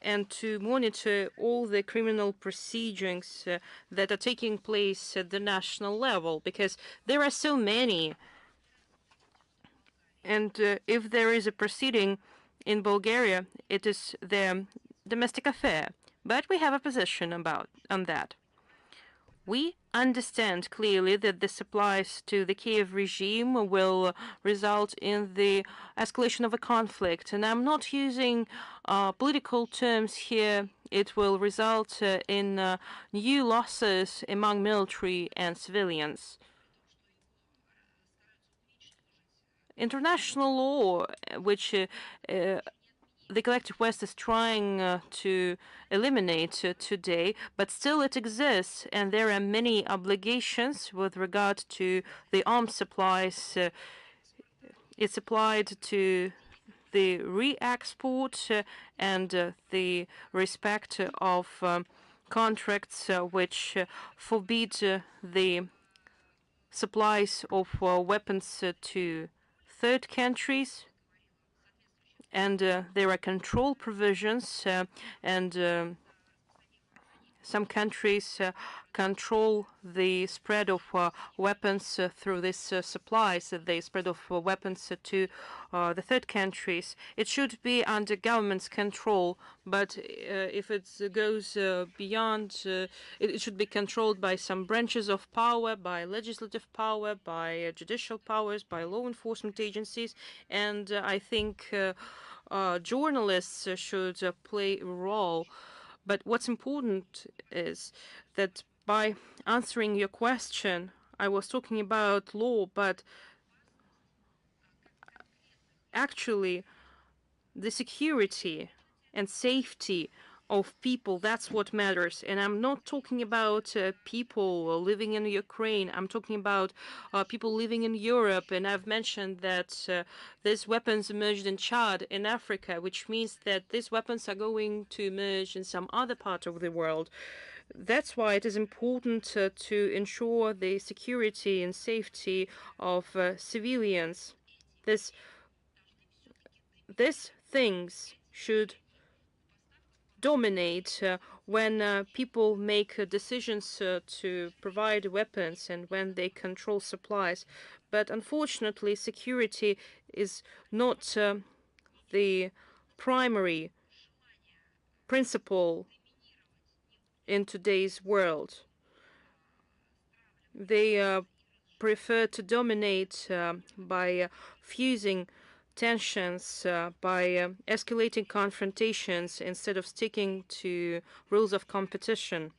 Speaker 1: and to monitor all the criminal proceedings that are taking place at the national level, because there are so many. And if there is a proceeding in Bulgaria, it is their domestic affair. But we have a position on that. We understand clearly that the supplies to the Kiev regime will result in the escalation of a conflict. And I'm not using political terms here. It will result in new losses among military and civilians. International law, which the collective West is trying to eliminate today, but still it exists, and there are many obligations with regard to the arms supplies. It's applied to the re-export and the respect of contracts which forbid the supplies of weapons to third countries. And there are control provisions, and some countries control the spread of weapons through these supplies, the spread of weapons to the third countries. It should be under government's control, but if it goes beyond, it should be controlled by some branches of power, by legislative power, by judicial powers, by law enforcement agencies, and I think journalists should play a role. But what's important is that by answering your question, I was talking about law, but actually the security and safety of people, that's what matters. And I'm not talking about people living in Ukraine. I'm talking about people living in Europe. And I've mentioned that these weapons emerged in Chad, in Africa, which means that these weapons are going to emerge in some other part of the world. That's why it is important to ensure the security and safety of civilians. These things should dominate when people make decisions to provide weapons and when they control supplies. But unfortunately, security is not the primary principle in today's world. They prefer to dominate by fusing tensions, by escalating confrontations instead of sticking to rules of competition.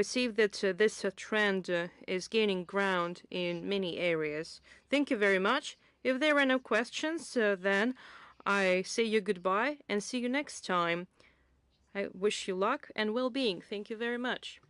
Speaker 1: we see that this trend is gaining ground in many areas. Thank you very much. If there are no questions, then I say you goodbye and see you next time. I wish you luck and well-being. Thank you very much.